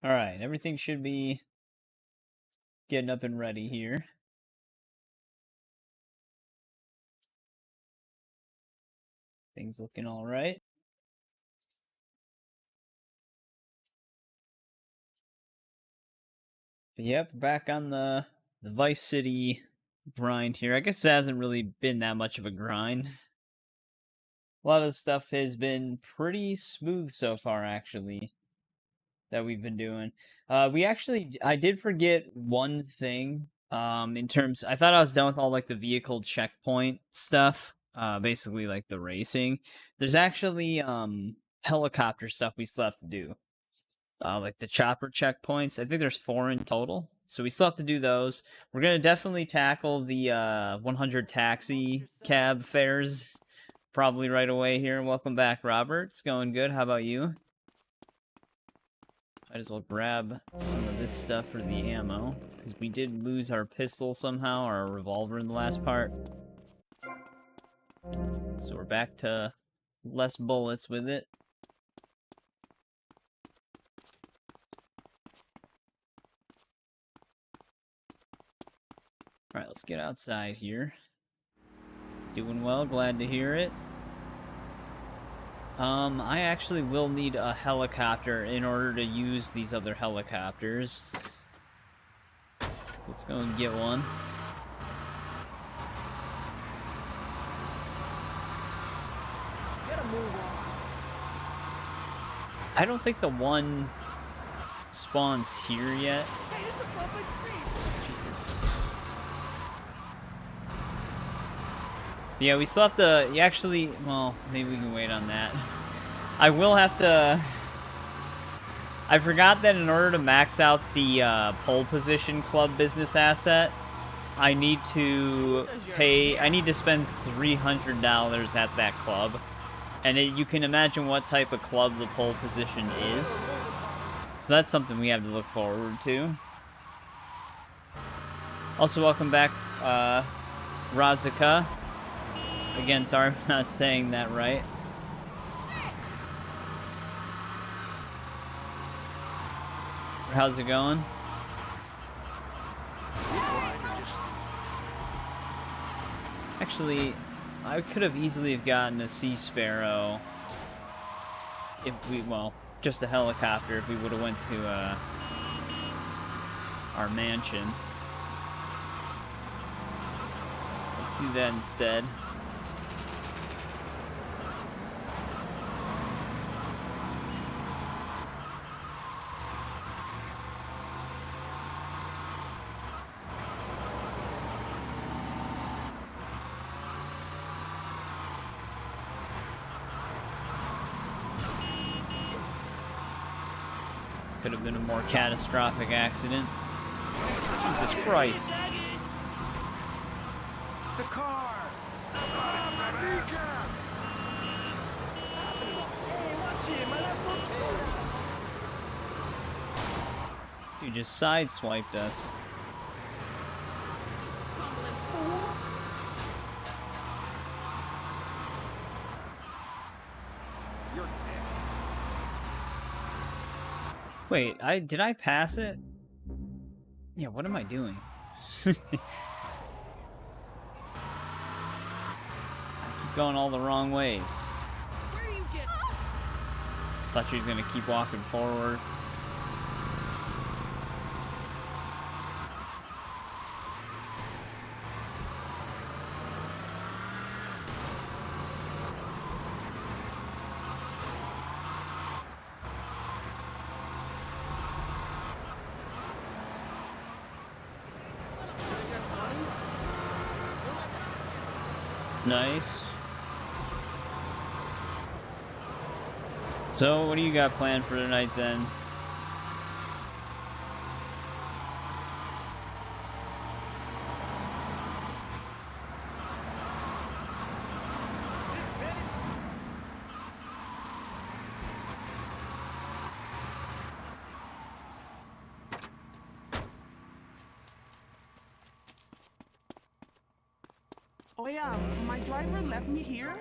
Alright, everything should be getting up and ready here. Things looking alright. Yep, back on the Vice City grind here. I guess it hasn't really been that much of a grind. A lot of the stuff has been pretty smooth so far, actually, that we've been doing. I did forget one thing. In terms, I thought I was done with all like the vehicle checkpoint stuff. Basically like the racing. There's actually helicopter stuff we still have to do. Like the chopper checkpoints. I think there's 4 in total. So we still have to do those. We're gonna definitely tackle the 100 taxi cab fares probably right away here. Welcome back, Robert. It's going good. How about you? Might as well grab some of this stuff for the ammo, because we did lose our pistol somehow, our revolver in the last part. So we're back to less bullets with it. Alright, let's get outside here. Doing well, glad to hear it. I actually will need a helicopter in order to use these other helicopters. So let's go and get one. I don't think the one spawns here yet. Jesus. Yeah, we still have to... Actually, well, maybe we can wait on that. I will have to... I forgot that in order to max out the pole position club business asset, I need to pay... I need to spend $300 at that club. And you can imagine what type of club the pole position is. So that's something we have to look forward to. Also, welcome back, Razika. Again, sorry I'm not saying that right. How's it going? Actually, I could have easily have gotten a Sea Sparrow if we, well, just a helicopter if we would have went to our mansion. Let's do that instead. Could have been a more catastrophic accident. Jesus Christ. The car! You just sideswiped us. Wait, did I pass it? Yeah, what am I doing? I keep going all the wrong ways. Where do you get? Thought you were gonna keep walking forward. Nice. So, what do you got planned for tonight then? Oh yeah, my driver left me here.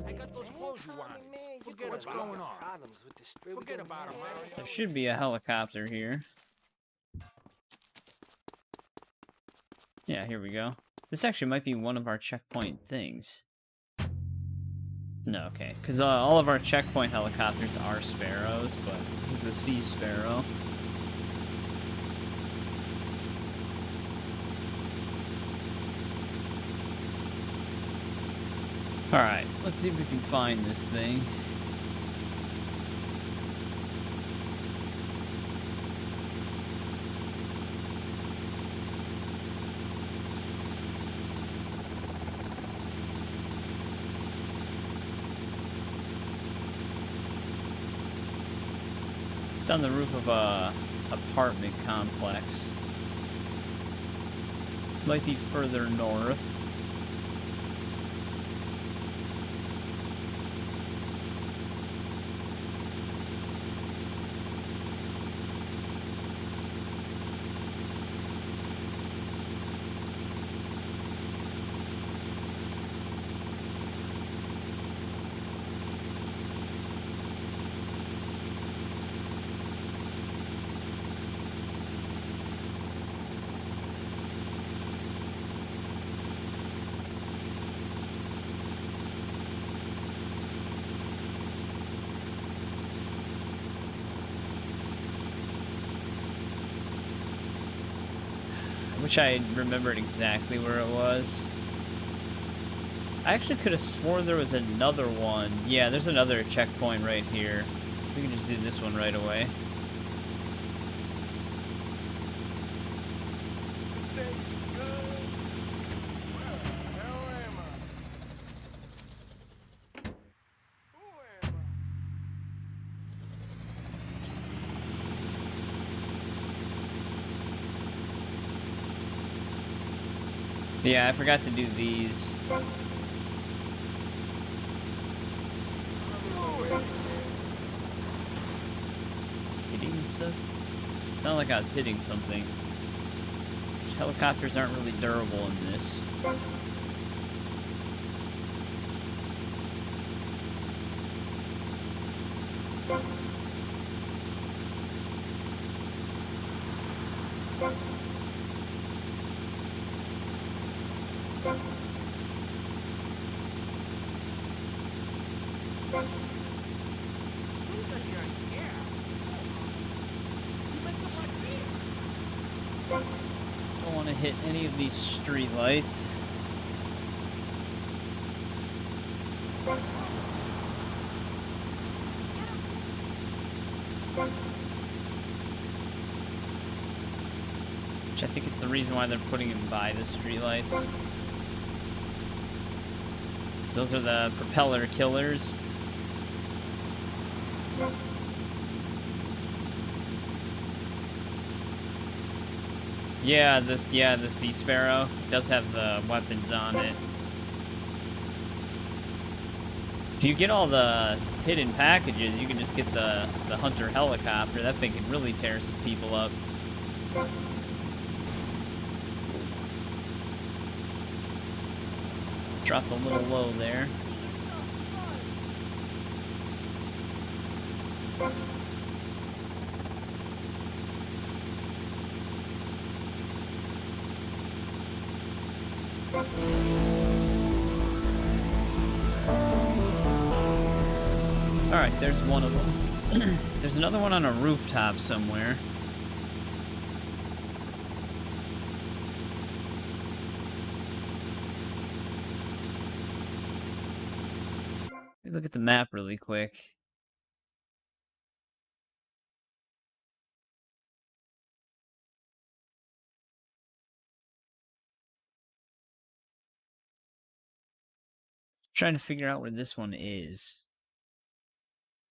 I got those clothes you wanted. Forget what's going on. Forget about them, Mario. There should be a helicopter here. Yeah, here we go. This actually might be one of our checkpoint things. No, okay. Because all of our checkpoint helicopters are Sparrows, but this is a Sea Sparrow. Alright, let's see if we can find this thing. It's on the roof of a apartment complex. Might be further north. I wish I remembered exactly where it was. I actually could have sworn there was another one. Yeah, there's another checkpoint right here. We can just do this one right away. Yeah, I forgot to do these. Hitting stuff? It's not like I was hitting something. Helicopters aren't really durable in this. Don't want to hit any of these street lights. Which I think it's the reason why they're putting him by the streetlights. Because those are the propeller killers. Yeah, the Sea Sparrow does have the weapons on it. If you get all the hidden packages, you can just get the Hunter helicopter. That thing can really tear some people up. Dropped a little low there. Alright, there's one of them. There's another one on a rooftop somewhere. Let me look at the map really quick. Trying to figure out where this one is.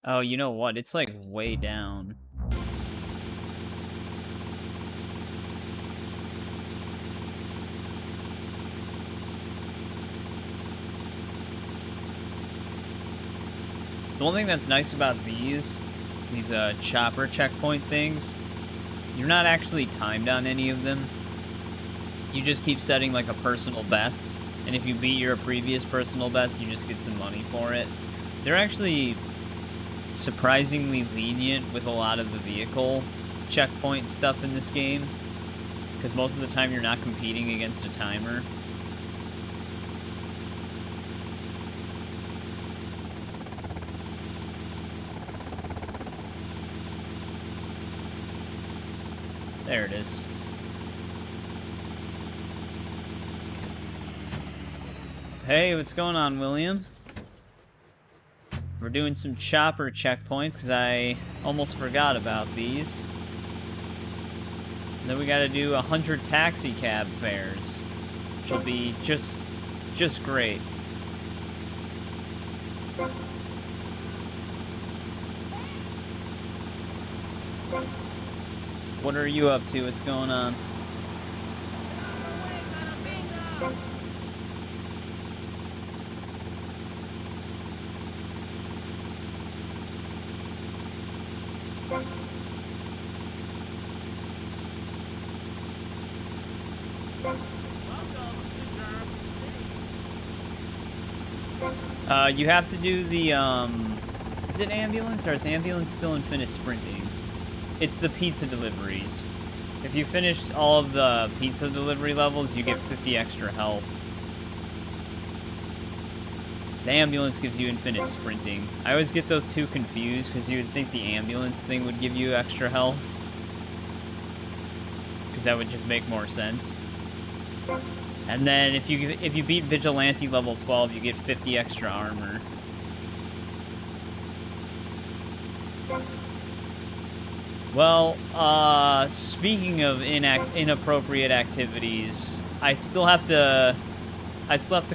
Oh, you know what? It's like way down. The one thing that's nice about these chopper checkpoint things, you're not actually timed on any of them. You just keep setting like a personal best. and if you beat your previous personal best, you just get some money for it. They're actually surprisingly lenient with a lot of the vehicle checkpoint stuff in this game, because most of the time you're not competing against a timer. There it is. Hey, what's going on, William? We're doing some chopper checkpoints, because I almost forgot about these. And then we gotta do 100 taxi cab fares, which will be just great. What are you up to? What's going on? You have to do the, is it ambulance, or is ambulance still infinite sprinting? It's the pizza deliveries. If you finish all of the pizza delivery levels, you get 50 extra health. The ambulance gives you infinite sprinting. I always get those two confused, because you would think the ambulance thing would give you extra health. Because that would just make more sense. And then if you beat Vigilante level 12, you get 50 extra armor. Well, speaking of inappropriate activities, I still have to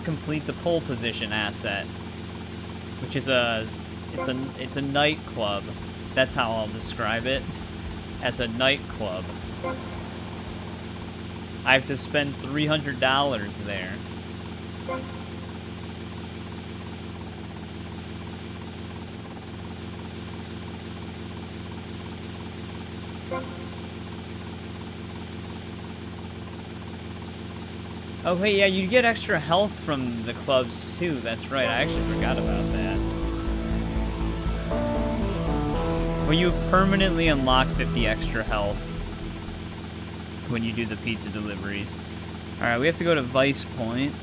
complete the pole position asset, which is it's a nightclub. That's how I'll describe it, as a nightclub. I have to spend $300 there. Oh, hey, yeah, you get extra health from the clubs, too. That's right, I actually forgot about that. Well, you permanently unlock 50 extra health when you do the pizza deliveries. Alright, we have to go to Vice Point.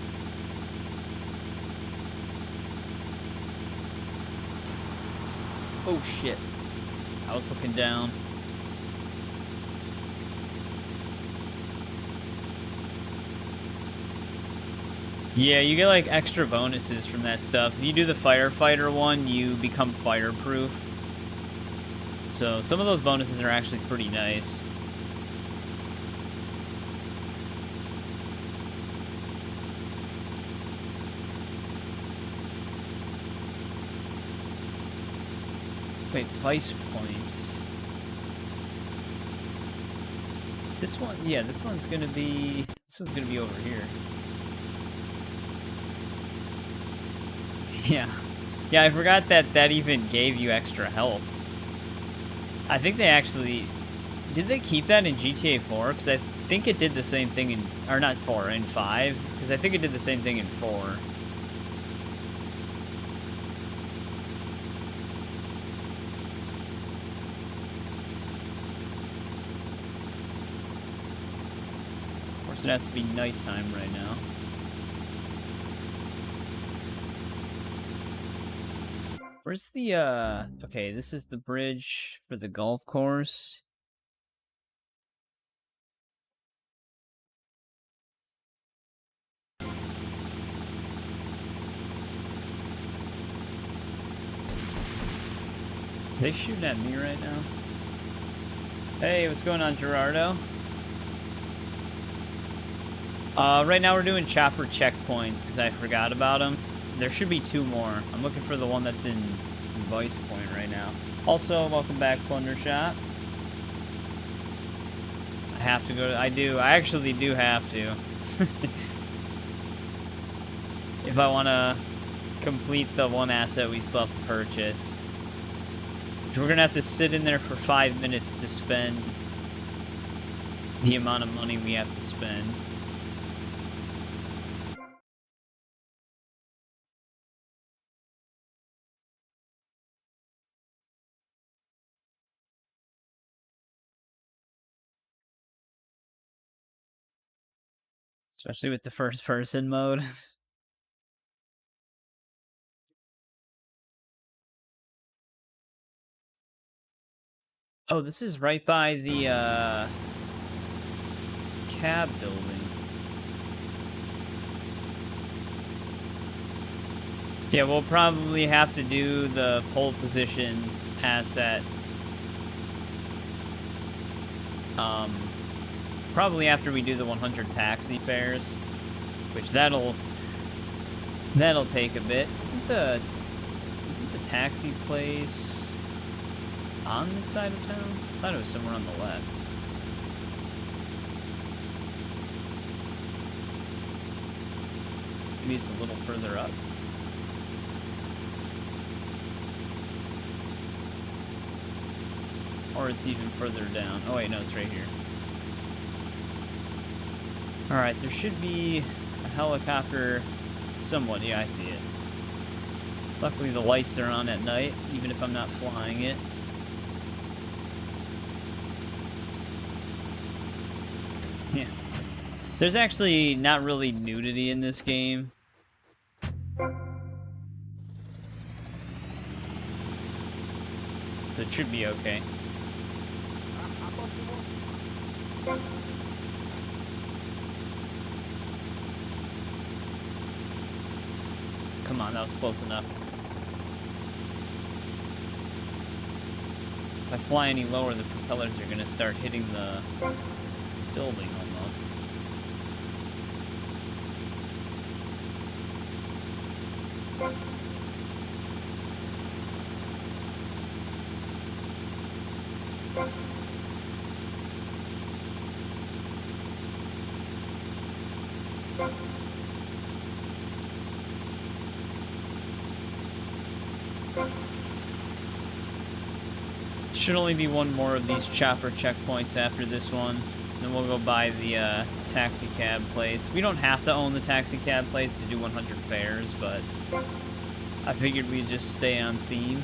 Oh, shit. I was looking down. Yeah, you get, like, extra bonuses from that stuff. If you do the firefighter one, you become fireproof. So, some of those bonuses are actually pretty nice. Wait, Vice Point. This one, yeah, this one's gonna be over here. Yeah. Yeah, I forgot that even gave you extra health. I think they actually... Did they keep that in GTA 4? Because I think it did the same thing in... Or not 4, in 5. Because I think it did the same thing in 4. Of course, it has to be nighttime right now. Where's the, okay, this is the bridge for the golf course. Are they shooting at me right now? Hey, what's going on, Gerardo? Right now we're doing chopper checkpoints, because I forgot about them. There should be 2 more. I'm looking for the one that's in Vice Point right now. Also, welcome back, Plundershot. I have to go to... I actually do have to. If I want to complete the one asset we still have to purchase. Which we're going to have to sit in there for 5 minutes to spend the amount of money we have to spend. Especially with the first person mode. Oh, this is right by the cab building. Yeah, we'll probably have to do the pole position asset. Probably after we do the 100 taxi fares, which that'll take a bit. Isn't the taxi place on this side of town? I thought it was somewhere on the left. Maybe it's a little further up. Or it's even further down. Oh wait, no, it's right here. Alright, there should be a helicopter somewhat. Yeah, I see it. Luckily the lights are on at night, even if I'm not flying it. Yeah. There's actually not really nudity in this game. So it should be okay. Come on, that was close enough. If I fly any lower, the propellers are gonna start hitting the building almost. Should only be one more of these chopper checkpoints after this one. Then we'll go by the taxi cab place. We don't have to own the taxi cab place to do 100 fares, but I figured we'd just stay on theme.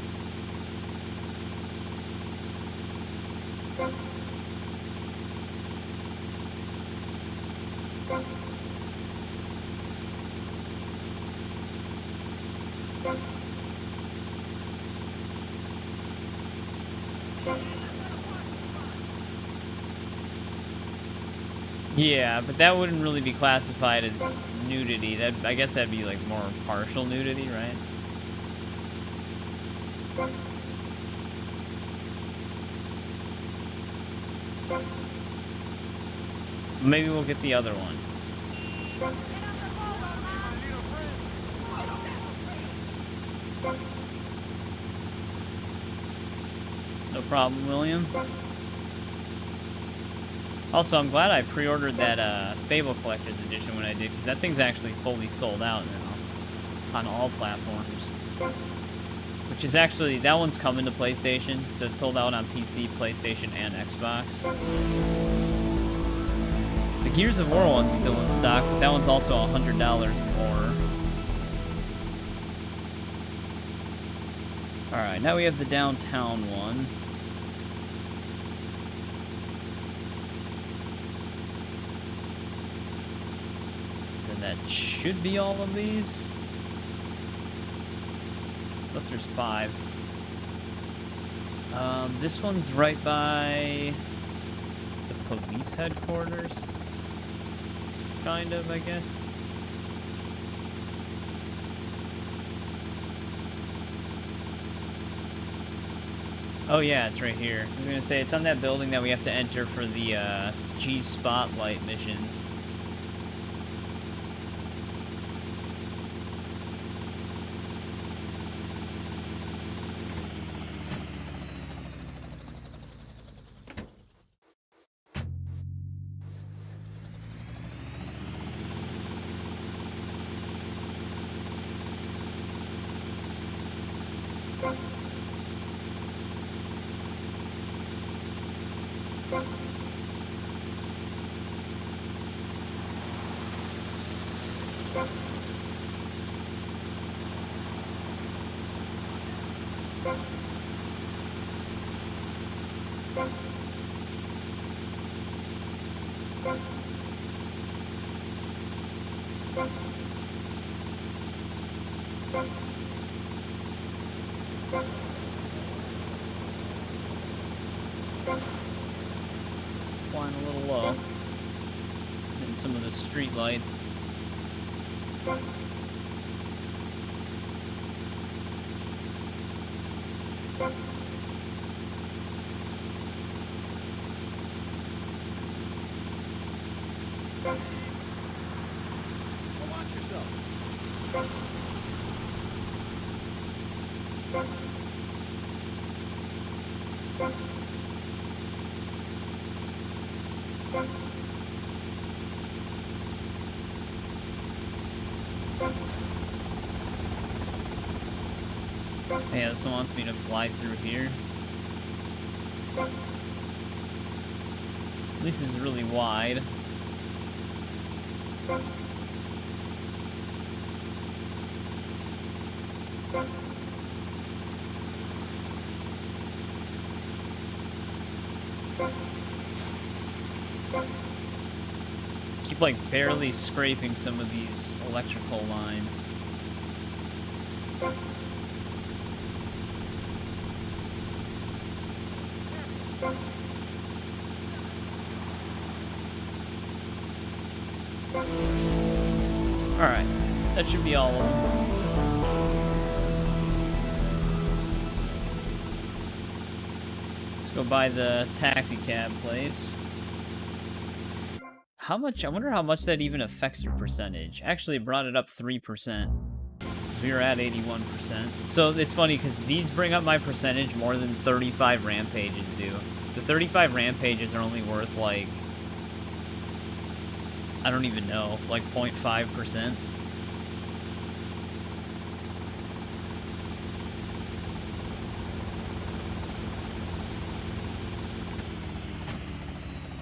Yeah, but that wouldn't really be classified as nudity. That, I guess that'd be like more partial nudity, right? Maybe we'll get the other one. No problem, William. Also, I'm glad I pre-ordered that Fable Collector's Edition when I did, because that thing's actually fully sold out now on all platforms. Which is actually, that one's coming to PlayStation, so it's sold out on PC, PlayStation, and Xbox. The Gears of War one's still in stock, but that one's also $100 more. Alright, now we have the downtown one. That should be all of these. Unless there's 5. This one's right by the police headquarters. Kind of, I guess. Oh yeah, it's right here. I was gonna say, it's on that building that we have to enter for the G Spotlight mission. Flying a little low. And some of the street lights. Watch yourself. Yeah, this one wants me to fly through here. At least this is really wide. Keep like barely scraping some of these electrical lines. Alright, that should be all of them. Let's go by the taxi cab place. How much? I wonder how much that even affects your percentage. Actually, it brought it up 3%. So we were at 81%. So it's funny because these bring up my percentage more than 35 rampages do. The 35 rampages are only worth like, I don't even know, like 0.5%.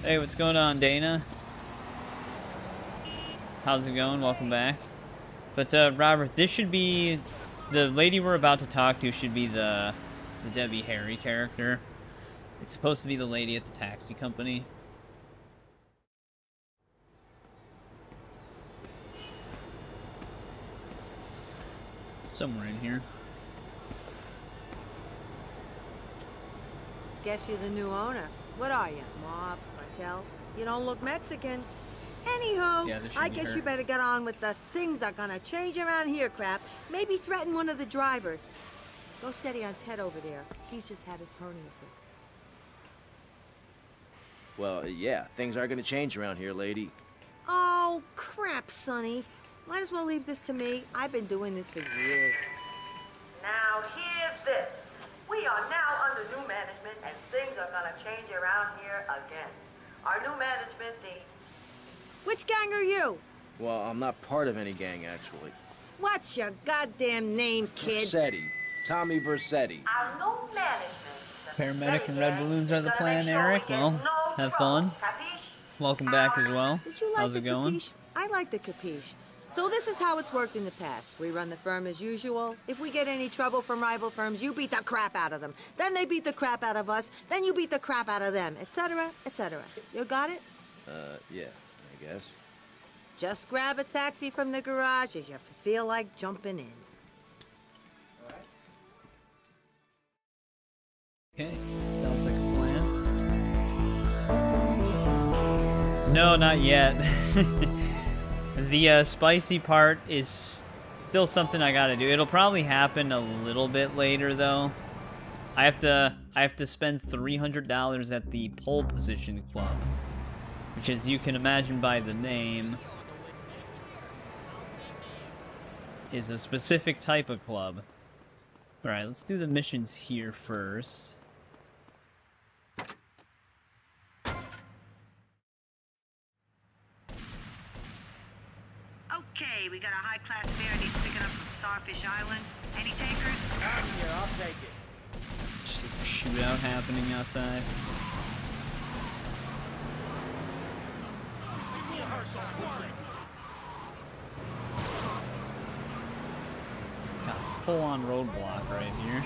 Hey, what's going on, Dana? How's it going? Welcome back. But, Robert, this should be... The lady we're about to talk to should be the Debbie Harry character. It's supposed to be the lady at the taxi company. Somewhere in here. Guess you're the new owner. What are you, mob, cartel? You don't look Mexican. Anywho, Yeah, this should I be guess her. you better get on with the things are gonna change around here crap. Maybe threaten one of the drivers. Go steady on Ted over there. He's just had his hernia fixed. Well, yeah, things are gonna change around here, lady. Oh, crap, Sonny. Might as well leave this to me. I've been doing this for years. Now here's this. We are now under new management and things are gonna change around here again. Our new management, Which gang are you? Well, I'm not part of any gang, actually. What's your goddamn name, kid? Versetti. Tommy Versetti. our new management. the Paramedic and Versetti Red gang, Balloons are is the gonna plan, make sure we Eric. get Well, no have trouble. fun. Capiche? Welcome back as well. Did you like How's the it going? capiche? I like the capiche. So this is how it's worked in the past. We run the firm as usual. If we get any trouble from rival firms, you beat the crap out of them. Then they beat the crap out of us. Then you beat the crap out of them, etc., etc. You got it? Yeah, I guess. Just grab a taxi from the garage if you feel like jumping in. Okay, sounds like a plan. No, not yet. The spicy part is still something I gotta do. It'll probably happen a little bit later, though. I have to spend $300 at the pole position club, which, as you can imagine by the name, is a specific type of club. All right, let's do the missions here first. Okay, we got a high-class fare needs picking up from Starfish Island. Any takers? Yeah, I'll take it. Just a shootout happening outside. Got a full-on roadblock right here.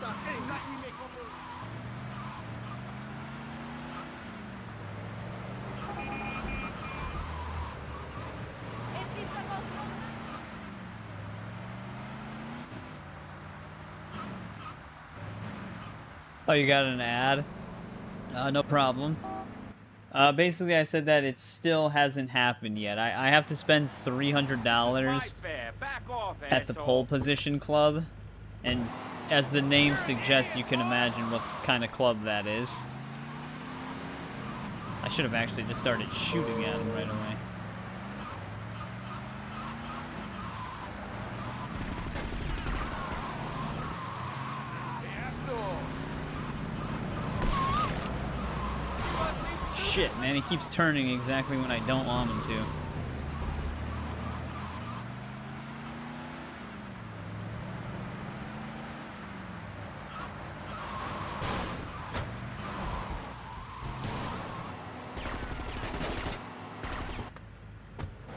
Ain't nothing you make over. Oh, you got an ad? No problem. Basically, I said that it still hasn't happened yet. I have to spend $300 Back off, at the pole position club, and as the name suggests, you can imagine what kind of club that is. I should have actually just started shooting at him right away. Shit, man, he keeps turning exactly when I don't want him to.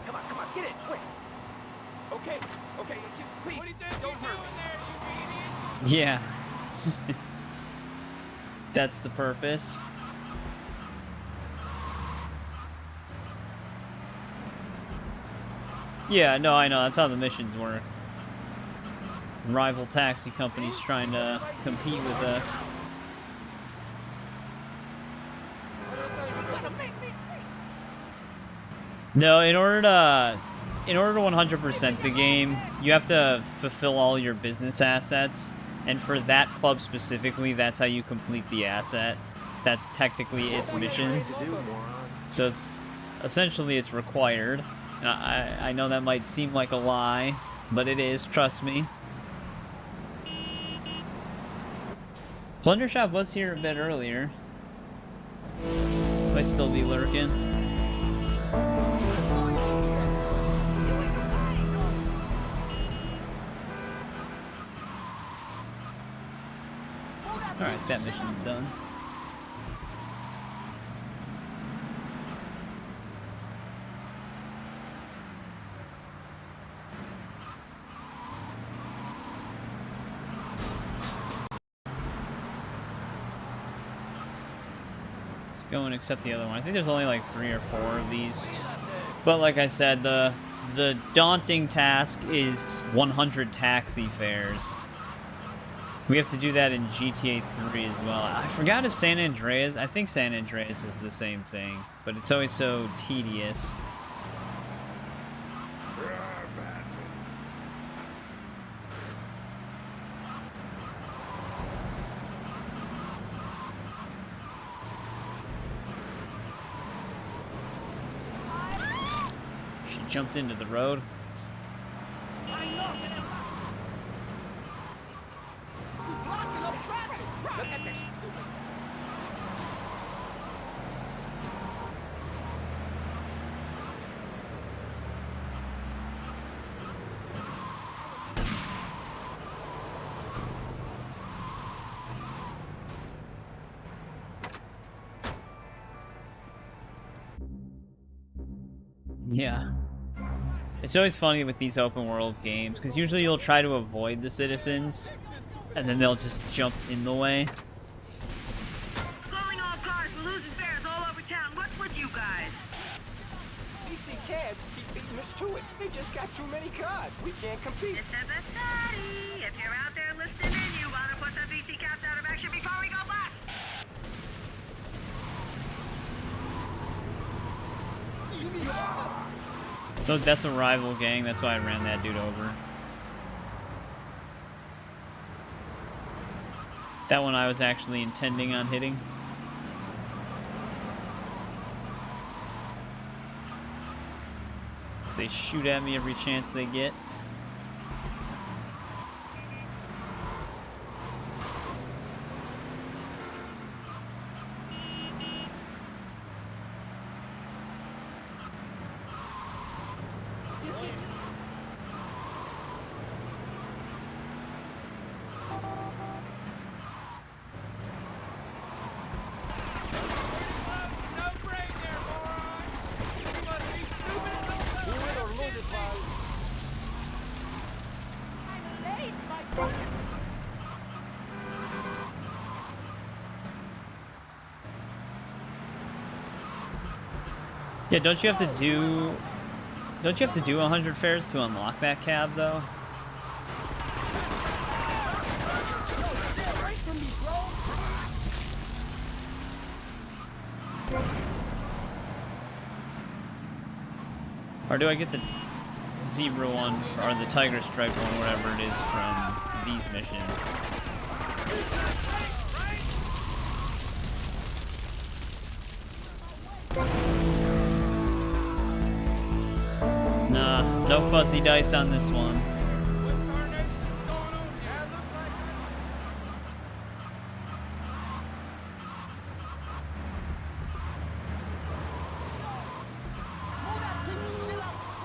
Come on, get it, quick. Okay, just please don't hurt me. Yeah. That's the purpose. Yeah, no, I know. That's how the missions work. Rival taxi companies trying to compete with us. No, in order to 100% the game, you have to fulfill all your business assets, and for that club specifically, that's how you complete the asset. That's technically its missions. So it's essentially it's required. I know that might seem like a lie, but it is, trust me. Plunder Shop was here a bit earlier. Might still be lurking. Alright, that mission's done. Go and accept the other one. I think there's only like 3 or 4 of these. But like I said, the daunting task is 100 taxi fares. We have to do that in GTA 3 as well. I forgot if San Andreas... I think San Andreas is the same thing. But it's always so tedious. Jumped into the road. Yeah. It's always funny with these open world games, because usually you'll try to avoid the citizens, and then they'll just jump in the way. Slowing all cars and losing fares all over town. What's with you guys? DC cabs keep beating us to it. They just got too many cars. We can't compete. If you're out there listening in, you want to put the VC cabs out of action before we go bust. So that's a rival gang, that's why I ran that dude over. That one I was actually intending on hitting. They shoot at me every chance they get. Yeah, don't you have to do... Don't you have to do 100 fares to unlock that cab, though? Or do I get the zebra one, or the tiger stripe one, whatever it is, from these missions? Nah, no fuzzy dice on this one.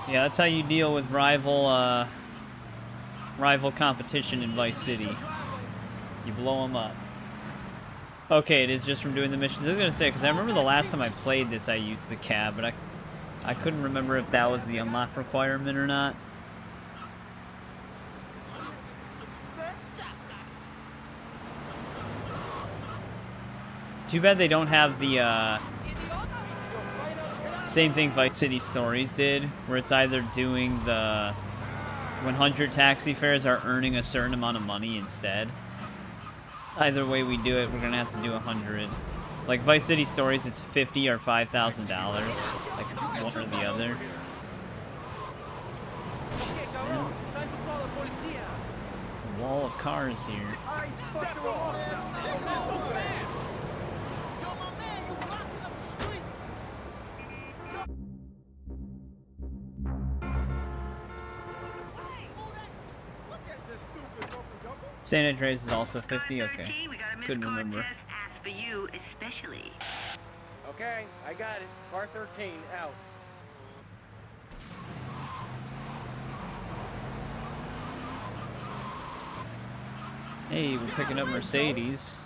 Yeah, that's how you deal with rival competition in Vice City. You blow them up. Okay, it is just from doing the missions. I was gonna say, because I remember the last time I played this, I used the cab, but I couldn't remember if that was the unlock requirement or not. Too bad they don't have the same thing Vice City Stories did, where it's either doing the 100 taxi fares or earning a certain amount of money instead. Either way we do it, we're gonna have to do 100. Like Vice City Stories, it's $50 or $5,000, like one or the other. Jesus, man. A wall of cars here. San Andreas is also 50? Okay. Couldn't remember. Asked for you especially. Okay, I got it. Car 13, out. Hey, we're picking up Mercedes.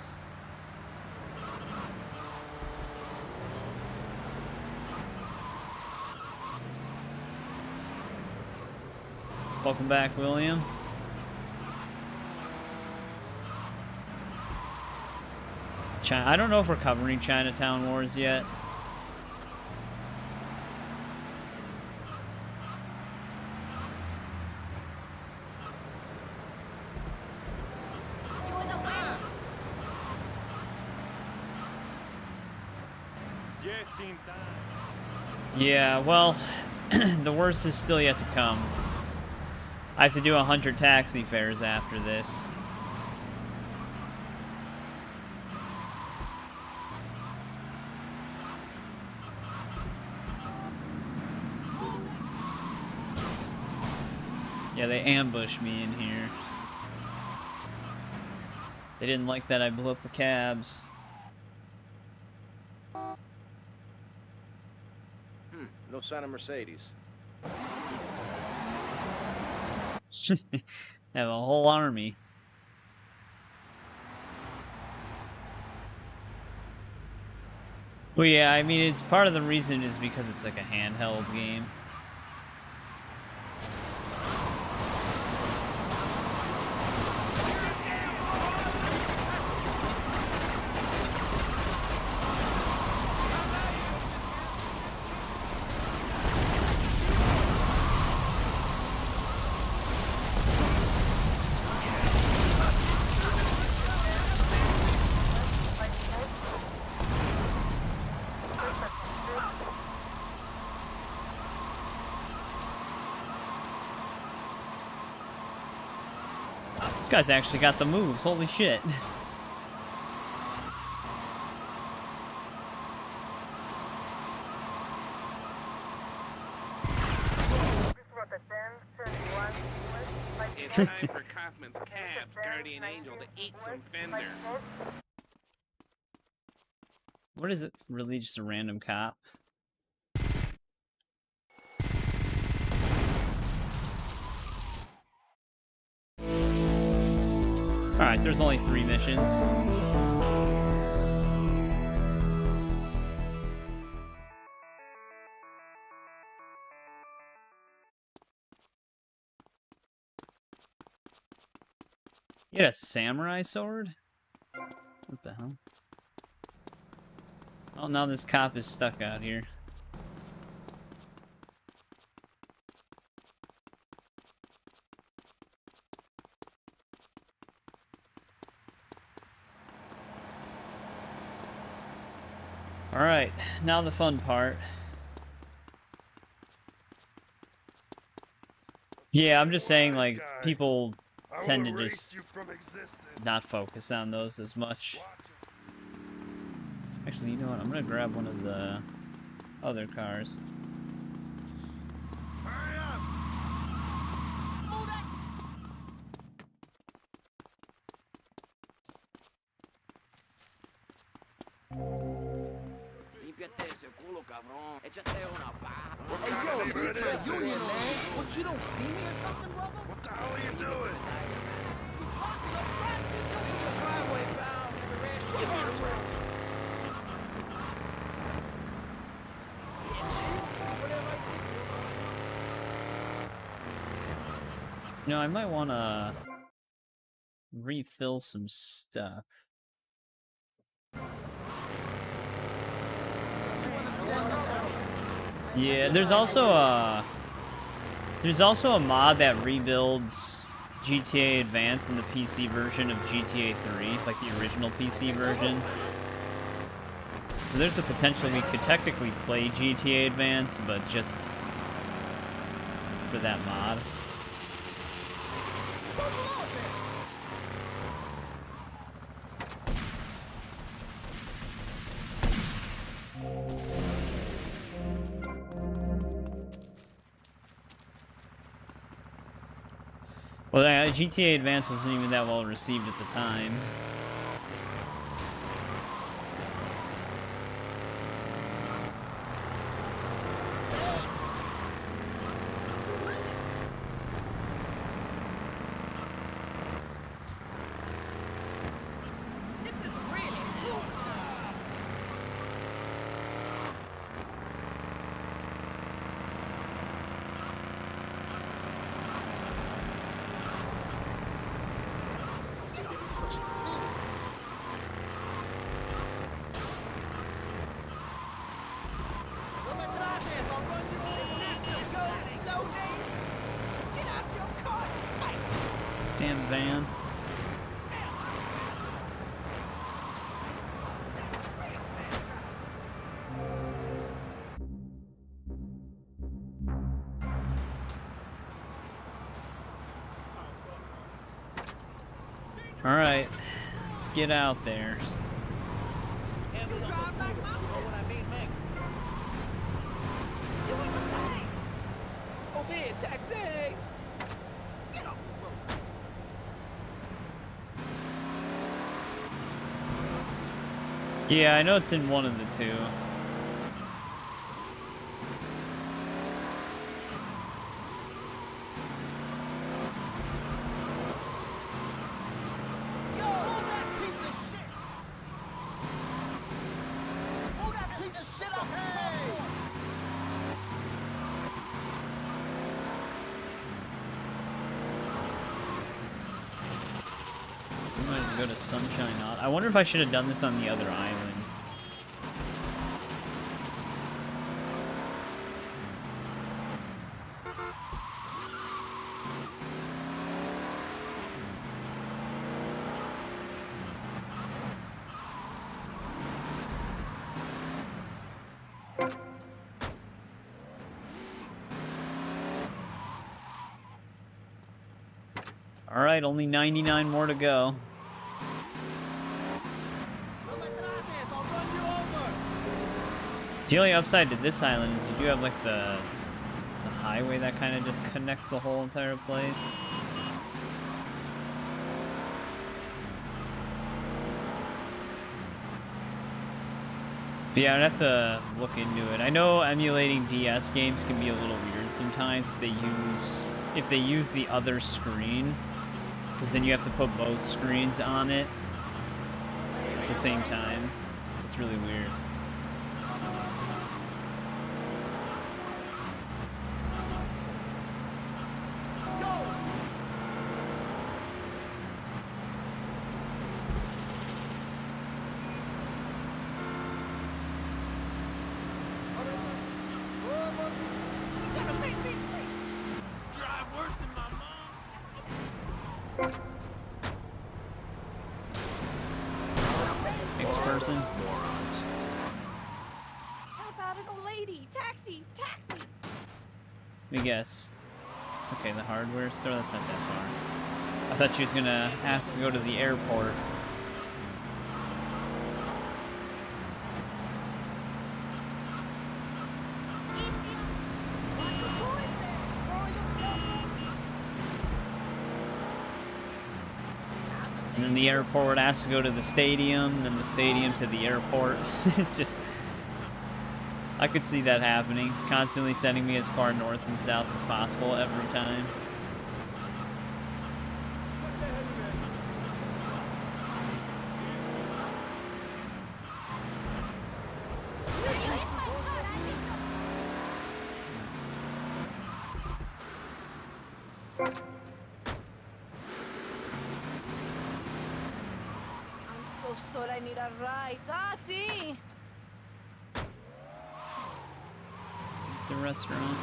Welcome back, William. I don't know if we're covering Chinatown Wars yet. Yeah, well, the worst is still yet to come. I have to do 100 taxi fares after this. Yeah, they ambushed me in here. They didn't like that I blew up the cabs. No sign of Mercedes. Have a whole army. Well, yeah, I mean, it's part of the reason is because it's like a handheld game. This guy's actually got the moves, holy shit. It's time for Kaufman's Cab's guardian angel to eat some fender. What is it? Really just a random cop? Alright, there's only 3 missions. You had a samurai sword? What the hell? Oh, now this cop is stuck out here. Alright, now the fun part. Yeah, I'm just saying, like, people tend to just not focus on those as much. Actually, you know what? I'm gonna grab one of the other cars. Límpiate ese culo, cabrón. Échate una paja. Hey, yo, I'm late for the union, man. What, you don't see me or something, brother? What the hell are you doing? You blocking up traffic. Use the driveway, pal. Give me the road. You know, I might want to refill some stuff. Yeah, there's also a mod that rebuilds GTA Advance in the PC version of GTA 3, like the original PC version. So there's a potential we could technically play GTA Advance, but just for that mod. Well, GTA Advance wasn't even that well received at the time. Damn van. All right, let's get out there. Yeah, I know it's in one of the two. We might go to Sunshine Island. I wonder if I should have done this on the other island. Alright, only 99 more to go. The only upside to this island is you do have like the highway that kind of just connects the whole entire place. But yeah, I'd have to look into it. I know emulating DS games can be a little weird sometimes if they use the other screen, because then you have to put both screens on it at the same time. It's really weird. Person. Let me guess. Okay, the hardware store, that's not that far. I thought she was gonna ask to go to the airport. And then the airport asks to go to the stadium, then the stadium to the airport. It's just... I could see that happening. Constantly sending me as far north and south as possible every time. I'm so sorry, I need a ride. Taxi! It's a restaurant.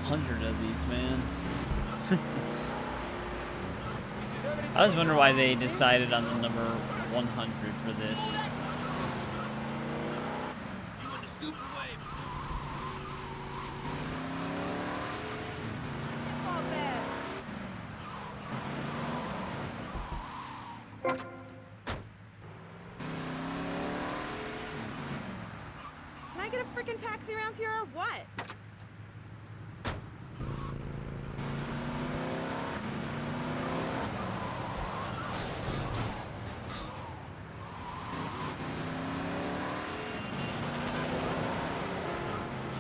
Hundred of these, man. I was wondering why they decided on the number 100 for this. Can I get a freaking taxi around here or what?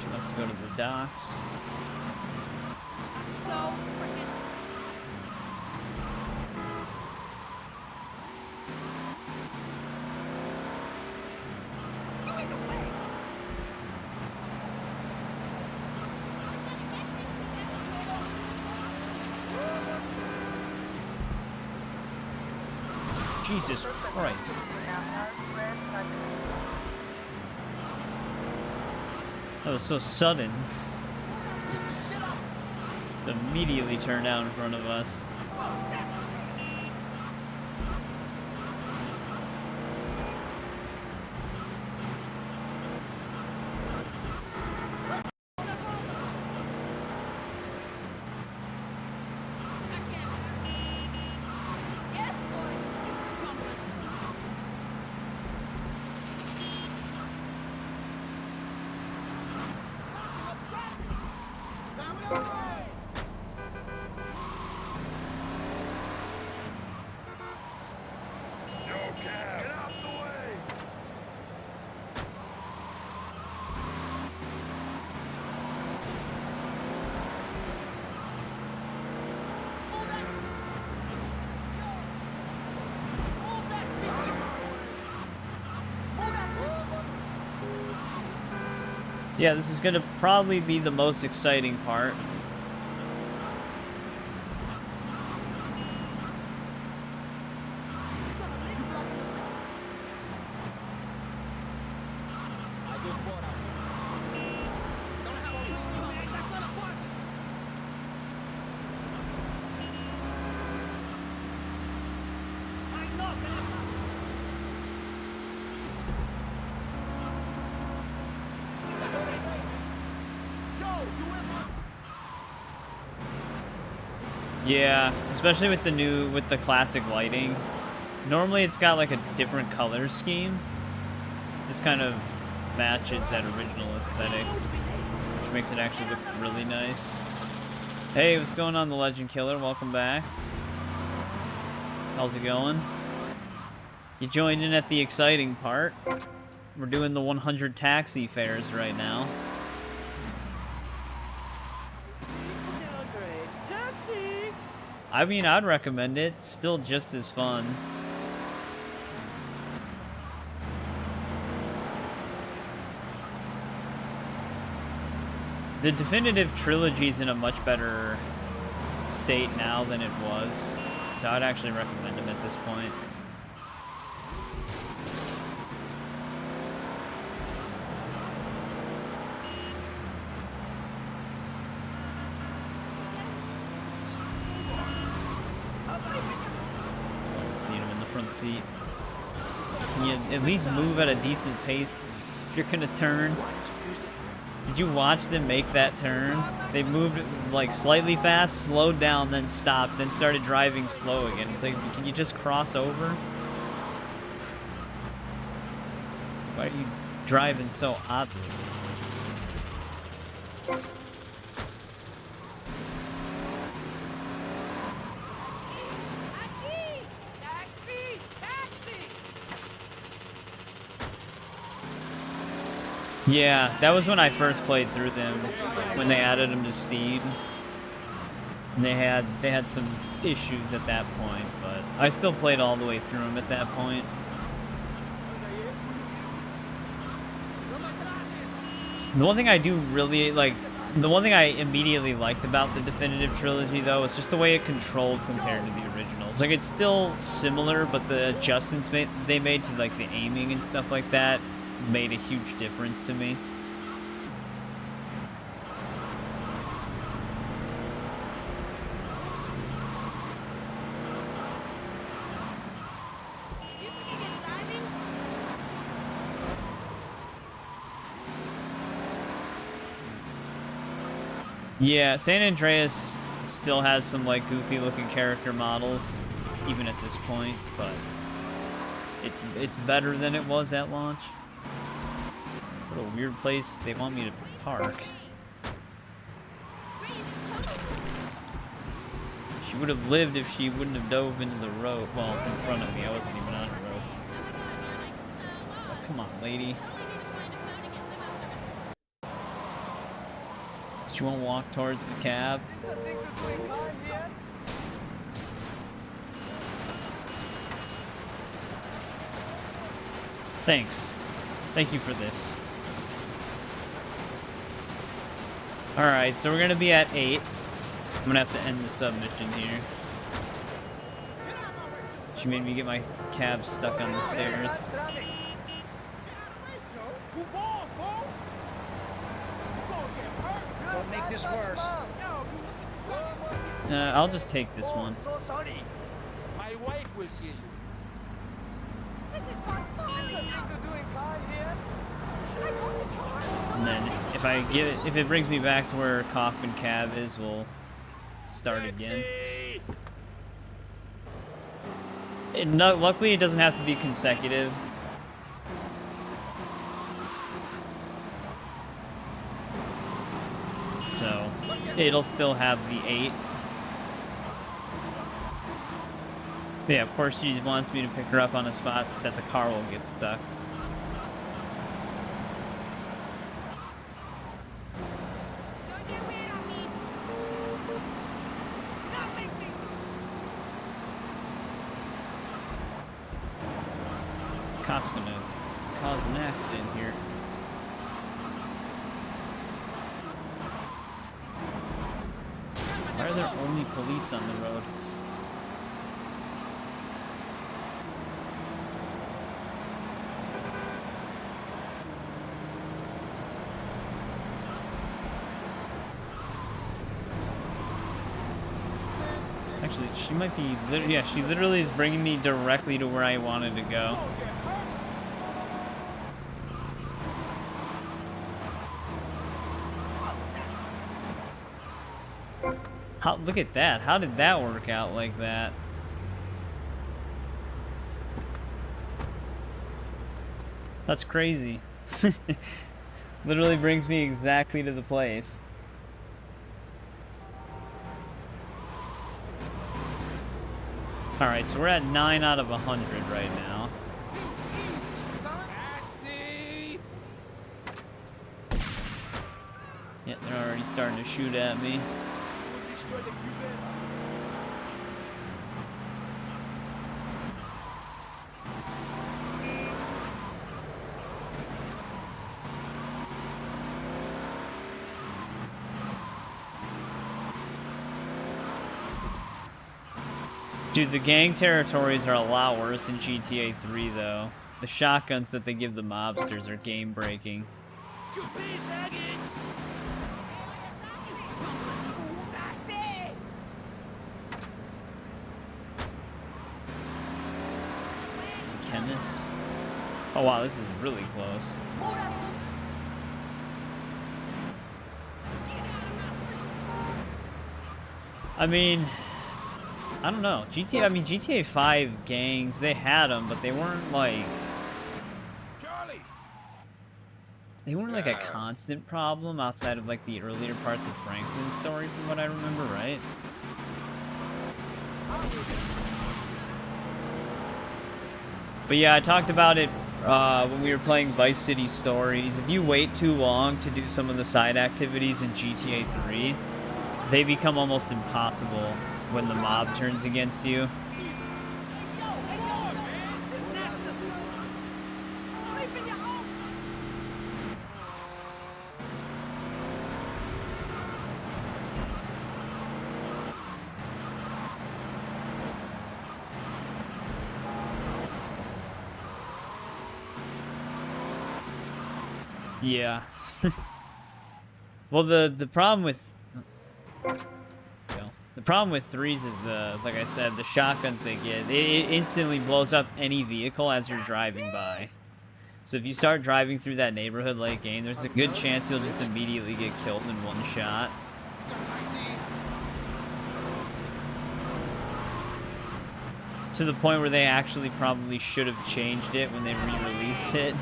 She wants to go to the docks. So freaking... You ain't away! Jesus Christ. That was so sudden. Just immediately turned out in front of us. Yes, boy! Yeah, this is gonna probably be the most exciting part. Yeah, especially with the classic lighting. Normally it's got like a different color scheme. This kind of matches that original aesthetic, which makes it actually look really nice. Hey, what's going on, the Legend Killer? Welcome back. How's it going? You joined in at the exciting part. We're doing the 100 taxi fares right now. I mean, I'd recommend it. It's still just as fun. The definitive trilogy's in a much better state now than it was, so I'd actually recommend them at this point. Fun seeing him in the front seat. Can you at least move at a decent pace if you're gonna turn? Did you watch them make that turn? They moved like slightly fast, slowed down, then stopped, then started driving slow again. It's like, can you just cross over? Why are you driving so oddly? Yeah, that was when I first played through them, when they added them to Steam. And they had some issues at that point, but I still played all the way through them at that point. The one thing I do really like, the one thing I immediately liked about the definitive trilogy though is just the way it controlled compared to the originals. Like, it's still similar, but the adjustments they made to like the aiming and stuff like that made a huge difference to me. Yeah, San Andreas still has some like goofy looking character models even at this point, but it's better than it was at launch. What a weird place they want me to park. She would have lived if she wouldn't have dove into the road. Well, in front of me. I wasn't even on the road. Oh, come on, lady. She won't walk towards the cab. Thanks. Thank you for this. Alright, so we're gonna be at 8. I'm gonna have to end the submission here. She made me get my cab stuck on the stairs. Don't make this worse. I'll just take this one. My wife was here. And then if it brings me back to where Kaufman Cab is, we'll start again. Luckily, it doesn't have to be consecutive. So, it'll still have the 8. Yeah, of course she wants me to pick her up on a spot that the car will get stuck. This cop's gonna cause an accident here. Why are there only police on the road? Actually, she might be, yeah, she literally is bringing me directly to where I wanted to go. Look at that. How did that work out like that? That's crazy. Literally brings me exactly to the place. Alright, so we're at 9 out of 100 right now. Yeah, they're already starting to shoot at me. Dude, the gang territories are a lot worse in GTA 3, though. The shotguns that they give the mobsters are game-breaking. You piece, Aggie! Chemist. Oh wow, this is really close. I mean, I don't know. GTA 5 gangs, they had them, but they weren't like... Charlie! They weren't like a constant problem outside of like the earlier parts of Franklin's story, from what I remember, right? But yeah, I talked about it when we were playing Vice City Stories. If you wait too long to do some of the side activities in GTA 3, they become almost impossible when the mob turns against you. Yeah. Well, the problem with the problem with threes is like I said, the shotguns they get. It instantly blows up any vehicle as you're driving by. So if you start driving through that neighborhood late game, there's a good chance you'll just immediately get killed in one shot. To the point where they actually probably should have changed it when they re-released it.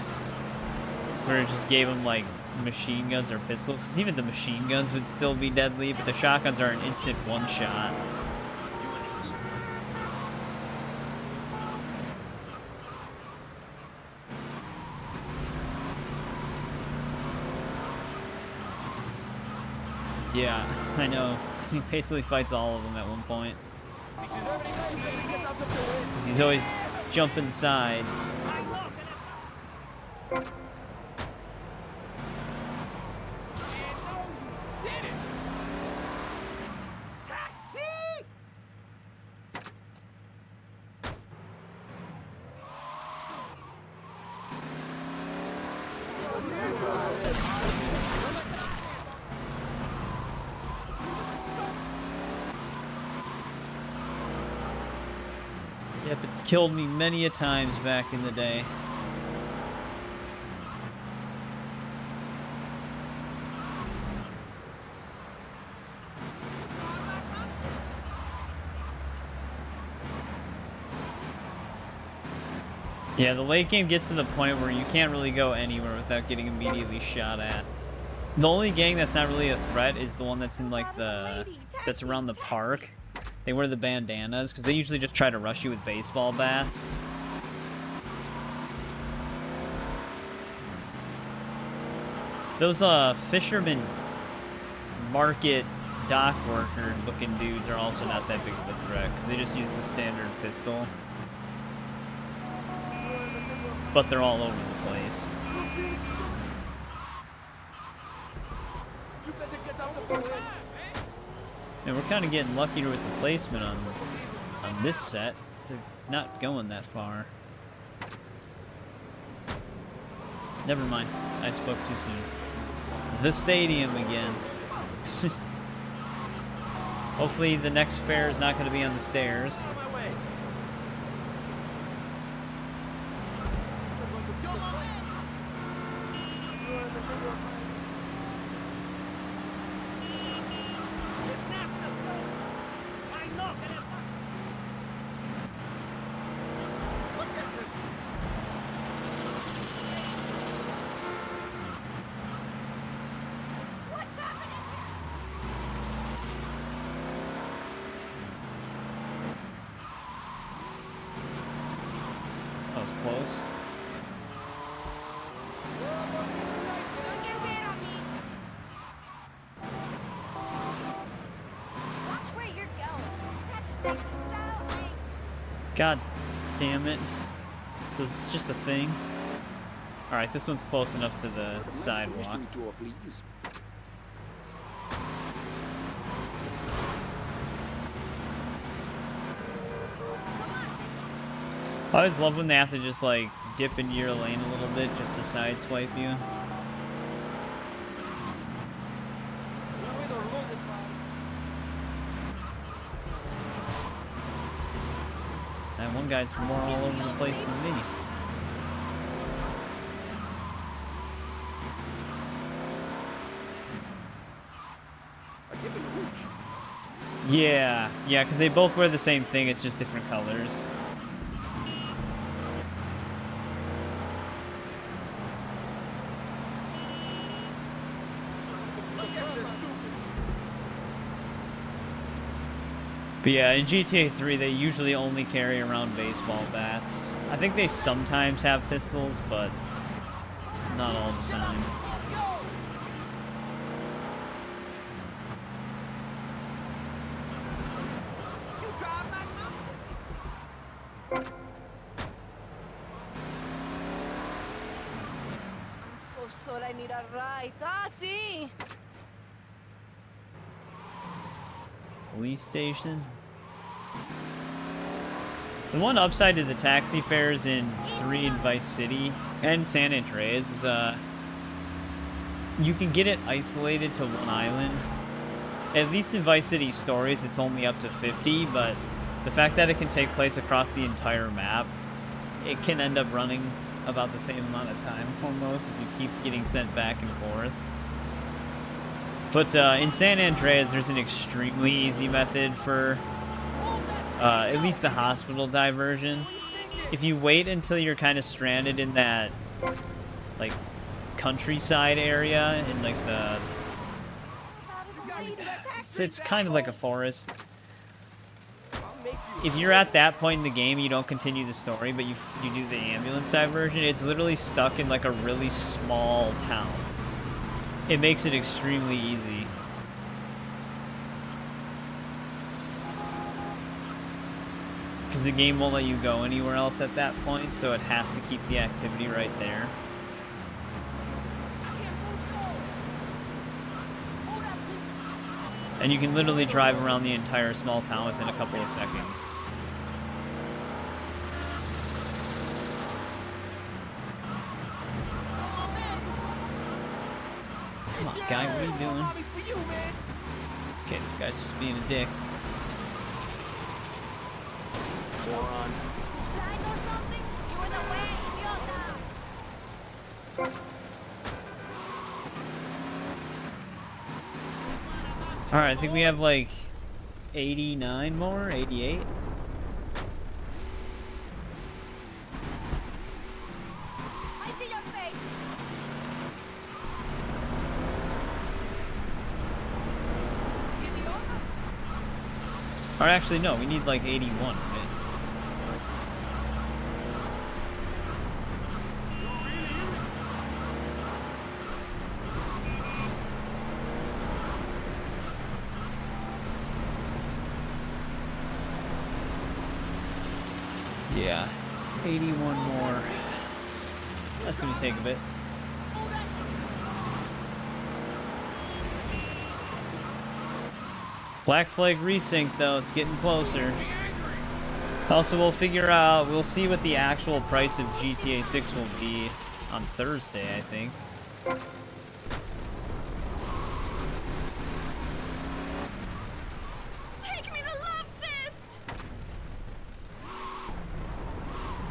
Where it just gave them like machine guns or pistols. Because even the machine guns would still be deadly, but the shotguns are an instant one shot. Yeah, I know. He basically fights all of them at one point. Because he's always jumping sides. Yep, it's killed me many a times back in the day. Yeah, the late game gets to the point where you can't really go anywhere without getting immediately shot at. The only gang that's not really a threat is the one that's in like that's around the park. They wear the bandanas, because they usually just try to rush you with baseball bats. Those, fisherman market dock worker looking dudes are also not that big of a threat, because they just use the standard pistol. But they're all over the place. And we're kind of getting luckier with the placement on this set. They're not going that far. Never mind. I spoke too soon. The stadium again. Hopefully the next fair is not going to be on the stairs. That was close. God damn it. So it's just a thing? Alright, this one's close enough to the sidewalk. I always love when they have to just like dip into your lane a little bit just to sideswipe you. That one guy's more all over the place than me. Yeah, because they both wear the same thing, it's just different colors. But yeah, in GTA 3, they usually only carry around baseball bats. I think they sometimes have pistols, but not all the time. I need a ride. Taxi! Police station. The one upside to the taxi fares in 3 in Vice City and San Andreas is you can get it isolated to one island. At least in Vice City Stories, it's only up to 50, but the fact that it can take place across the entire map, it can end up running about the same amount of time almost if you keep getting sent back and forth. But in San Andreas, there's an extremely easy method for at least the hospital diversion. If you wait until you're kind of stranded in that like countryside area in like the it's kind of like a forest. If you're at that point in the game, you don't continue the story, but you do the ambulance diversion, it's literally stuck in like a really small town. It makes it extremely easy. Because the game won't let you go anywhere else at that point, so it has to keep the activity right there. And you can literally drive around the entire small town within a couple of seconds. Come on, guy, what are you doing? Okay, this guy's just being a dick. Moron. Alright, I think we have like 89 more, 88. Or actually, no, we need like 81, right? Yeah, 81 more. That's gonna take a bit. Black Flag Resync, though, it's getting closer. Also, we'll see what the actual price of GTA 6 will be on Thursday, I think. Take me to Love Fist!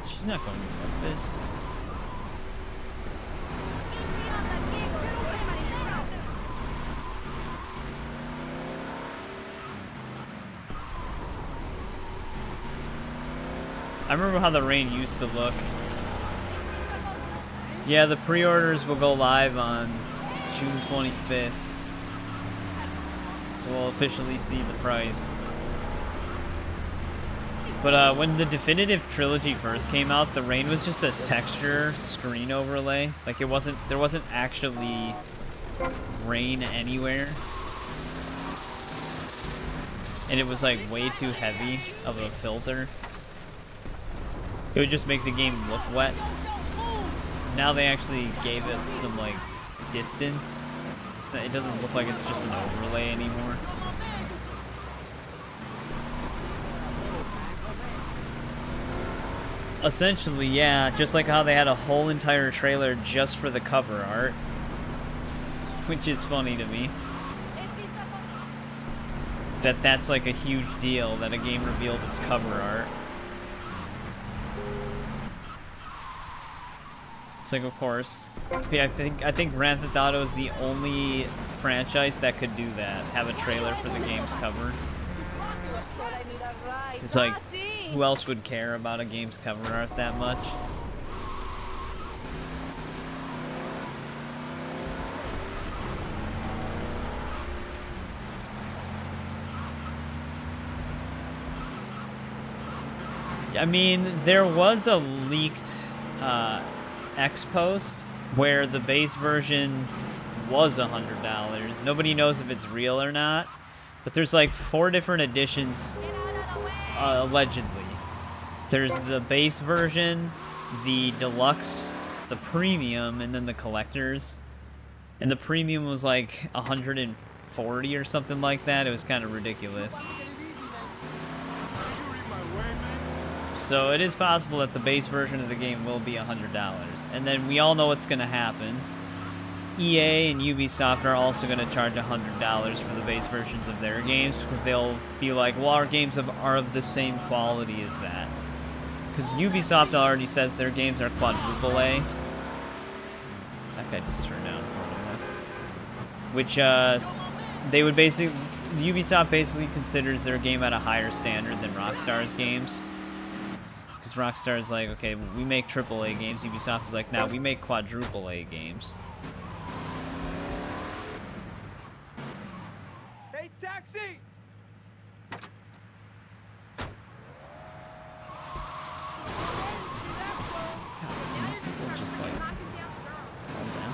She's not going to Love Fist. I remember how the rain used to look. Yeah, the pre-orders will go live on June 25th. So we'll officially see the price. But when the Definitive Trilogy first came out, the rain was just a texture screen overlay. Like there wasn't actually rain anywhere. And it was like way too heavy of a filter. It would just make the game look wet. Now they actually gave it some like distance. It doesn't look like it's just an overlay anymore. Essentially, yeah, just like how they had a whole entire trailer just for the cover art, which is funny to me. That's like a huge deal that a game revealed its cover art. It's like, of course, yeah, I think Grand Theft Auto is the only franchise that could do that, have a trailer for the game's cover. It's like, who else would care about a game's cover art that much? I mean, there was a leaked X post where the base version was $100. Nobody knows if it's real or not, but there's like 4 different editions, allegedly. There's the base version, the deluxe, the premium, and then the collectors. And the premium was like 140 or something like that. It was kind of ridiculous. So it is possible that the base version of the game will be $100. And then we all know what's going to happen. EA and Ubisoft are also going to charge $100 for the base versions of their games because they'll be like, well, our games are of the same quality as that. Because Ubisoft already says their games are quadruple A. That guy just turned down for one of us. Which, they would basically... Ubisoft basically considers their game at a higher standard than Rockstar's games. Because Rockstar is like, okay, we make AAA games. Ubisoft is like, now we make quadruple A games. Hey, taxi! These people just like calm down.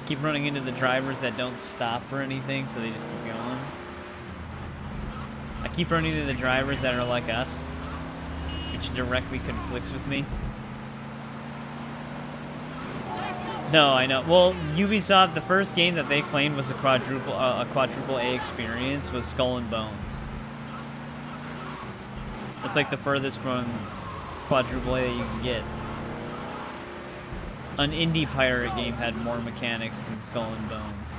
Keep running into the drivers that don't stop for anything, so they just keep going. I keep running into the drivers that are like us, which directly conflicts with me. No, I know. Well, Ubisoft, the first game that they claimed was a quadruple A experience was Skull and Bones. It's like the furthest from quadruple A that you can get. An indie pirate game had more mechanics than Skull and Bones.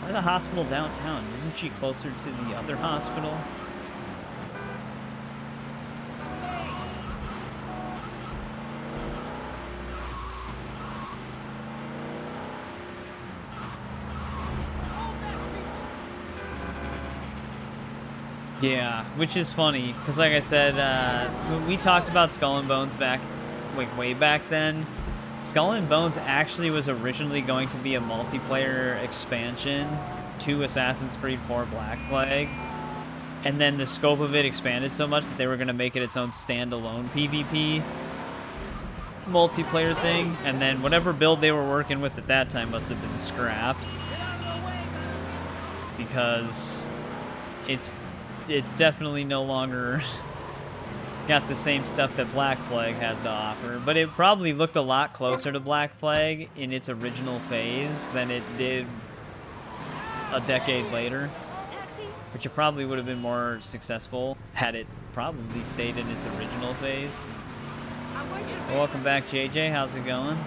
Why the hospital downtown? Isn't she closer to the other hospital? Yeah, which is funny, because like I said, when we talked about Skull and Bones back, like way back then, Skull and Bones actually was originally going to be a multiplayer expansion to Assassin's Creed 4 Black Flag, and then the scope of it expanded so much that they were going to make it its own standalone PvP multiplayer thing, and then whatever build they were working with at that time must have been scrapped, because it's definitely no longer got the same stuff that Black Flag has to offer, but it probably looked a lot closer to Black Flag in its original phase than it did a decade later, which it probably would have been more successful had it probably stayed in its original phase. Well, welcome back, JJ. How's it going?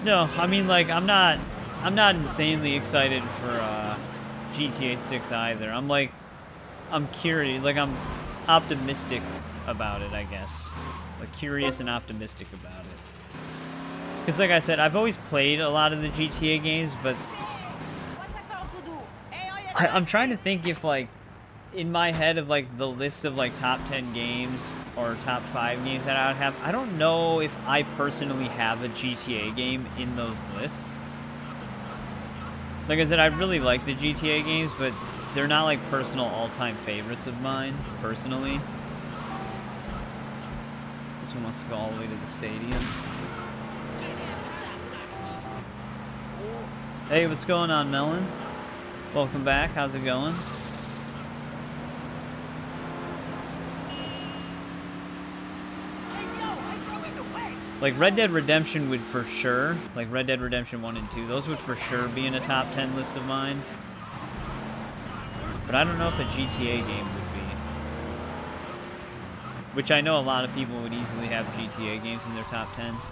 No, I mean, like, I'm not insanely excited for GTA 6 either. I'm curious, like, I'm optimistic about it, I guess. Like, curious and optimistic about it. Because, like I said, I've always played a lot of the GTA games, but I'm trying to think if, like, in my head of, like, the list of, like, top 10 games or top 5 games that I would have, I don't know if I personally have a GTA game in those lists. Like I said, I really like the GTA games, but they're not, like, personal all-time favorites of mine, personally. This one wants to go all the way to the stadium. Hey, what's going on, Melon? Welcome back. How's it going? Like, Red Dead Redemption would for sure, like Red Dead Redemption 1 and 2, those would for sure be in a top 10 list of mine. But I don't know if a GTA game would be. Which I know a lot of people would easily have GTA games in their top 10s.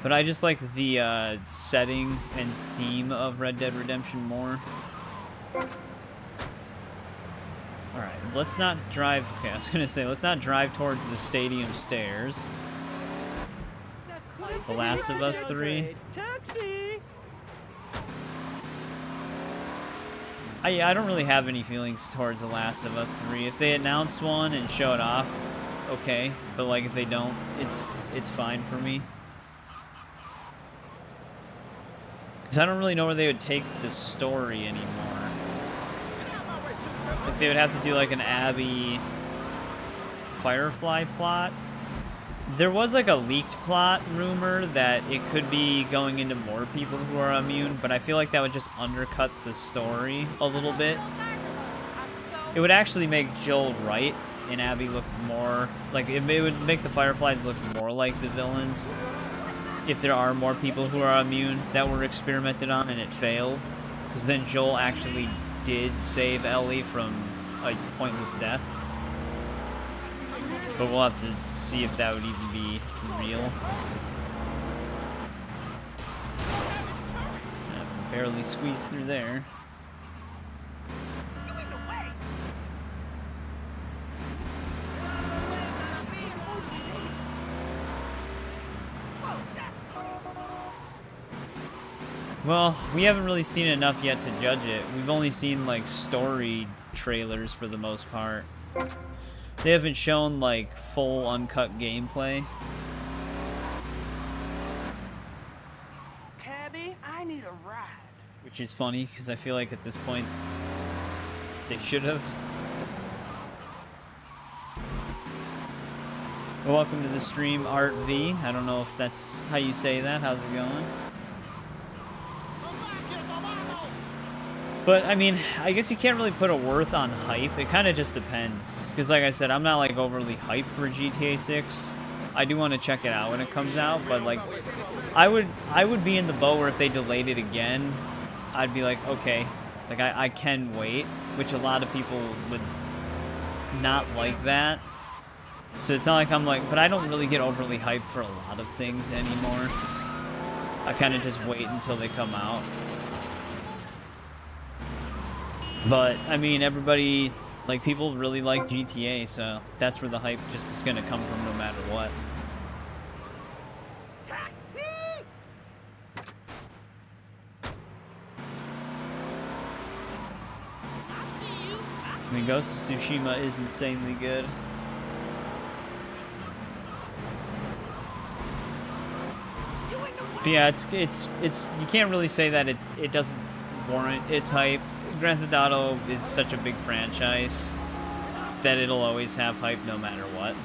But I just like the setting and theme of Red Dead Redemption more. Alright, let's not drive... Okay, I was gonna say, let's not drive towards the stadium stairs. The Last of Us 3. I don't really have any feelings towards The Last of Us 3. If they announce one and show it off, okay. But, like, if they don't, it's fine for me. Because I don't really know where they would take the story anymore. Like, they would have to do, like, an Abby Firefly plot. There was, like, a leaked plot rumor that it could be going into more people who are immune, but I feel like that would just undercut the story a little bit. It would actually make Joel Wright and Abby look more... Like, it would make the Fireflies look more like the villains. If there are more people who are immune that were experimented on and it failed. Because then Joel actually did save Ellie from a pointless death. But we'll have to see if that would even be real. Barely squeezed through there. Well, we haven't really seen enough yet to judge it. We've only seen, like, story trailers for the most part. They haven't shown, like, full uncut gameplay. Cabby, I need a ride. Which is funny, because I feel like at this point, they should have. Well, welcome to the stream, Art V. I don't know if that's how you say that. How's it going? But, I mean, I guess you can't really put a worth on hype. It kind of just depends. Because, like I said, I'm not, like, overly hyped for GTA 6. I do want to check it out when it comes out, but, like, I would be in the boat where if they delayed it again, I'd be like, okay, like, I can wait, which a lot of people would not like that. So it's not like I'm like, but I don't really get overly hyped for a lot of things anymore. I kind of just wait until they come out. But, I mean, everybody, like, people really like GTA, so that's where the hype just is going to come from no matter what. I mean, Ghost of Tsushima is insanely good. But yeah, it's you can't really say that it doesn't warrant its hype. Grand Theft Auto is such a big franchise that it'll always have hype no matter what.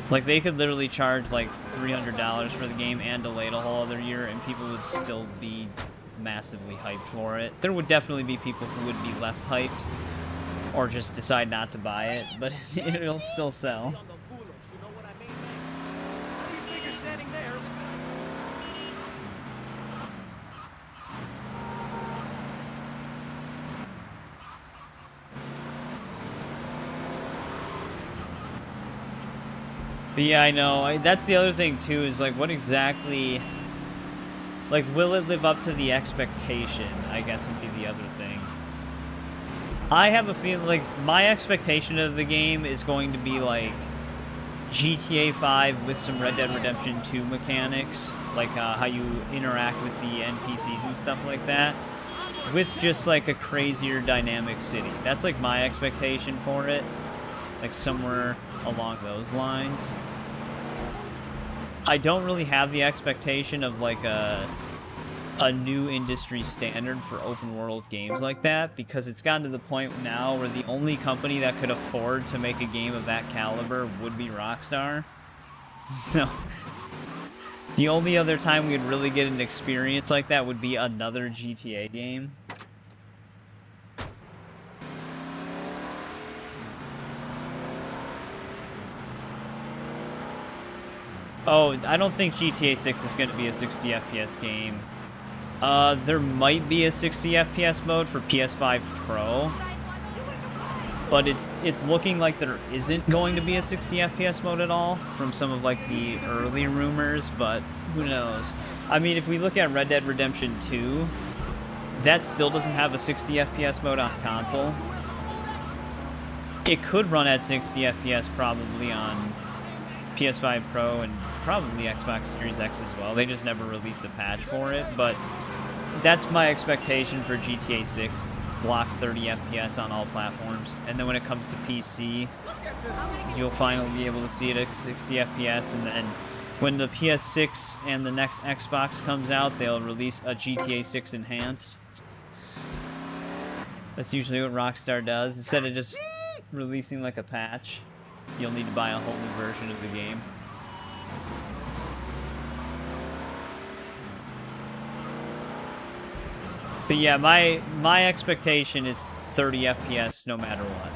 Like, they could literally charge like $300 for the game and delay it a whole other year and people would still be massively hyped for it. There would definitely be people who would be less hyped or just decide not to buy it, but it'll still sell. But yeah, I know. That's the other thing too. Is like, what exactly? Like, will it live up to the expectation? I guess would be the other thing. I have a feeling like my expectation of the game is going to be like GTA 5 with some Red Dead Redemption 2 mechanics, like how you interact with the NPCs and stuff like that, with just like a crazier dynamic city. That's like my expectation for it, like somewhere along those lines. I don't really have the expectation of like a new industry standard for open world games like that, because it's gotten to the point now where the only company that could afford to make a game of that caliber would be Rockstar. So the only other time we'd really get an experience like that would be another GTA game. Oh, I don't think GTA 6 is going to be a 60 FPS game. There might be a 60 FPS mode for PS5 Pro, but it's looking like there isn't going to be a 60 FPS mode at all from some of like the early rumors, but who knows? I mean, if we look at Red Dead Redemption 2, that still doesn't have a 60 FPS mode on console. It could run at 60 FPS probably on PS5 Pro and probably Xbox Series X as well. They just never released a patch for it, but that's my expectation for GTA 6. Block 30 FPS on all platforms. And then when it comes to PC, you'll finally be able to see it at 60 FPS. And then when the PS6 and the next Xbox comes out, they'll release a GTA 6 Enhanced. That's usually what Rockstar does. Instead of just releasing like a patch, you'll need to buy a whole new version of the game. But yeah, my expectation is 30 FPS no matter what.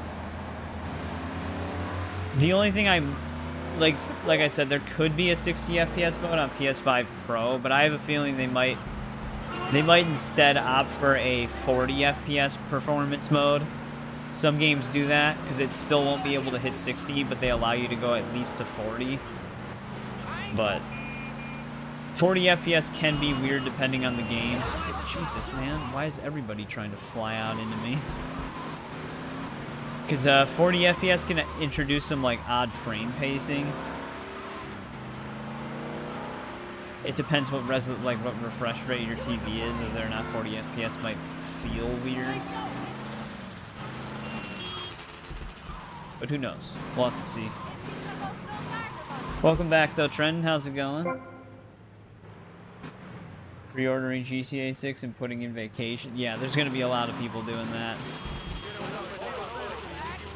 The only thing I'm like I said, there could be a 60 FPS mode on PS5 Pro, but I have a feeling they might instead opt for a 40 FPS performance mode. Some games do that because it still won't be able to hit 60, but they allow you to go at least to 40. But 40 FPS can be weird depending on the game. Jesus, man, why is everybody trying to fly out into me? Because 40 FPS can introduce some like odd frame pacing. It depends what what refresh rate your TV is, whether or not 40 FPS might feel weird. But who knows? We'll have to see. Welcome back though, Trent. How's it going? Pre-ordering GTA 6 and putting in vacation. Yeah, there's going to be a lot of people doing that.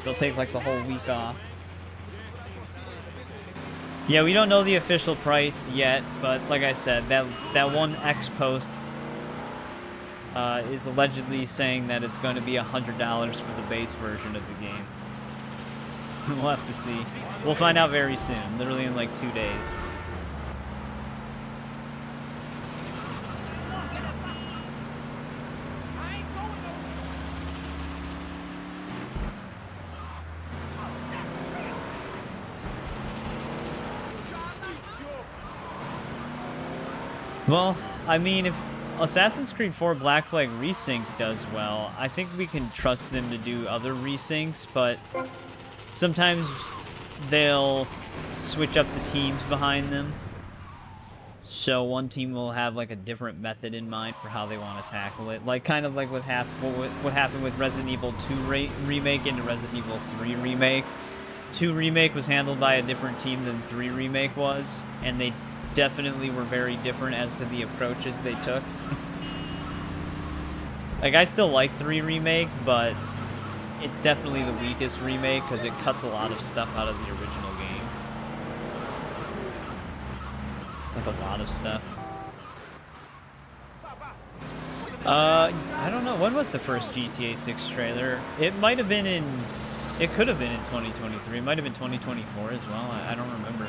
They'll take like the whole week off. Yeah, we don't know the official price yet, but like I said, that one X post is allegedly saying that it's going to be $100 for the base version of the game. We'll have to see. We'll find out very soon, literally in like 2 days. Well, I mean, if Assassin's Creed 4 Black Flag Resync does well, I think we can trust them to do other resyncs, but sometimes they'll switch up the teams behind them. So one team will have like a different method in mind for how they want to tackle it. Like kind of like what happened with Resident Evil 2 Remake into Resident Evil 3 Remake. 2 Remake was handled by a different team than 3 Remake was, and they definitely were very different as to the approaches they took. Like, I still like 3 Remake, but it's definitely the weakest remake because it cuts a lot of stuff out of the original game. Like, a lot of stuff. I don't know. When was the first GTA 6 trailer? It might have been in... It could have been in 2023. It might have been 2024 as well. I don't remember.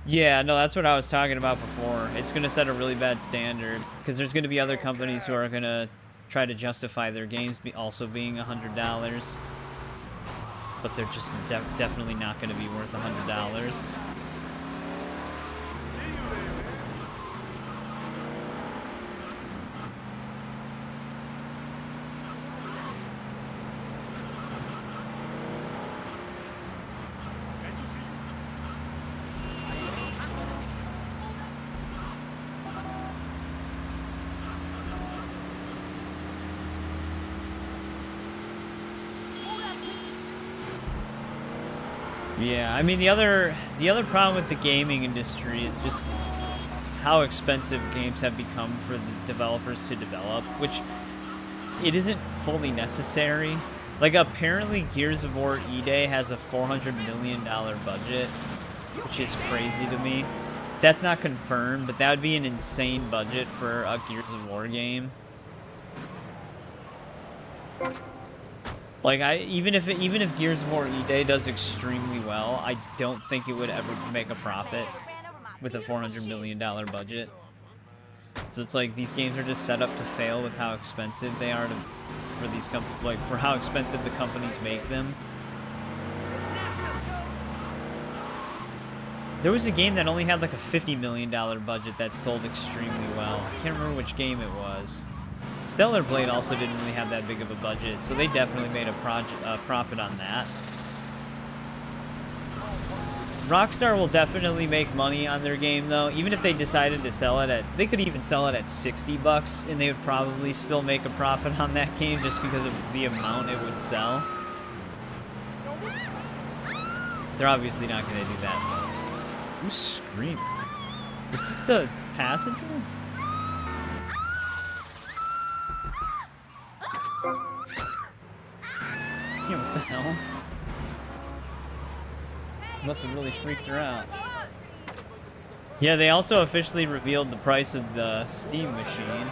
Yeah, no, that's what I was talking about before. It's going to set a really bad standard because there's going to be other companies who are going to try to justify their games also being $100, but they're just definitely not going to be worth $100. Yeah, I mean the other problem with the gaming industry is just how expensive games have become for the developers to develop, which it isn't fully necessary. Like apparently Gears of War E-Day has a $400 million budget, which is crazy to me. That's not confirmed, but that would be an insane budget for a Gears of War game. Like even if Gears of War E-Day does extremely well, I don't think it would ever make a profit with a $400 million budget. So it's like these games are just set up to fail with how expensive they are for these for how expensive the companies make them. There was a game that only had like a $50 million budget that sold extremely well. I can't remember which game it was. Stellar Blade also didn't really have that big of a budget, so they definitely made a profit on that. Rockstar will definitely make money on their game, though. Even if they decided to sell it they could even sell it at $60, and they would probably still make a profit on that game just because of the amount it would sell. They're obviously not going to do that, though. Who's screaming? Is that the passenger? Yeah, what the hell? Must have really freaked her out. Yeah, they also officially revealed the price of the Steam machine.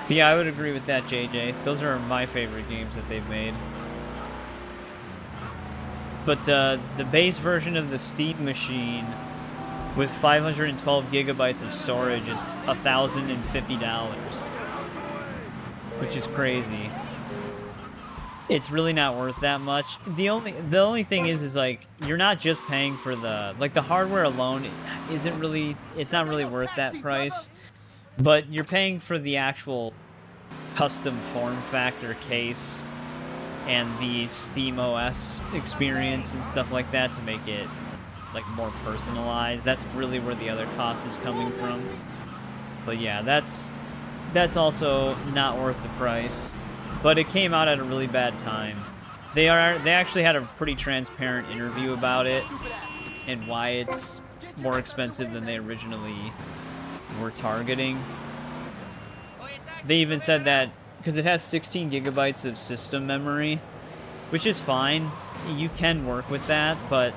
But yeah, I would agree with that, JJ. Those are my favorite games that they've made. But the base version of the Steam machine with 512 gigabytes of storage is $1,050, which is crazy. It's really not worth that much. The only thing is like you're not just paying for the hardware alone it's not really worth that price, but you're paying for the actual custom form factor case and the Steam OS experience and stuff like that to make it like more personalized. That's really where the other cost is coming from. But yeah, that's also not worth the price. But it came out at a really bad time. They actually had a pretty transparent interview about it and why it's more expensive than they originally were targeting. They even said that because it has 16 gigabytes of system memory, which is fine. You can work with that, but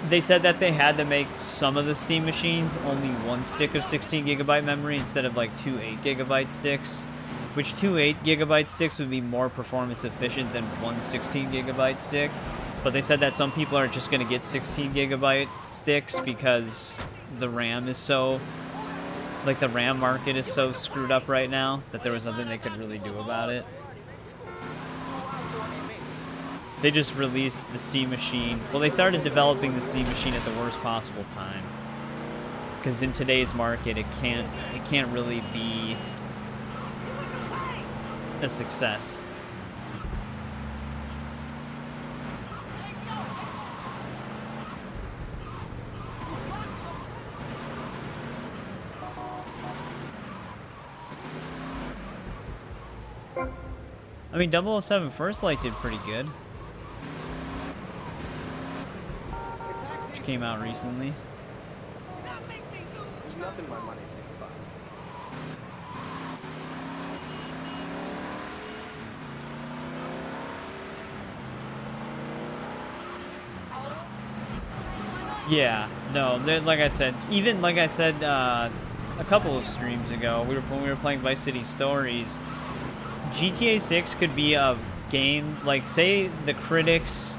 they said that they had to make some of the Steam machines only one stick of 16 gigabyte memory instead of like two 8 gigabyte sticks. Which two 8 gigabyte sticks would be more performance efficient than one 16 gigabyte stick. But they said that some people are just going to get 16 gigabyte sticks because the RAM is so... Like, the RAM market is so screwed up right now that there was nothing they could really do about it. They just released the Steam machine. Well, they started developing the Steam machine at the worst possible time. Because in today's market, it can't really be a success. I mean, 007 First Light did pretty good. Which came out recently. There's nothing my money can buy. Yeah, no, like I said, a couple of streams ago, when we were playing Vice City Stories, GTA 6 could be a game, like, say the critics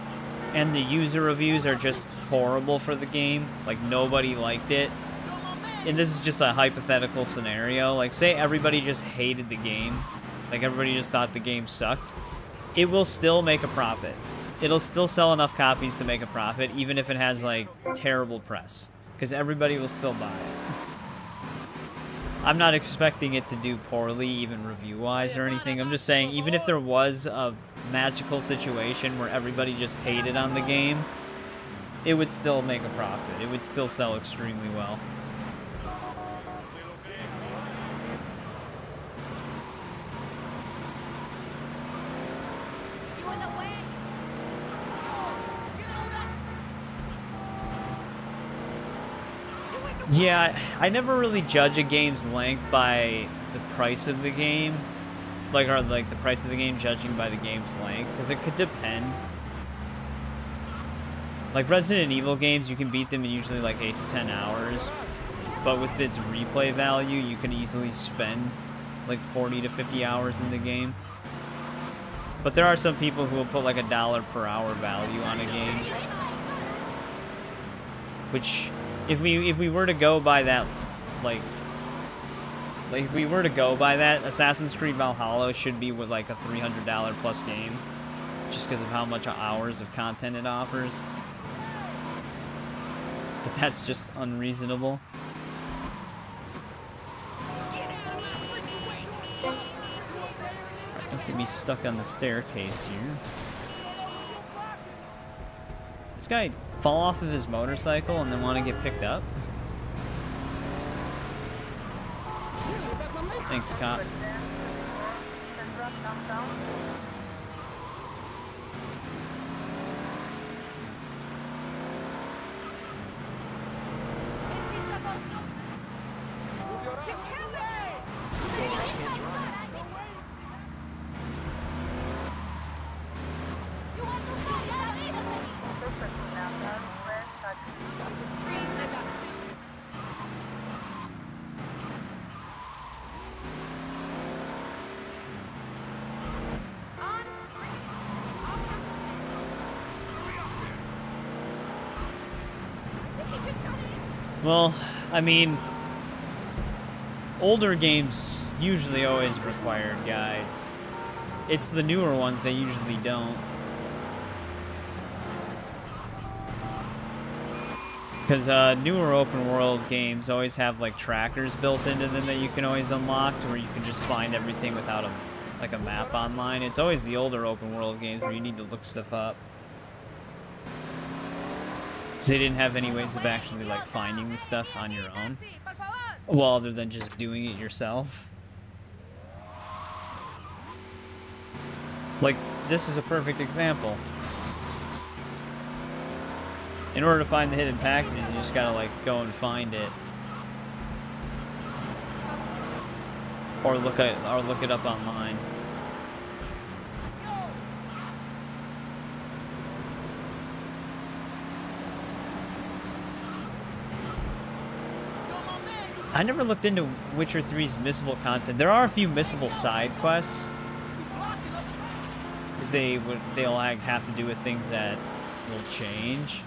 and the user reviews are just horrible for the game, like nobody liked it, and this is just a hypothetical scenario, like say everybody just hated the game, like everybody just thought the game sucked, it will still make a profit. It'll still sell enough copies to make a profit, even if it has like terrible press, because everybody will still buy it. I'm not expecting it to do poorly, even review-wise or anything. I'm just saying, even if there was a magical situation where everybody just hated on the game, it would still make a profit. It would still sell extremely well. Yeah, I never really judge a game's length by the price of the game. Or like the price of the game judging by the game's length, because it could depend. Like Resident Evil games, you can beat them in usually like 8 to 10 hours. But with its replay value, you can easily spend like 40 to 50 hours in the game. But there are some people who will put like $1 per hour value on a game. Which... If we were to go by that, like if we were to go by that, Assassin's Creed Valhalla should be with like a $300 plus game, just because of how much hours of content it offers. But that's just unreasonable. Don't get me stuck on the staircase here. This guy fall off of his motorcycle and then want to get picked up? Thanks, cop. Well, I mean, older games usually always require guides. It's the newer ones that usually don't. Because newer open world games always have like trackers built into them that you can always unlock, to where you can just find everything without a map online. It's always the older open world games where you need to look stuff up. They didn't have any ways of actually like finding the stuff on your own, well, other than just doing it yourself. Like, this is a perfect example. In order to find the hidden packages, you just gotta like go and find it, or look it up online. I never looked into Witcher 3's missable content. There are a few missable side quests, because they'll like have to do with things that will change.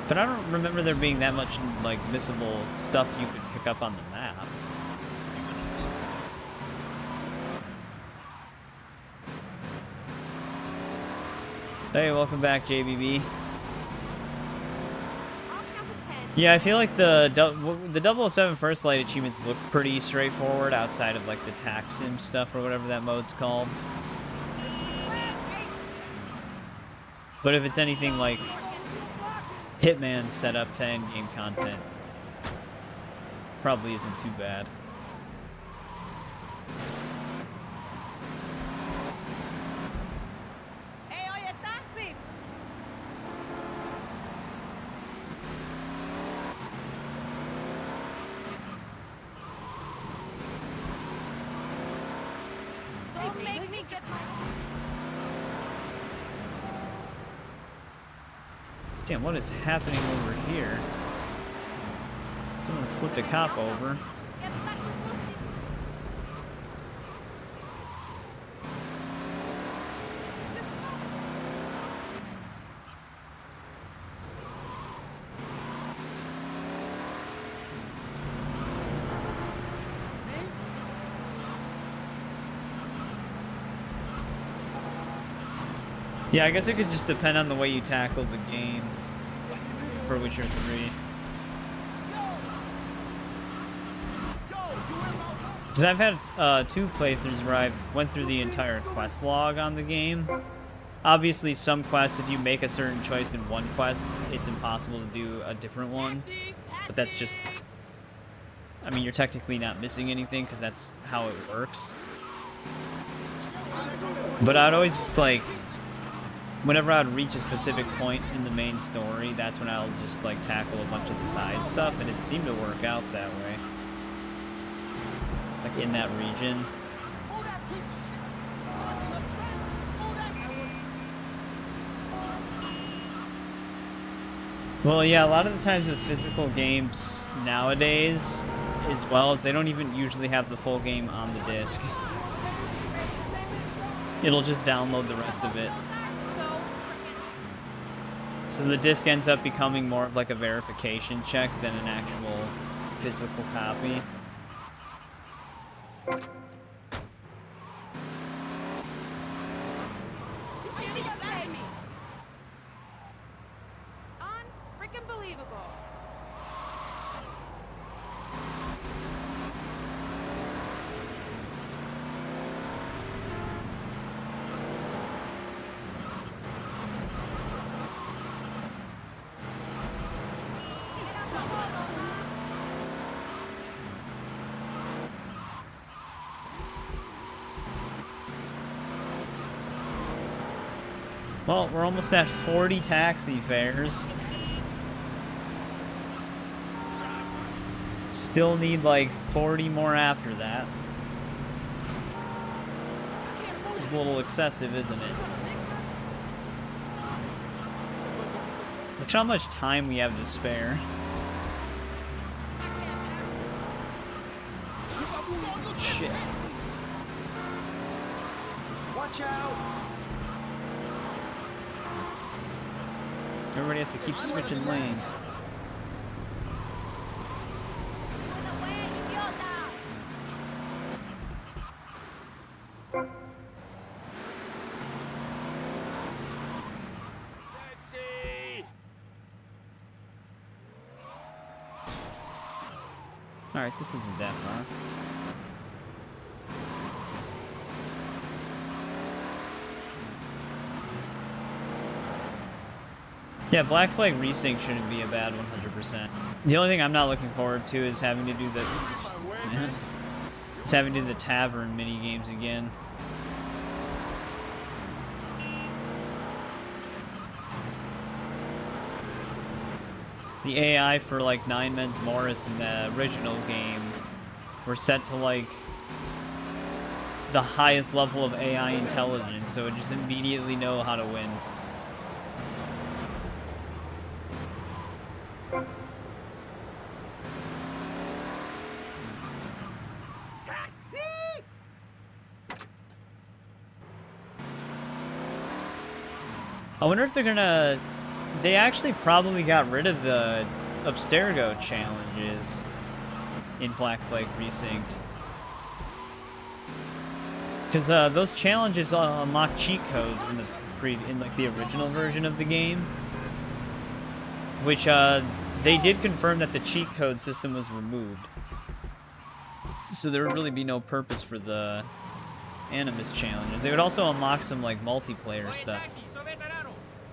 But I don't remember there being that much like missable stuff you could pick up on the map. Hey, welcome back, JBB. Yeah, I feel like the 007 First Light achievements look pretty straightforward outside of like the tax sim stuff or whatever that mode's called. But if it's anything like Hitman's setup to end-game content, probably isn't too bad. Damn, what is happening over here? Someone flipped a cop over. Yeah, I guess it could just depend on the way you tackle the game for Witcher 3. Because I've had 2 playthroughs where I've went through the entire quest log on the game. Obviously, some quests, if you make a certain choice in one quest, it's impossible to do a different one. But that's just... I mean, you're technically not missing anything because that's how it works. But I'd always just, like... Whenever I'd reach a specific point in the main story, that's when I'll just, like, tackle a bunch of the side stuff, and it seemed to work out that way. Like, in that region. Well, yeah, a lot of the times with physical games nowadays, as well as they don't even usually have the full game on the disc. It'll just download the rest of it. So the disc ends up becoming more of like a verification check than an actual physical copy. Unfreaking believable. Well, we're almost at 40 taxi fares. Still need like 40 more after that. It's a little excessive, isn't it? Look how much time we have to spare. Shit. Watch out! Everybody has to keep switching lanes. Alright, this isn't that far. Yeah, Black Flag Resync shouldn't be a bad 100%. The only thing I'm not looking forward to is having to do the... is having to do the tavern mini games again. The AI for like Nine Men's Morris in the original game were set to like the highest level of AI intelligence, so it just immediately know how to win. I wonder if they're gonna... They actually probably got rid of the Abstergo challenges in Black Flag Resynced. Because those challenges unlock cheat codes in the like the original version of the game. Which they did confirm that the cheat code system was removed. So there would really be no purpose for the Animus challenges. They would also unlock some like multiplayer stuff.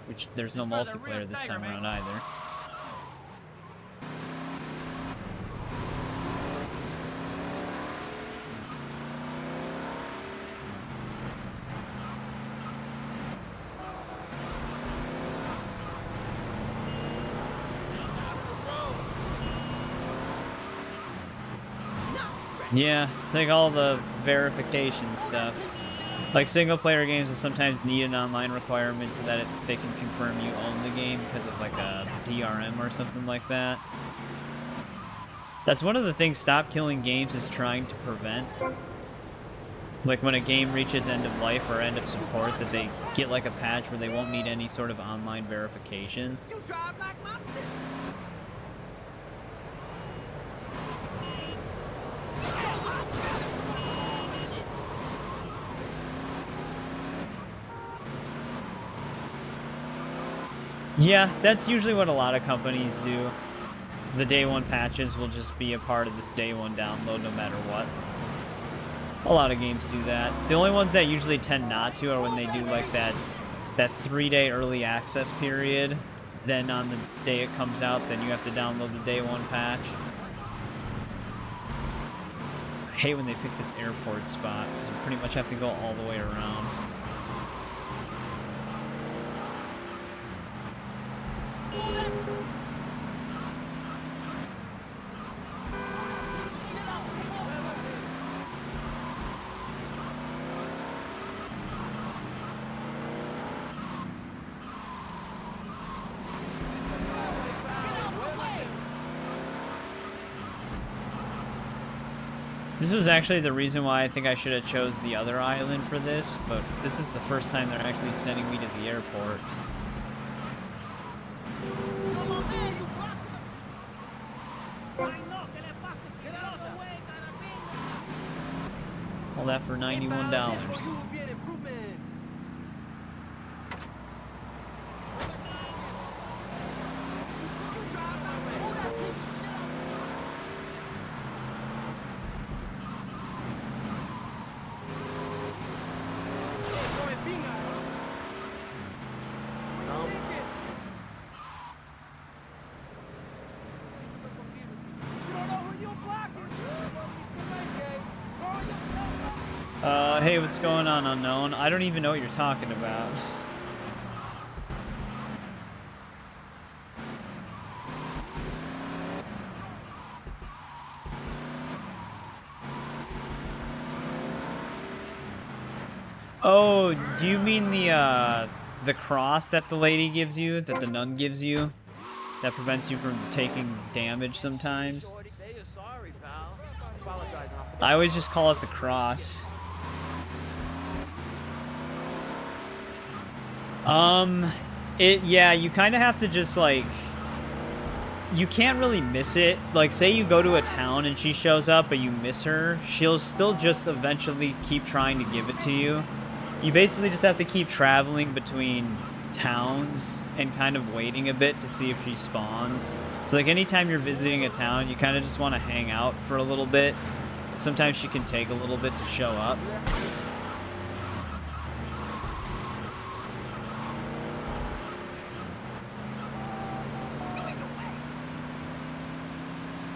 Which there's no multiplayer this time around either. Yeah, it's like all the verification stuff. Like, single-player games will sometimes need an online requirement so that they can confirm you own the game because of, like, a DRM or something like that. That's one of the things Stop Killing Games is trying to prevent. Like, when a game reaches end of life or end of support, that they get, like, a patch where they won't need any sort of online verification. You drive like my Yeah, that's usually what a lot of companies do. The day one patches will just be a part of the day one download no matter what. A lot of games do that. The only ones that usually tend not to are when they do like that 3-day early access period. Then on the day it comes out, then you have to download the day one patch. I hate when they pick this airport spot because you pretty much have to go all the way around. This was actually the reason why I think I should have chose the other island for this, but this is the first time they're actually sending me to the airport. All that for $91. Hey, what's going on, unknown? I don't even know what you're talking about. Oh, do you mean the cross that the lady gives you, that the nun gives you, that prevents you from taking damage sometimes? I always just call it the cross. Yeah, you kind of have to just, like, you can't really miss it. Like, say you go to a town and she shows up, but you miss her, she'll still just eventually keep trying to give it to you. You basically just have to keep traveling between towns and kind of waiting a bit to see if she spawns. So, like, anytime you're visiting a town, you kind of just want to hang out for a little bit. Sometimes she can take a little bit to show up.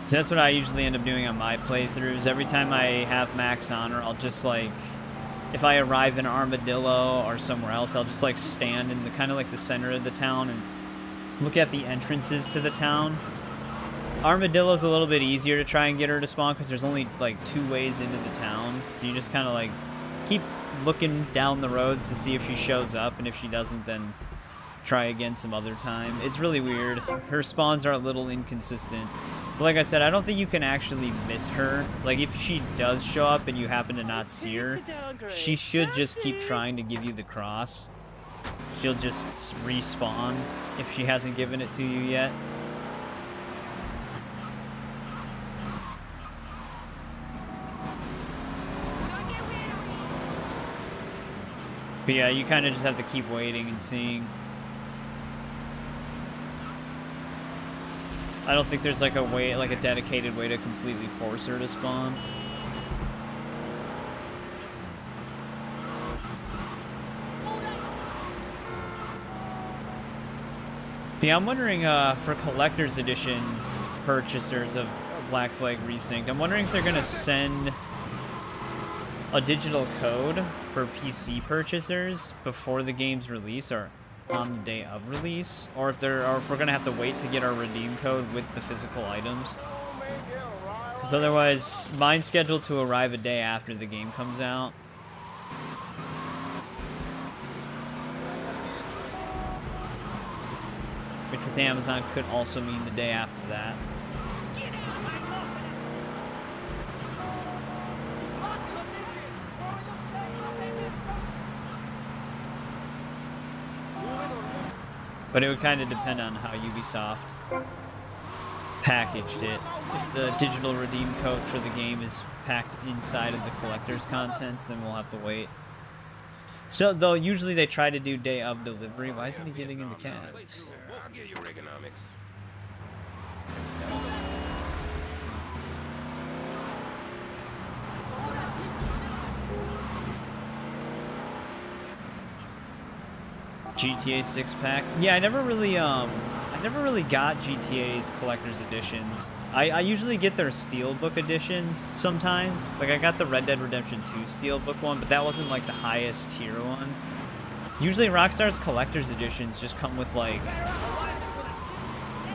So that's what I usually end up doing on my playthroughs. Every time I have Max on her, I'll just, like, if I arrive in Armadillo or somewhere else, I'll just, like, stand in the kind of like the center of the town and look at the entrances to the town. Armadillo's a little bit easier to try and get her to spawn because there's only, like, 2 ways into the town. So you just kind of, like, keep looking down the roads to see if she shows up, and if she doesn't, then try again some other time. It's really weird. Her spawns are a little inconsistent. But like I said, I don't think you can actually miss her. Like, if she does show up and you happen to not see her, she should just keep trying to give you the cross. She'll just respawn if she hasn't given it to you yet. But yeah, you kind of just have to keep waiting and seeing. I don't think there's like a way, like a dedicated way to completely force her to spawn. Yeah, I'm wondering for collector's edition purchasers of Black Flag Resynced, I'm wondering if they're gonna send a digital code for PC purchasers before the game's release or on the day of release, or if we're gonna have to wait to get our redeem code with the physical items. Because otherwise, mine's scheduled to arrive a day after the game comes out. Which with Amazon could also mean the day after that. But it would kind of depend on how Ubisoft packaged it. If the digital redeem code for the game is packed inside of the collector's contents, then we'll have to wait. So, though, usually they try to do day of delivery. Why isn't he getting in the cab? I'll give you Reaganomics. GTA 6-pack. Yeah, I never really got GTA's collector's editions. I usually get their Steelbook editions sometimes. Like, I got the Red Dead Redemption 2 Steelbook one, but that wasn't, like, the highest tier one. Usually Rockstar's collector's editions just come with, like,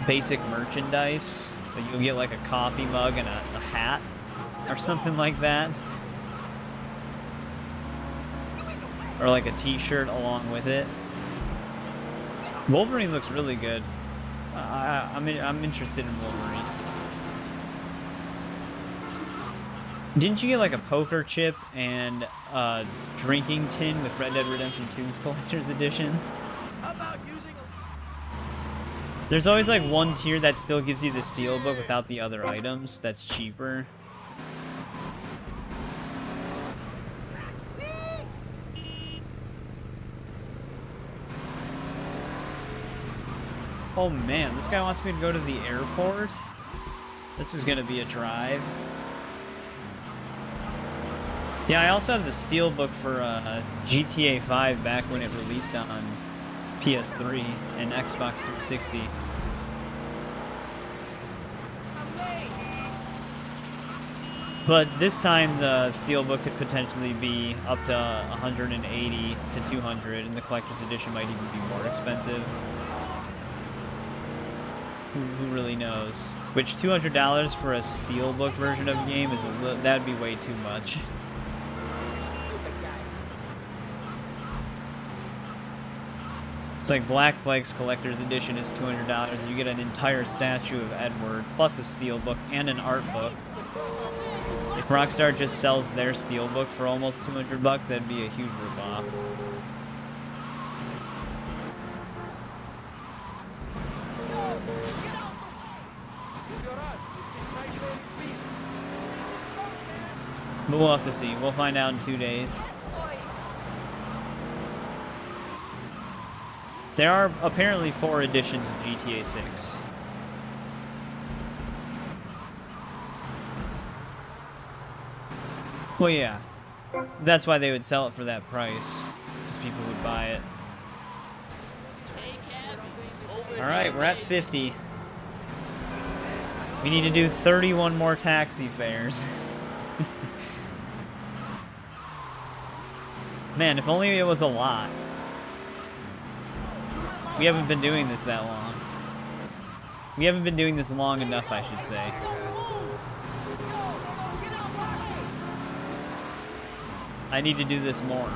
basic merchandise. Like, you'll get, like, a coffee mug and a hat or something like that. Or, like, a t-shirt along with it. Wolverine looks really good. I'm interested in Wolverine. Didn't you get like a poker chip and a drinking tin with Red Dead Redemption 2's collector's edition? There's always like one tier that still gives you the steelbook without the other items. That's cheaper. Oh man, this guy wants me to go to the airport? This is gonna be a drive. Yeah, I also have the steelbook for GTA 5 back when it released on PS3 and Xbox 360. But this time the steelbook could potentially be up to 180 to 200, and the collector's edition might even be more expensive. Who really knows? Which $200 for a steelbook version of a game is that'd be way too much. It's like Black Flag's collector's edition is $200, and you get an entire statue of Edward, plus a steelbook and an art book. If Rockstar just sells their steelbook for almost $200, that'd be a huge ripoff. But we'll have to see. We'll find out in 2 days. There are apparently 4 editions of GTA 6. Well, yeah. That's why they would sell it for that price. Because people would buy it. Alright, we're at 50. We need to do 31 more taxi fares. Man, if only it was a lot. We haven't been doing this that long. We haven't been doing this long enough, I should say. I need to do this more.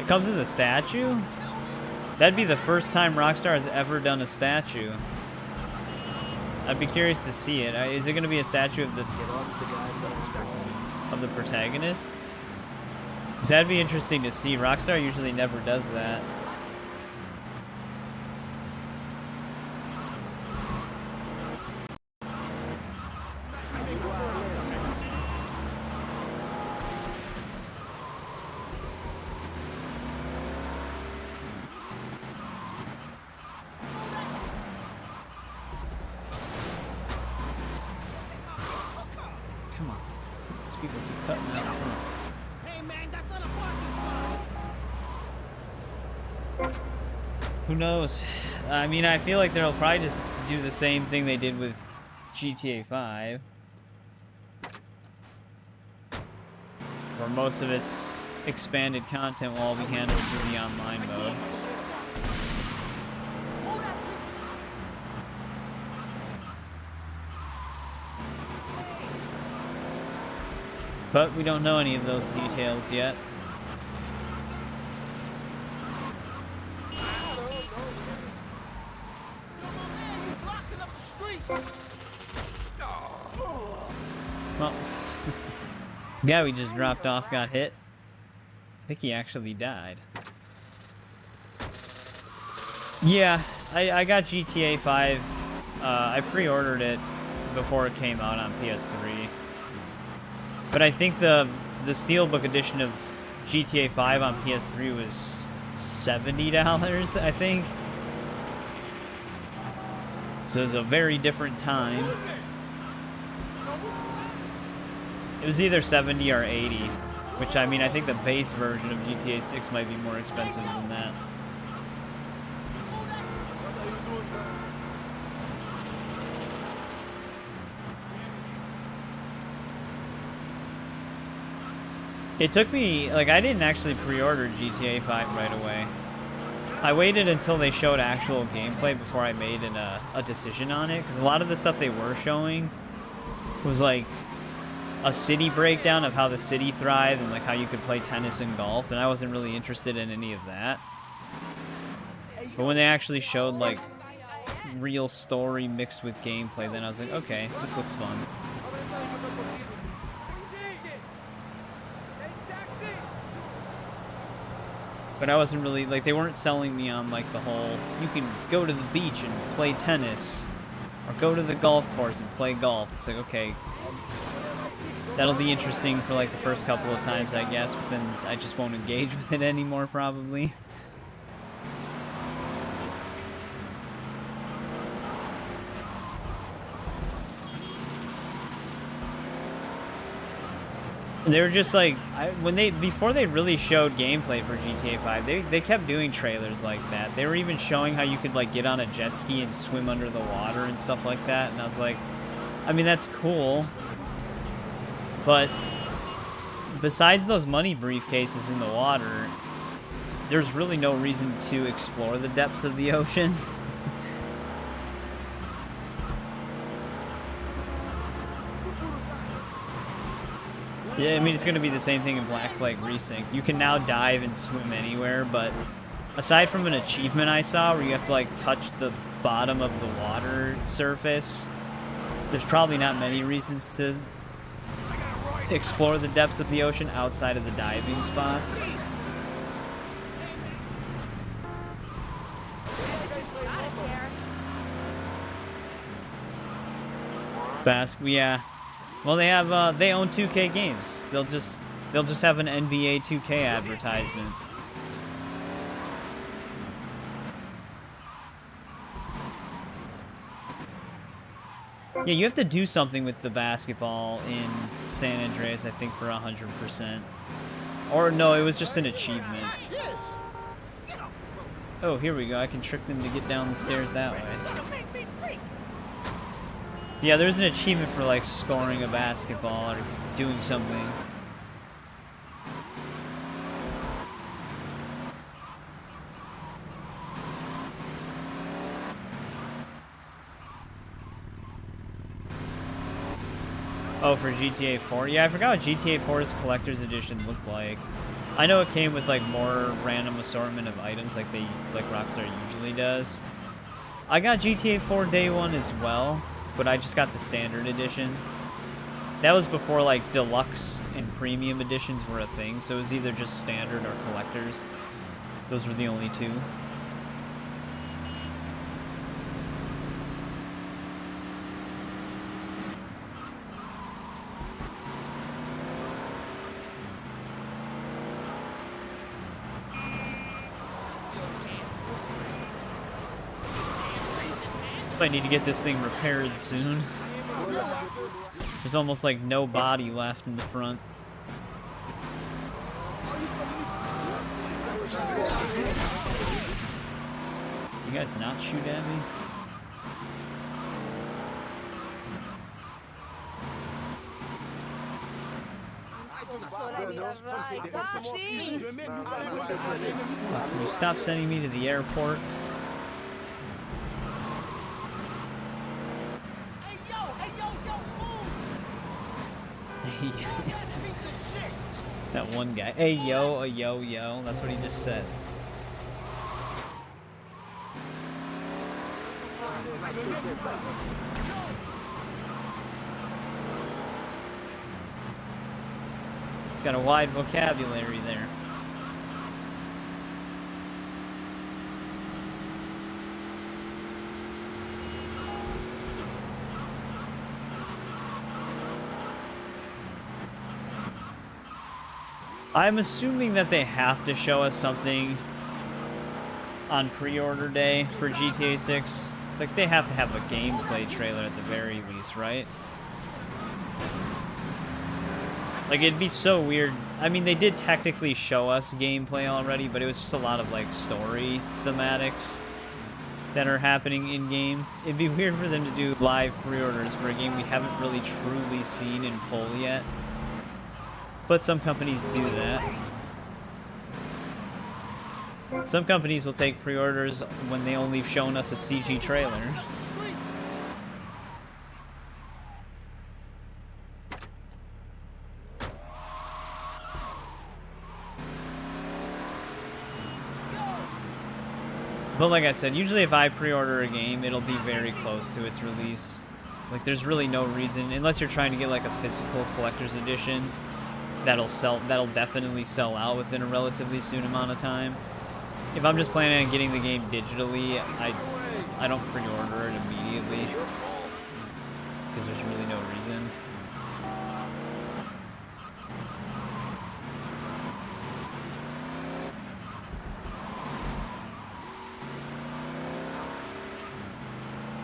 It comes with a statue? That'd be the first time Rockstar has ever done a statue. I'd be curious to see it. Is it going to be a statue of the protagonist? Because that'd be interesting to see. Rockstar usually never does that. Come on. These people keep cutting out. Come on. Hey man, that's not a parking spot. Who knows? I mean, I feel like they'll probably just do the same thing they did with GTA 5. Where most of its expanded content will all be handled through the online mode. But we don't know any of those details yet. Well, guy we just dropped off got hit. I think he actually died. Yeah, I got GTA 5 I pre-ordered it before it came out on PS3. But I think the Steelbook edition of GTA 5 on PS3 was $70, I think. So it's a very different time. It was either 70 or 80, which, I mean, I think the base version of GTA 6 might be more expensive than that. It took me, like, I didn't actually pre-order GTA 5 right away. I waited until they showed actual gameplay before I made a decision on it, because a lot of the stuff they were showing was, like, a city breakdown of how the city thrived and, like, how you could play tennis and golf, and I wasn't really interested in any of that. But when they actually showed, like, real story mixed with gameplay, then I was like, okay, this looks fun. But I wasn't really, like, they weren't selling me on, like, the whole, you can go to the beach and play tennis, or go to the golf course and play golf. It's like, okay, that'll be interesting for, like, the first couple of times, I guess, but then I just won't engage with it anymore, probably. They were just like, before they really showed gameplay for GTA 5, they kept doing trailers like that. They were even showing how you could, like, get on a jet ski and swim under the water and stuff like that. And I was like, I mean, that's cool. But besides those money briefcases in the water, there's really no reason to explore the depths of the ocean. Yeah, I mean, it's going to be the same thing in Black Flag Resync. You can now dive and swim anywhere, but aside from an achievement I saw where you have to, like, touch the bottom of the water surface, there's probably not many reasons to explore the depths of the ocean outside of the diving spots. Yeah. Well, they own 2K games. They'll just have an NBA 2K advertisement. Yeah, you have to do something with the basketball in San Andreas, I think, for 100%. Or no, it was just an achievement. Oh, here we go. I can trick them to get down the stairs that way. Yeah, there's an achievement for, like, scoring a basketball or doing something. Oh, for GTA 4? Yeah, I forgot what GTA 4's Collector's Edition looked like. I know it came with, like, more random assortment of items like Rockstar usually does. I got GTA 4 day one as well, but I just got the standard edition. That was before, like, deluxe and premium editions were a thing, so it was either just standard or collectors. Those were the only two. I need to get this thing repaired soon. There's almost like no body left in the front. You guys not shoot at me? Can you stop sending me to the airport? That one guy. Hey, yo, yo. That's what he just said. He's got a wide vocabulary there. I'm assuming that they have to show us something on pre-order day for GTA 6. Like, they have to have a gameplay trailer at the very least, right? Like, it'd be so weird. I mean, they did technically show us gameplay already, but it was just a lot of, like, story thematics that are happening in-game. It'd be weird for them to do live pre-orders for a game we haven't really truly seen in full yet. But some companies do that. Some companies will take pre-orders when they only have shown us a CG trailer. But like I said, usually if I pre-order a game, it'll be very close to its release. Like, there's really no reason, unless you're trying to get like a physical collector's edition, that'll definitely sell out within a relatively soon amount of time. If I'm just planning on getting the game digitally, I don't pre-order it immediately, because there's really no reason.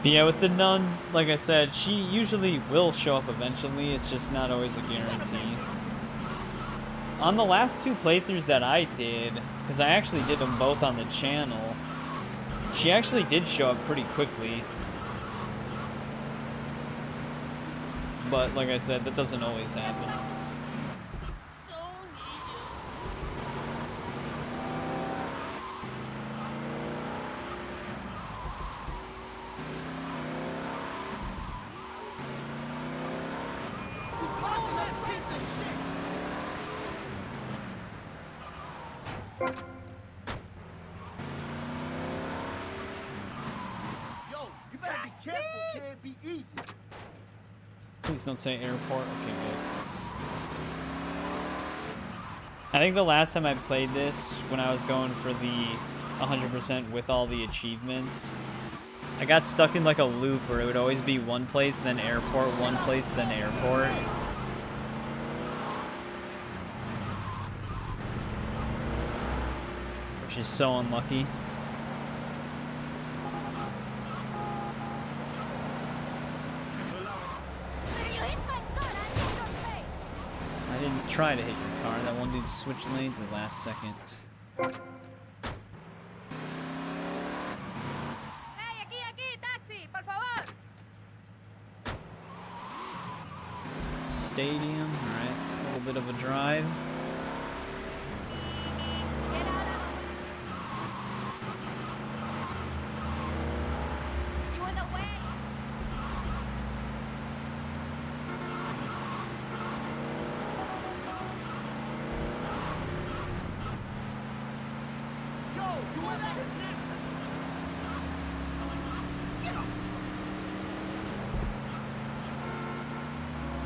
Yeah, with the nun, like I said, she usually will show up eventually. It's just not always a guarantee. On the last 2 playthroughs that I did, because I actually did them both on the channel, she actually did show up pretty quickly. But like I said, that doesn't always happen. Yo, you better be careful, kid. Be easy. Please don't say airport. Okay, good. I think the last time I played this, when I was going for the 100% with all the achievements, I got stuck in like a loop where it would always be one place, then airport, one place, then airport. Which is so unlucky. I didn't try to hit your car. That one dude switched lanes at the last second. Stadium, alright. A little bit of a drive.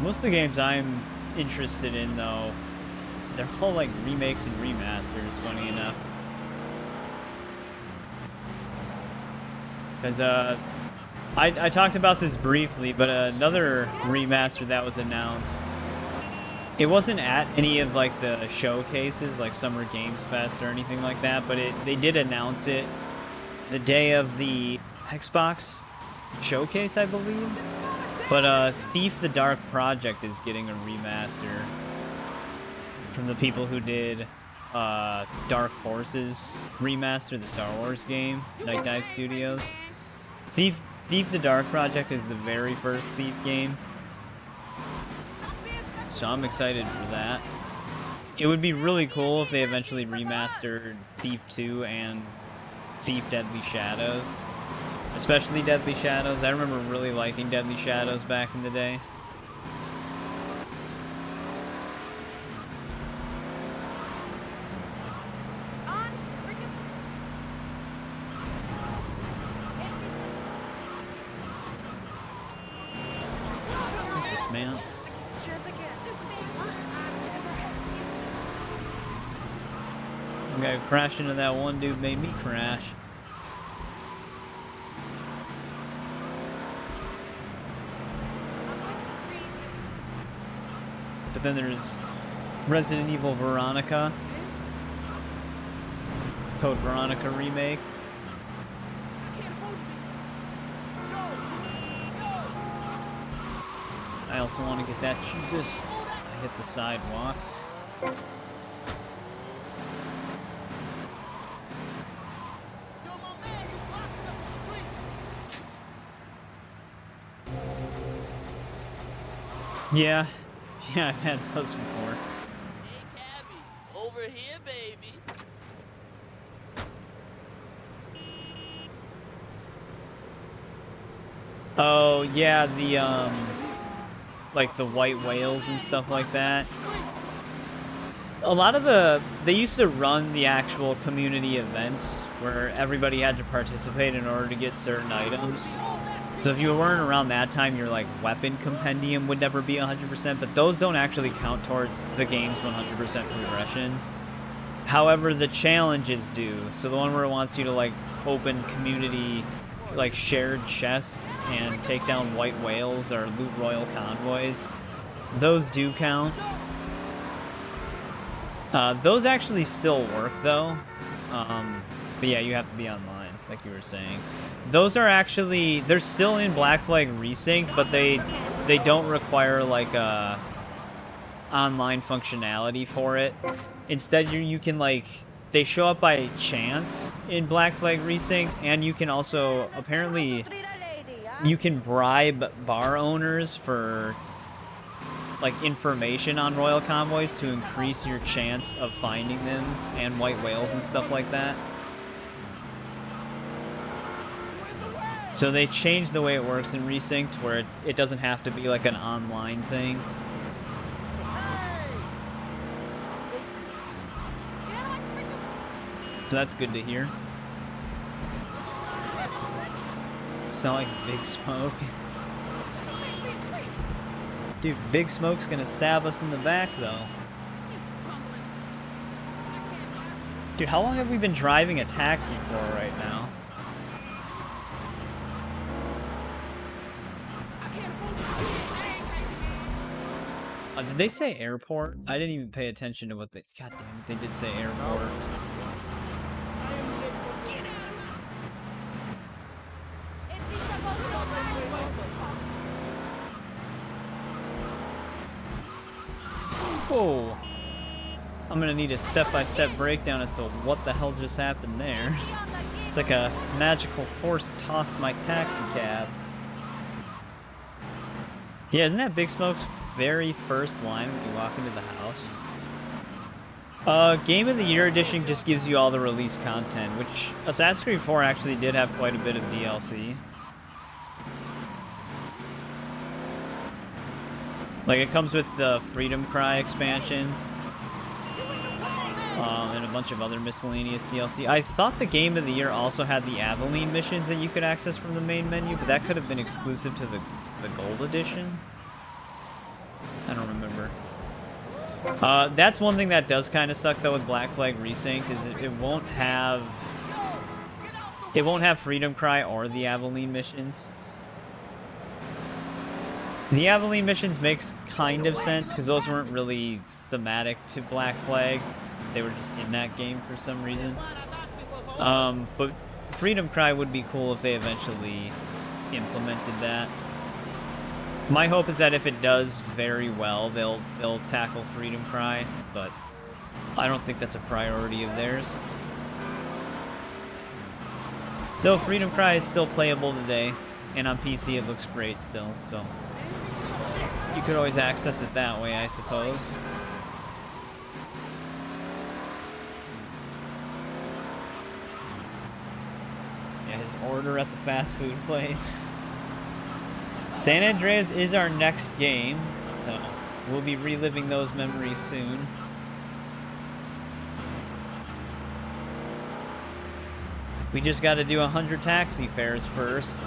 Most of the games I'm interested in, though, they're all like remakes and remasters, funny enough. Because, I talked about this briefly, but another remaster that was announced, it wasn't at any of like the showcases, like Summer Games Fest or anything like that, but they did announce it the day of the Xbox showcase, I believe. But Thief the Dark Project is getting a remaster from the people who did Dark Forces remaster, the Star Wars game, Night Dive Studios. Thief the Dark Project is the very first Thief game, so I'm excited for that. It would be really cool if they eventually remastered Thief 2 and Thief Deadly Shadows. Especially Deadly Shadows. I remember really liking Deadly Shadows back in the day. What's this, man? Okay, crash into that one dude made me crash. But then there's Resident Evil Veronica. Code Veronica remake. I also want to get that. Jesus. I hit the sidewalk. Yeah. Yeah, I've had those before. Hey, Cabby, over here, baby. Oh, yeah, the, like the white whales and stuff like that. A lot of they used to run the actual community events where everybody had to participate in order to get certain items. So if you weren't around that time, your, like, weapon compendium would never be 100%, but those don't actually count towards the game's 100% progression. However, the challenges do. So the one where it wants you to, like, open community, like, shared chests and take down white whales or loot royal convoys, those do count. Those actually still work, though. But yeah, you have to be online, like you were saying. Those are actually, they're still in Black Flag Resynced, but they don't require, like, online functionality for it. Instead, you can, like, they show up by chance in Black Flag Resynced, and you can also, apparently, you can bribe bar owners for, like, information on royal convoys to increase your chance of finding them and white whales and stuff like that. So they changed the way it works in Resynced, where it doesn't have to be like an online thing. So that's good to hear. Sound like Big Smoke. Dude, Big Smoke's gonna stab us in the back, though. Dude, how long have we been driving a taxi for right now? Did they say airport? I didn't even pay attention to what they... God damn it, they did say airport. Whoa. I'm gonna need a step-by-step breakdown as to what the hell just happened there. It's like a magical force tossed my taxi cab. Yeah, isn't that Big Smoke's very first line when you walk into the house? Game of the Year edition just gives you all the release content, which Assassin's Creed 4 actually did have quite a bit of DLC. Like, it comes with the Freedom Cry expansion, and a bunch of other miscellaneous DLC. I thought the Game of the Year also had the Aveline missions that you could access from the main menu, but that could have been exclusive to the Gold Edition? I don't remember. That's one thing that does kind of suck, though, with Black Flag Resynced, is it won't have Freedom Cry or the Aveline missions. The Aveline missions makes kind of sense, because those weren't really thematic to Black Flag. They were just in that game for some reason. But Freedom Cry would be cool if they eventually implemented that. My hope is that if it does very well, they'll tackle Freedom Cry, but I don't think that's a priority of theirs. Though Freedom Cry is still playable today, and on PC it looks great still, so you could always access it that way, I suppose. Yeah, his order at the fast food place. San Andreas is our next game, so we'll be reliving those memories soon. We just got to do 100 taxi fares first.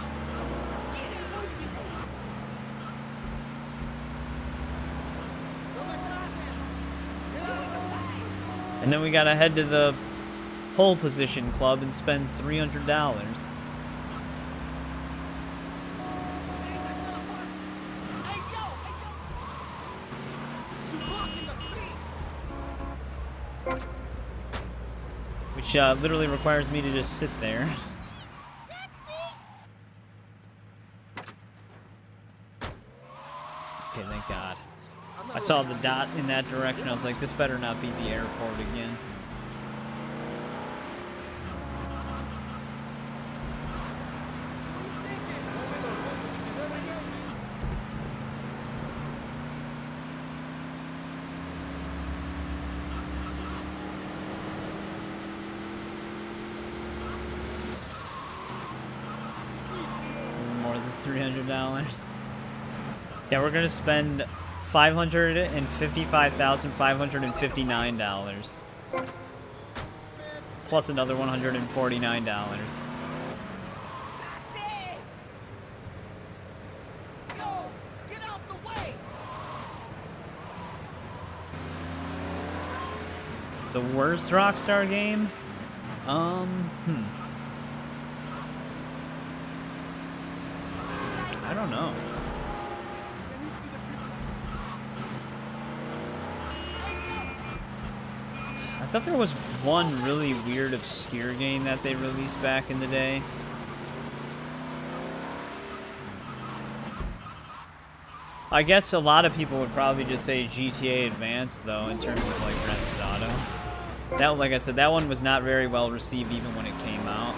And then we got to head to the pole position club and spend $300. which literally requires me to just sit there. Okay, thank God. I saw the dot in that direction. I was like, this better not be the airport again. More than $300. Yeah, we're gonna spend $555,559 plus another $149. Yo, get out the way! The worst Rockstar game? I don't know. I thought there was one really weird, obscure game that they released back in the day. I guess a lot of people would probably just say GTA Advanced, though, in terms of, like, Grand Theft Auto. That, like I said, that one was not very well received even when it came out.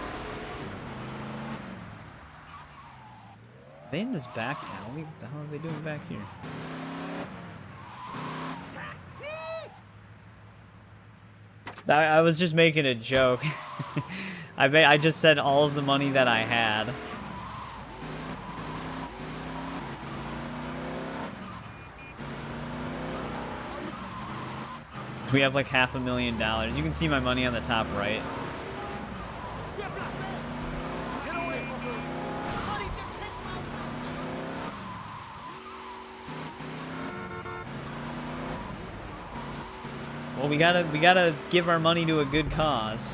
Are they in this back alley? What the hell are they doing back here? I was just making a joke. I just said all of the money that I had. So we have like $500,000. You can see my money on the top right. Get away from me! Somebody just hit my Well, we gotta give our money to a good cause.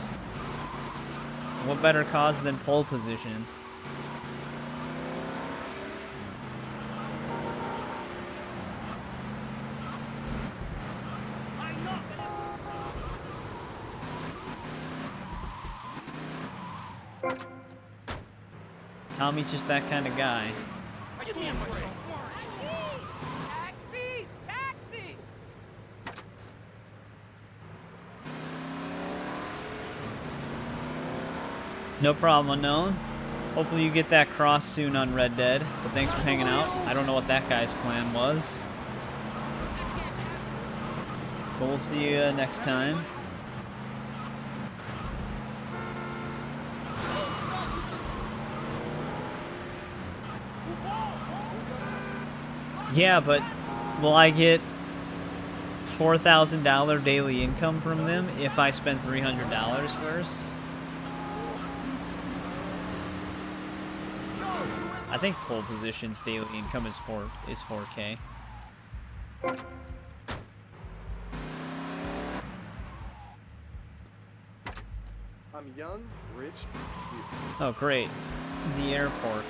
What better cause than pole position? Tommy's just that kind of guy. Give me a break. Taxi! Taxi! No problem, Unknown. Hopefully you get that cross soon on Red Dead. But thanks for hanging out. I don't know what that guy's plan was. But we'll see you next time. Yeah, but will I get $4,000 daily income from them if I spend $300 first? I think pole position's daily income is 4K. I'm young, rich, beautiful. Oh, great. The airport.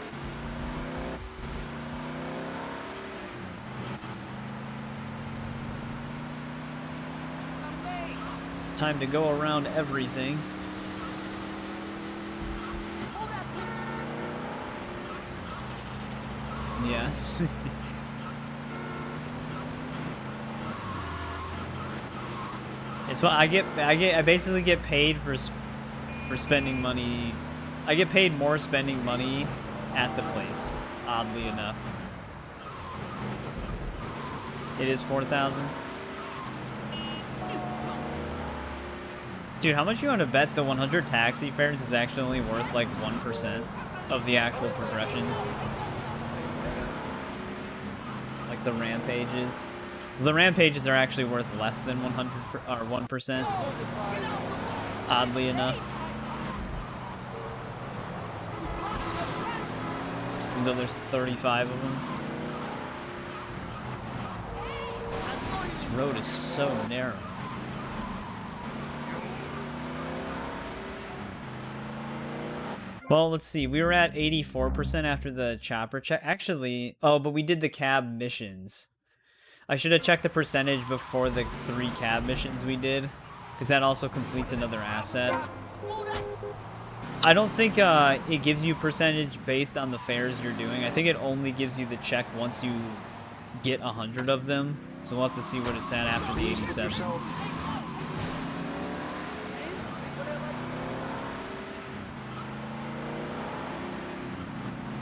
Time to go around everything. Yes. It's what I basically get paid for spending money. I get paid more spending money at the place, oddly enough. It is 4,000. Dude, how much you want to bet the 100 taxi fares is actually only worth like 1% of the actual progression? Like the rampages. The rampages are actually worth less than 1%, oddly enough. Even though there's 35 of them. This road is so narrow. Well, let's see. We were at 84% after the chopper check. Actually, oh, but we did the cab missions. I should have checked the percentage before the 3 cab missions we did. because that also completes another asset. I don't think it gives you percentage based on the fares you're doing. I think it only gives you the check once you get 100 of them. So we'll have to see what it's at after the 87.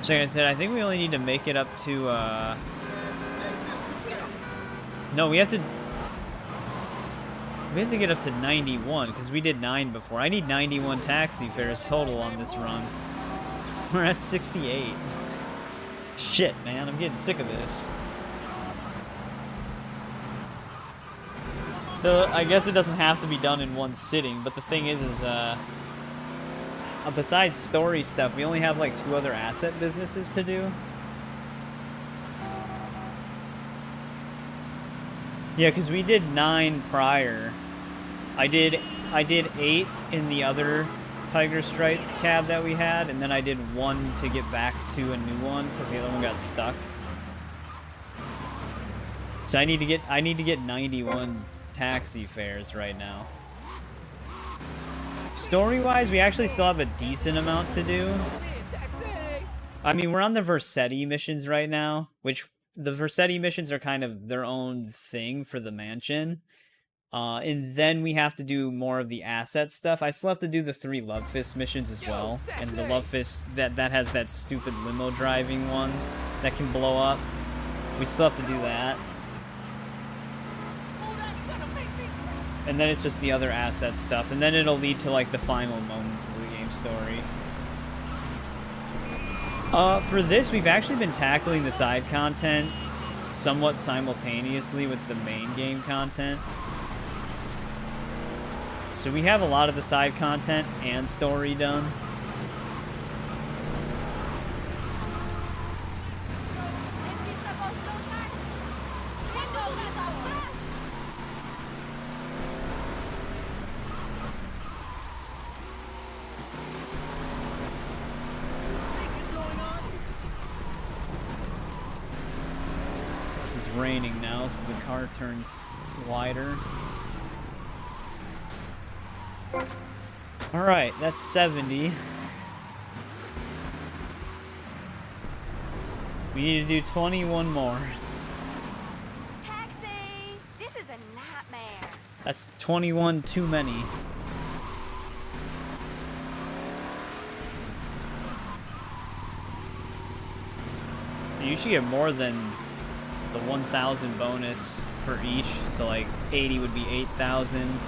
So like I said, I think we only need to make it up to, no, we have to get up to 91, because we did 9 before. I need 91 taxi fares total on this run. We're at 68. Shit, man, I'm getting sick of this. I guess it doesn't have to be done in one sitting, but the thing is besides story stuff, we only have like 2 other asset businesses to do. Yeah, because we did 9 prior. I did 8 in the other Tiger Stripe cab that we had, and then I did 1 to get back to a new one because the other one got stuck. So I need to get 91 taxi fares right now. Story-wise, we actually still have a decent amount to do. I mean, we're on the Versetti missions right now, which the Versetti missions are kind of their own thing for the mansion. And then we have to do more of the asset stuff. I still have to do the 3 Love Fist missions as well. And the Love Fist, that has that stupid limo driving one that can blow up. We still have to do that. And then it's just the other asset stuff. And then it'll lead to, like, the final moments of the game story. For this, we've actually been tackling the side content somewhat simultaneously with the main game content. So we have a lot of the side content and story done. It's raining now, so the car turns wider. Alright, that's 70. We need to do 21 more. Taxi! This is a nightmare. That's 21 too many. You should get more than the 1,000 bonus for each, so like 80 would be 8,000.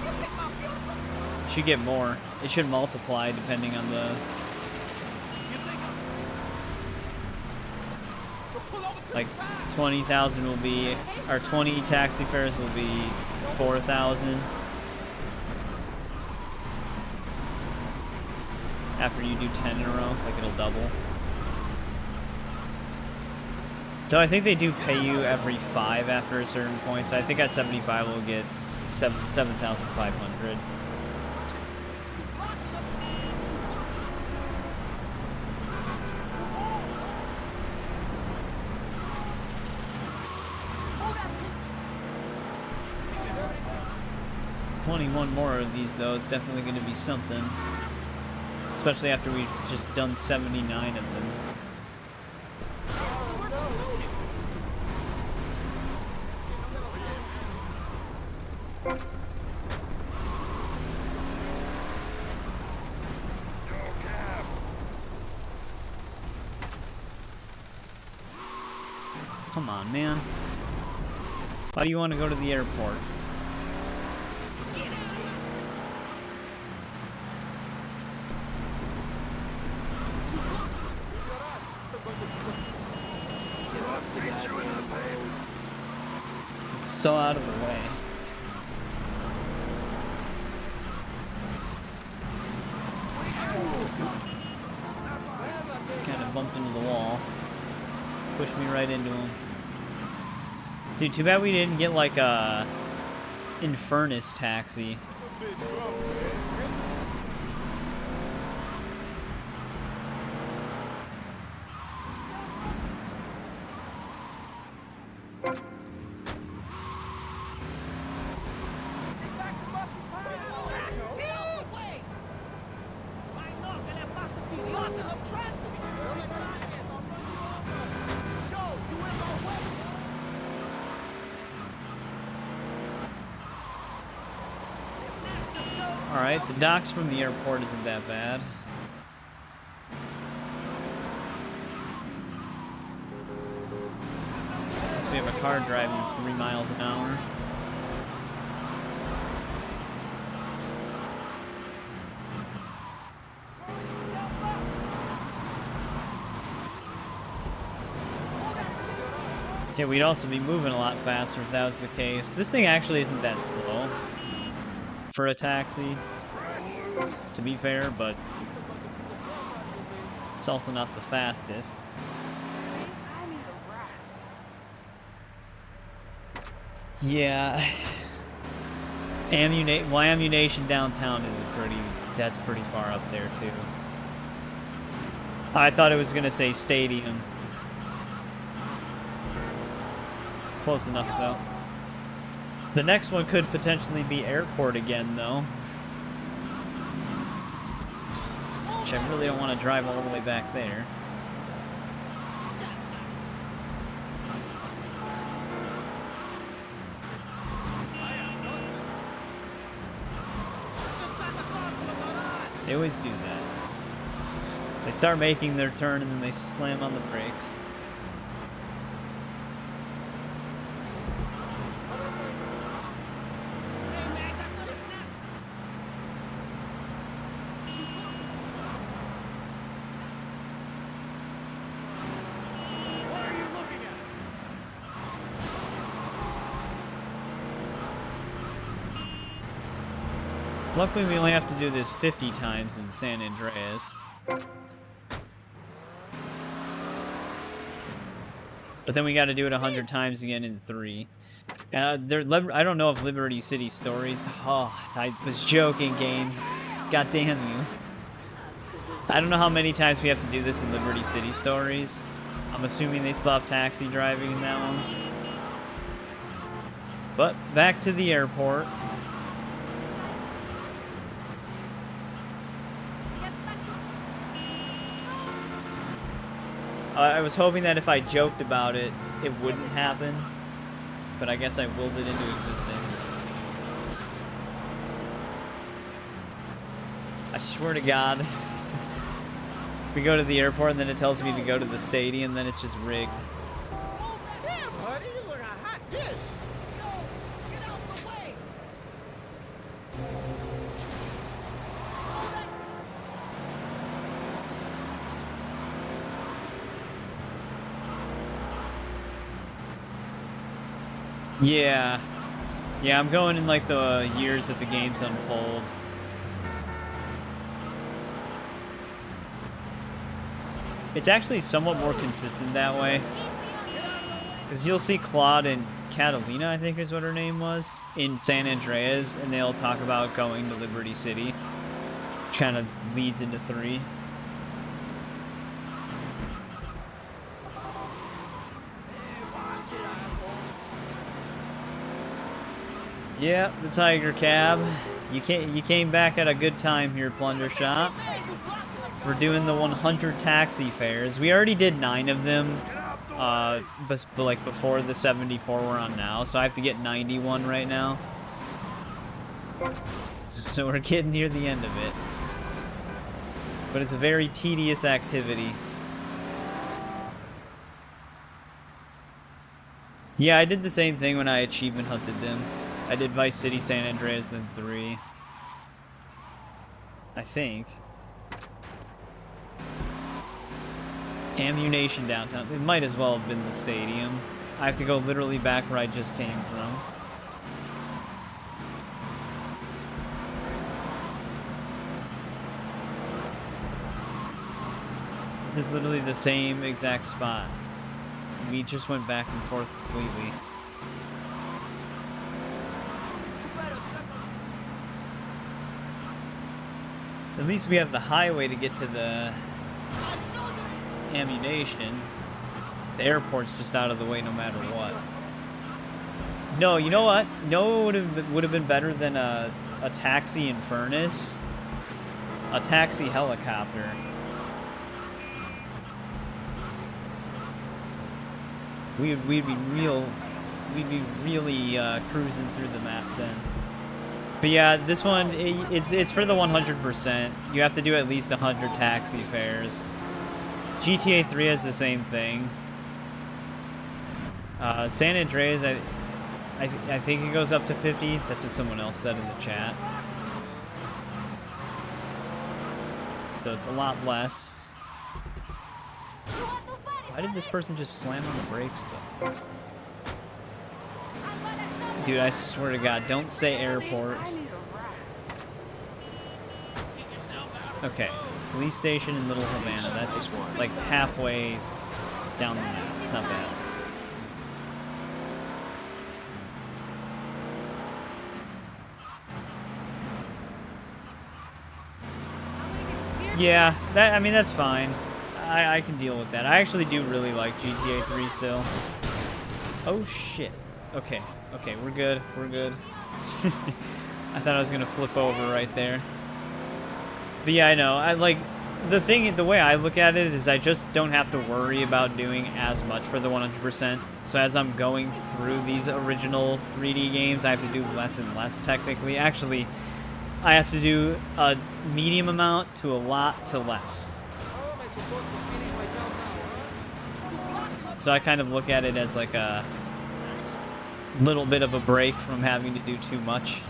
Should get more. It should multiply depending on the... Like 20,000 will be, or 20 taxi fares will be 4,000. After you do 10 in a row, like it'll double. So I think they do pay you every 5 after a certain point. So I think at 75 we'll get 7,500. $21 more of these though. It's definitely going to be something. Especially after we've just done 79 of them. Come on, man. Why do you want to go to the airport? It's so out of the way. Kind of bumped into the wall. Pushed me right into him. Dude, too bad we didn't get like a Infernus taxi. Alright, the docks from the airport isn't that bad. Guess we have a car driving 3 miles an hour. Okay, we'd also be moving a lot faster if that was the case. This thing actually isn't that slow for a taxi, to be fair, but it's also not the fastest. Yeah. Ammunition downtown is that's pretty far up there too. I thought it was gonna say stadium. Close enough though. The next one could potentially be airport again though. Which I really don't want to drive all the way back there. They always do that. They start making their turn and then they slam on the brakes. Luckily, we only have to do this 50 times in San Andreas. But then we got to do it 100 times again in 3. I don't know if Liberty City Stories... Oh, I was joking, game. God damn you. I don't know how many times we have to do this in Liberty City Stories. I'm assuming they still have taxi driving in that one. But, back to the airport. I was hoping that if I joked about it, it wouldn't happen. But I guess I willed it into existence. I swear to God. We go to the airport and then it tells me to go to the stadium, then it's just rigged. Damn, buddy, you look a hot dish. Yo, get out the way. Yeah. Yeah, I'm going in like the years that the games unfold. It's actually somewhat more consistent that way. Because you'll see Claude and Catalina, I think is what her name was, in San Andreas, and they'll talk about going to Liberty City, which kind of leads into 3. Yeah, the Tiger Cab. You came back at a good time here, Plunder Shop. We're doing the 100 taxi fares. We already did 9 of them, but like before the 74 we're on now, so I have to get 91 right now. So we're getting near the end of it. But it's a very tedious activity. Yeah, I did the same thing when I achievement hunted them. I did Vice City, San Andreas, then 3. I think. Ammunition downtown. It might as well have been the stadium. I have to go literally back where I just came from. This is literally the same exact spot. We just went back and forth completely. At least we have the highway to get to the ammunition. The airport's just out of the way no matter what. No, you know what? No, it would have been better than a taxi in Furnace. A taxi helicopter. We'd be really cruising through the map then. But yeah, this one, it's for the 100%. You have to do at least 100 taxi fares. GTA 3 has the same thing. San Andreas, I think it goes up to 50. That's what someone else said in the chat. So it's a lot less. Why did this person just slam on the brakes, though? Dude, I swear to God, don't say airport. Okay, police station in Little Havana. That's like halfway down the map. It's not bad. Yeah, I mean, that's fine. I can deal with that. I actually do really like GTA 3 still. Oh, shit. Okay, we're good. We're good. I thought I was going to flip over right there. But yeah, I know. I like the way I look at it is I just don't have to worry about doing as much for the 100%. So as I'm going through these original 3D games, I have to do less and less technically. Actually, I have to do a medium amount to a lot to less. So I kind of look at it as like a little bit of a break from having to do too much.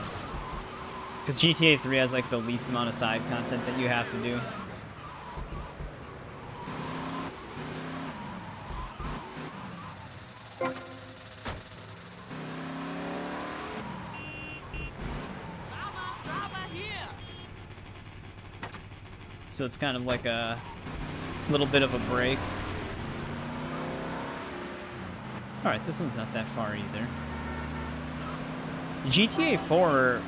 Because GTA 3 has like the least amount of side content that you have to do. So it's kind of like a little bit of a break. Alright, this one's not that far either. GTA 4...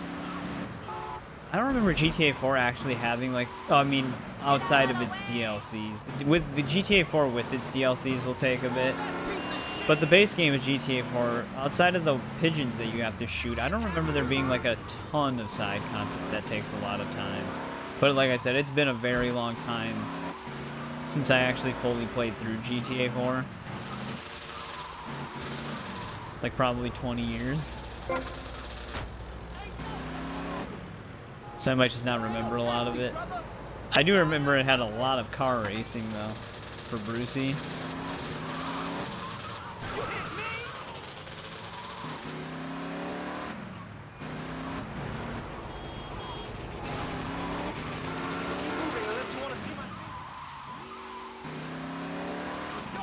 I don't remember GTA 4 actually having, like... Oh, I mean, outside of its DLCs. With the GTA 4 with its DLCs will take a bit. But the base game of GTA 4, outside of the pigeons that you have to shoot, I don't remember there being, like, a ton of side content that takes a lot of time. But like I said, it's been a very long time since I actually fully played through GTA 4. Like probably 20 years. So I might just not remember a lot of it. I do remember it had a lot of car racing though, for Brucey.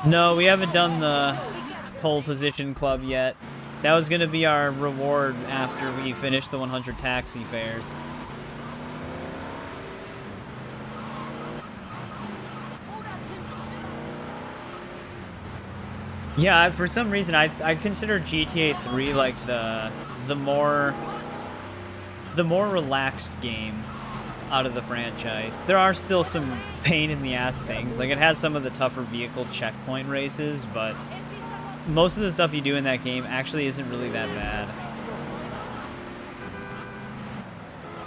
No, we haven't done the pole position club yet. That was going to be our reward after we finish the 100 taxi fares. Yeah, for some reason I consider GTA 3 like the more relaxed game out of the franchise. There are still some pain in the ass things. Like it has some of the tougher vehicle checkpoint races, but most of the stuff you do in that game actually isn't really that bad.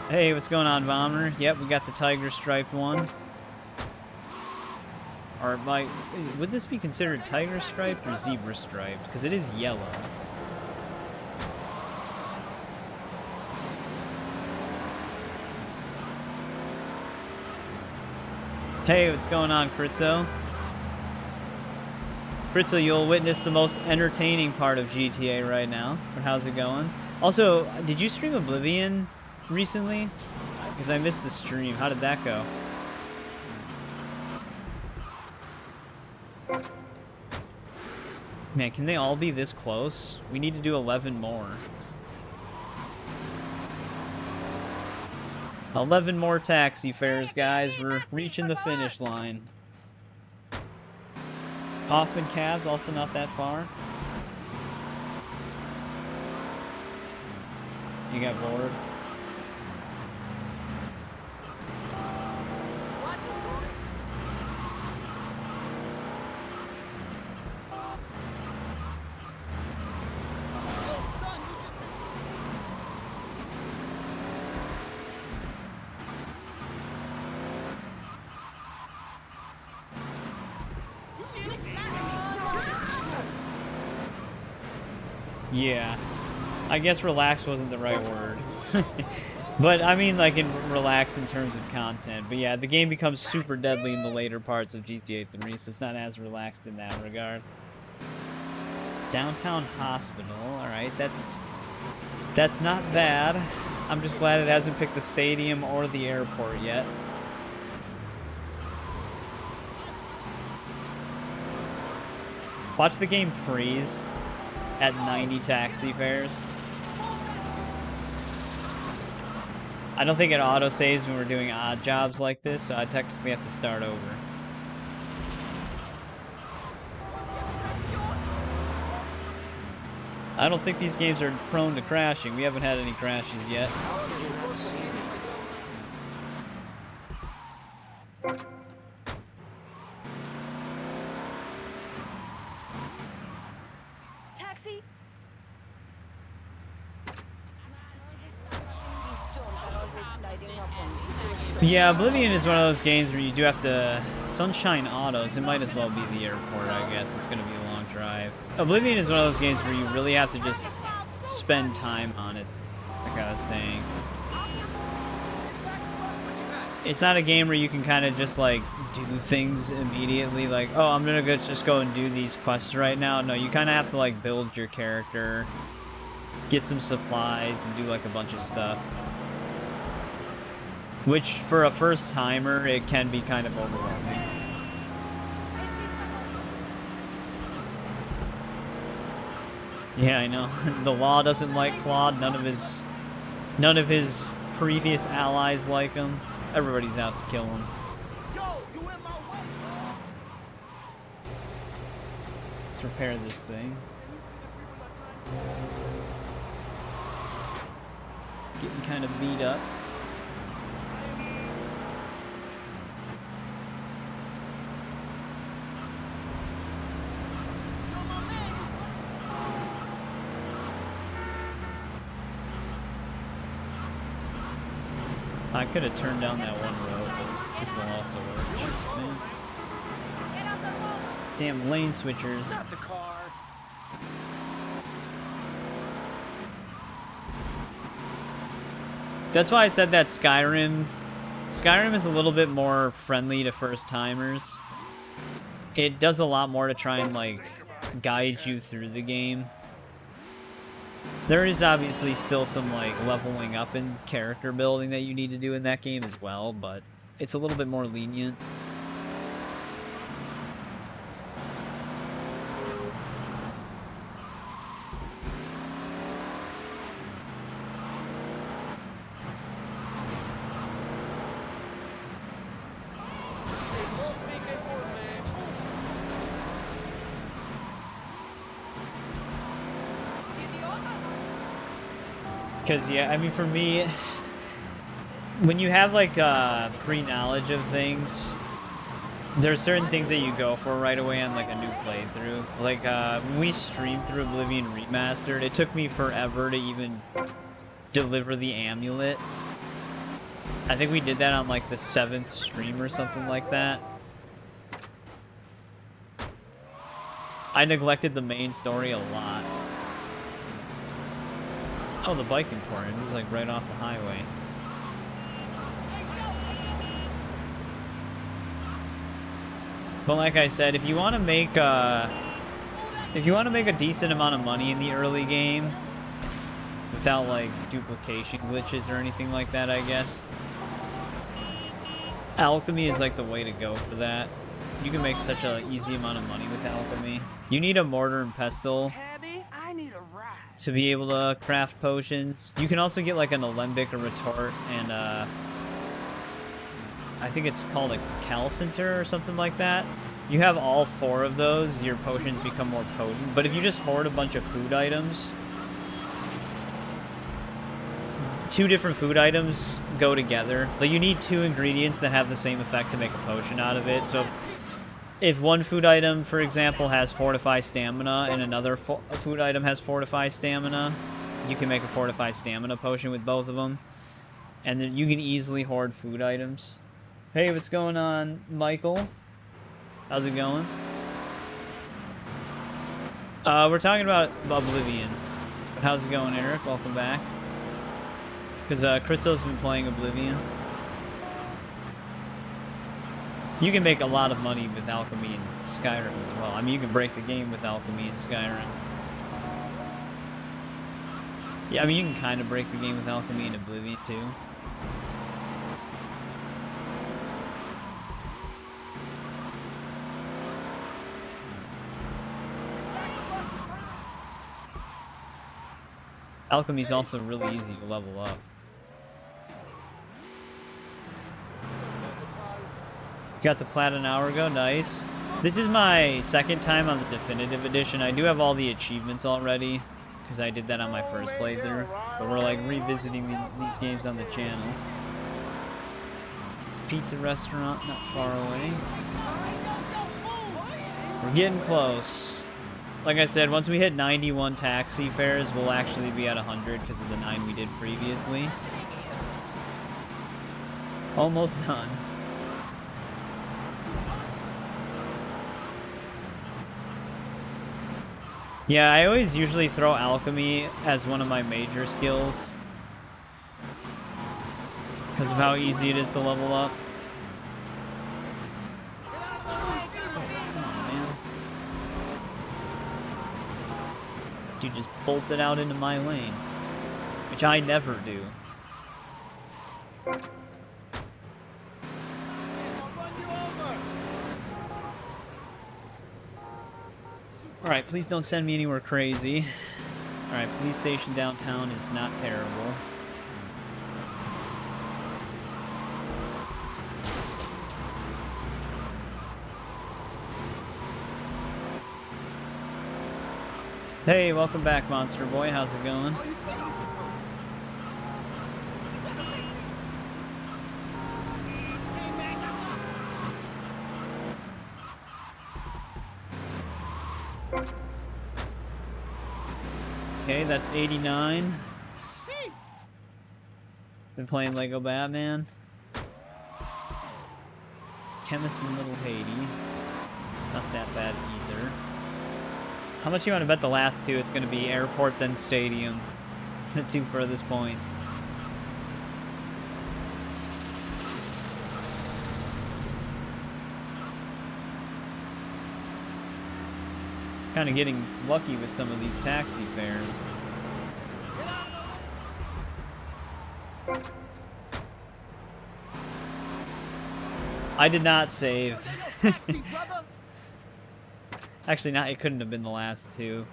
Hey, what's going on, Bomber? Yep, we got the tiger striped one. Or would this be considered tiger striped or zebra striped? Because it is yellow. Hey, what's going on, Critzo? Critzo, you'll witness the most entertaining part of GTA right now. But how's it going? Also, did you stream Oblivion recently? Because I missed the stream. How did that go? Man, can they all be this close? We need to do 11 more. 11 more taxi fares, guys. We're reaching the finish line. Hoffman Cabs, also not that far. You got bored? Yeah. I guess relax wasn't the right word. But I mean, like, relax in terms of content. But yeah, the game becomes super deadly in the later parts of GTA 3, so it's not as relaxed in that regard. Downtown Hospital. Alright, that's not bad. I'm just glad it hasn't picked the stadium or the airport yet. Watch the game freeze at 90 taxi fares. I don't think it auto-saves when we're doing odd jobs like this, so I technically have to start over. I don't think these games are prone to crashing. We haven't had any crashes yet. Taxi? Yeah, Oblivion is one of those games where you do have to... Sunshine Autos, it might as well be the airport, I guess. It's going to be a long drive. Oblivion is one of those games where you really have to just spend time on it, like I was saying. It's not a game where you can kind of just, like, do things immediately. Like, oh, I'm going to just go and do these quests right now. No, you kind of have to, like, build your character, get some supplies, and do, like, a bunch of stuff. Which, for a first-timer, it can be kind of overwhelming. Yeah, I know. The law doesn't like Claude. None of his previous allies like him. Everybody's out to kill him. Yo, you in my way, bro. Let's repair this thing. It's getting kind of beat up. I could have turned down that one road, but this will also work. Jesus, man. Damn lane switchers. Not the car. That's why I said that Skyrim is a little bit more friendly to first-timers. It does a lot more to try and, like, guide you through the game. There is obviously still some, like, leveling up and character building that you need to do in that game as well, but it's a little bit more lenient. Because, yeah, I mean, for me, when you have, like, pre-knowledge of things, there's certain things that you go for right away on, like, a new playthrough. Like, when we streamed through Oblivion Remastered, it took me forever to even deliver the amulet. I think we did that on, like, the 7th stream or something like that. I neglected the main story a lot. Oh, the bike emporium. This is like right off the highway. But like I said, if you want to make a decent amount of money in the early game without like duplication glitches or anything like that, I guess alchemy is like the way to go for that. You can make such an easy amount of money with alchemy. You need a mortar and pestle to be able to craft potions. You can also get like an alembic, a retort, and I think it's called a calcenter or something like that. You have all 4 of those, your potions become more potent. But if you just hoard a bunch of food items, 2 different food items go together. Like you need 2 ingredients that have the same effect to make a potion out of it. So if one food item, for example, has fortify stamina and another food item has fortify stamina, you can make a fortify stamina potion with both of them. And then you can easily hoard food items. Hey, what's going on, Michael? How's it going? We're talking about Oblivion. But how's it going, Eric? Welcome back. Because Critzo's been playing Oblivion. You can make a lot of money with Alchemy and Skyrim as well. I mean, you can break the game with Alchemy and Skyrim. Yeah, I mean, you can kind of break the game with Alchemy and Oblivion too. Alchemy's also really easy to level up. Got the plat an hour ago, nice. This is my second time on the definitive edition. I do have all the achievements already, because I did that on my first playthrough. But we're like revisiting these games on the channel. Pizza restaurant not far away. We're getting close. Like I said, once we hit 91 taxi fares, we'll actually be at 100 because of the 9 we did previously. Almost done. Yeah, I always usually throw Alchemy as one of my major skills because of how easy it is to level up. Come on, man. Dude just bolted out into my lane, which I never do. Alright, please don't send me anywhere crazy. Alright, police station downtown is not terrible. Hey, welcome back, Monster Boy. How's it going? Okay, that's 89. Been playing Lego Batman. Chemist in Little Haiti. It's not that bad either. How much you want to bet the last two? It's going to be Airport, then Stadium. The two furthest points. Kind of getting lucky with some of these taxi fares. I did not save. Actually, not. It couldn't have been the last two.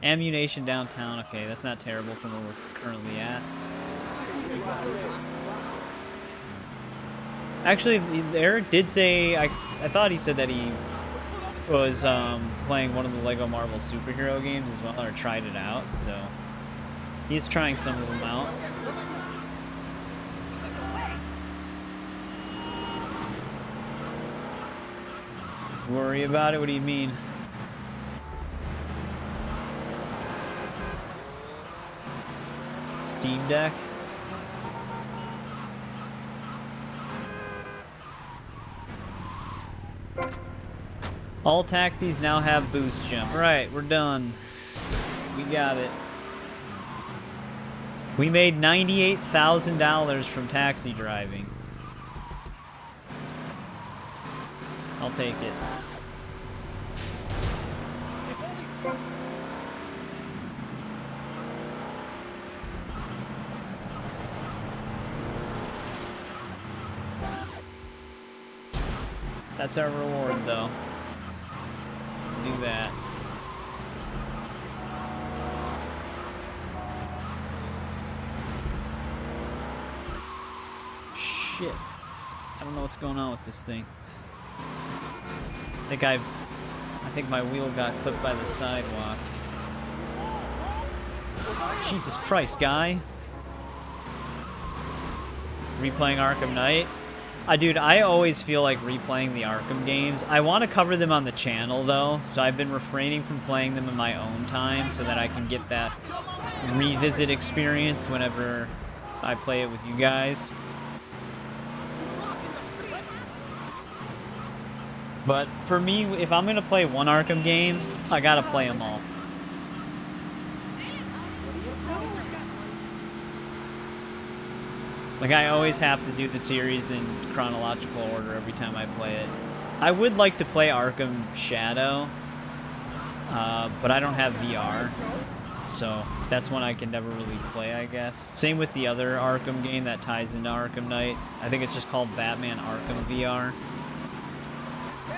Ammunition downtown. Okay, that's not terrible from where we're currently at. Actually, Eric did say. I thought he said that he was playing one of the Lego Marvel superhero games as well, or tried it out. So he's trying some of them out. Worry about it? What do you mean? Steam Deck? All taxis now have boost jump. Right, we're done. We got it. We made $98,000 from taxi driving. I'll take it. That's our reward, though. Do that. Shit. I don't know what's going on with this thing. I think my wheel got clipped by the sidewalk. Jesus Christ, guy. Replaying Arkham Knight. Dude, I always feel like replaying the Arkham games. I want to cover them on the channel, though, so I've been refraining from playing them in my own time so that I can get that revisit experience whenever I play it with you guys. But for me, if I'm going to play one Arkham game, I got to play them all. Like, I always have to do the series in chronological order every time I play it. I would like to play Arkham Shadow, but I don't have VR, so that's one I can never really play, I guess. Same with the other Arkham game that ties into Arkham Knight. I think it's just called Batman Arkham VR.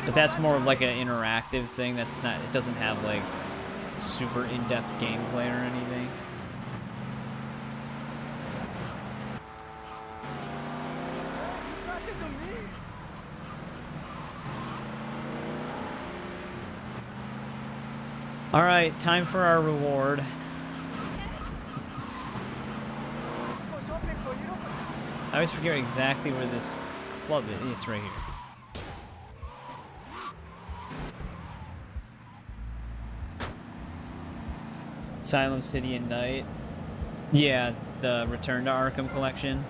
But that's more of like an interactive thing. That's not, it doesn't have like super in-depth gameplay or anything. All right, time for our reward. I always forget exactly where this club is. It's right here. Asylum City and Night. Yeah, the Return to Arkham collection.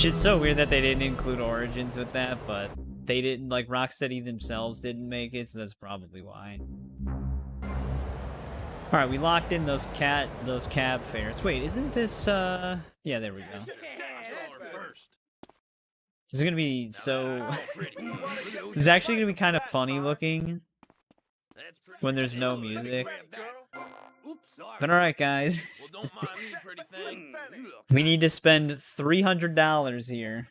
It's so weird that they didn't include Origins with that, but they didn't, like, Rocksteady themselves didn't make it, so that's probably why. Alright, we locked in those cab fares. Wait, isn't this, yeah, there we go. This is gonna be so... This is actually gonna be kind of funny looking when there's no music. But alright, guys. We need to spend $300 here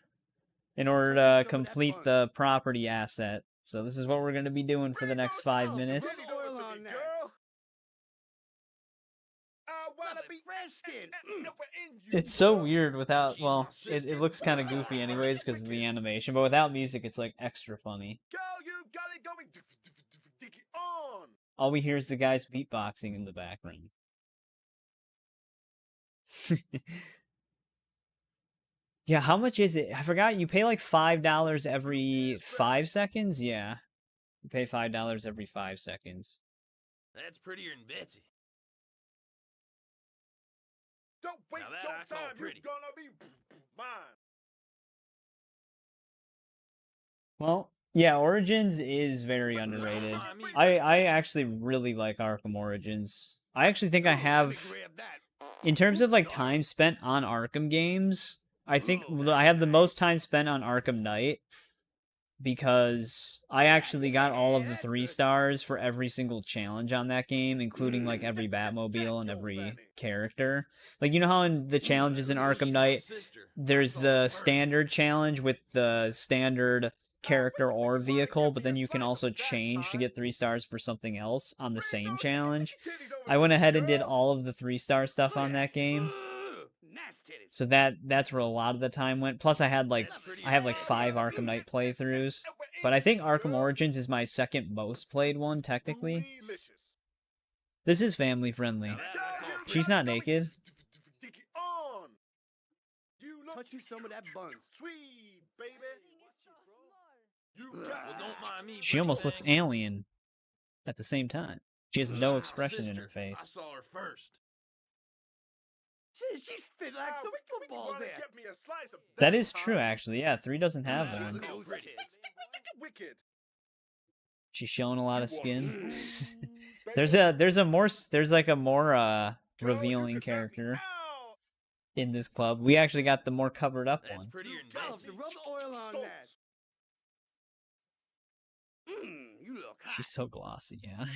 in order to complete the property asset. So this is what we're gonna be doing for the next 5 minutes. It's so weird without, well, it looks kind of goofy anyways because of the animation, but without music it's like extra funny. All we hear is the guys beatboxing in the background. Yeah, how much is it? I forgot, you pay like $5 every 5 seconds? Yeah. You pay $5 every 5 seconds. That's prettier than Betsy. Don't waste your time, you're gonna be mine. Well, yeah, Origins is very underrated. I actually really like Arkham Origins. I actually think I have, in terms of like time spent on Arkham games, I think I have the most time spent on Arkham Knight because I actually got all of the 3 stars for every single challenge on that game, including like every Batmobile and every character. Like, you know how in the challenges in Arkham Knight, there's the standard challenge with the standard character or vehicle, but then you can also change to get 3 stars for something else on the same challenge. I went ahead and did all of the 3-star stuff on that game. So that's where a lot of the time went. Plus I have like 5 Arkham Knight playthroughs. But I think Arkham Origins is my second most played one, technically. This is family friendly. She's not naked. Touch you some of that bun. Sweet, baby. She almost looks alien at the same time. She has no expression in her face. I saw her first. She's fit like so we can ball there. That is true, actually. Yeah, 3 doesn't have one. Wicked. She's showing a lot of skin. there's like a more revealing character in this club. We actually got the more covered up one. Rub the oil on that. You look hot. She's so glossy, yeah.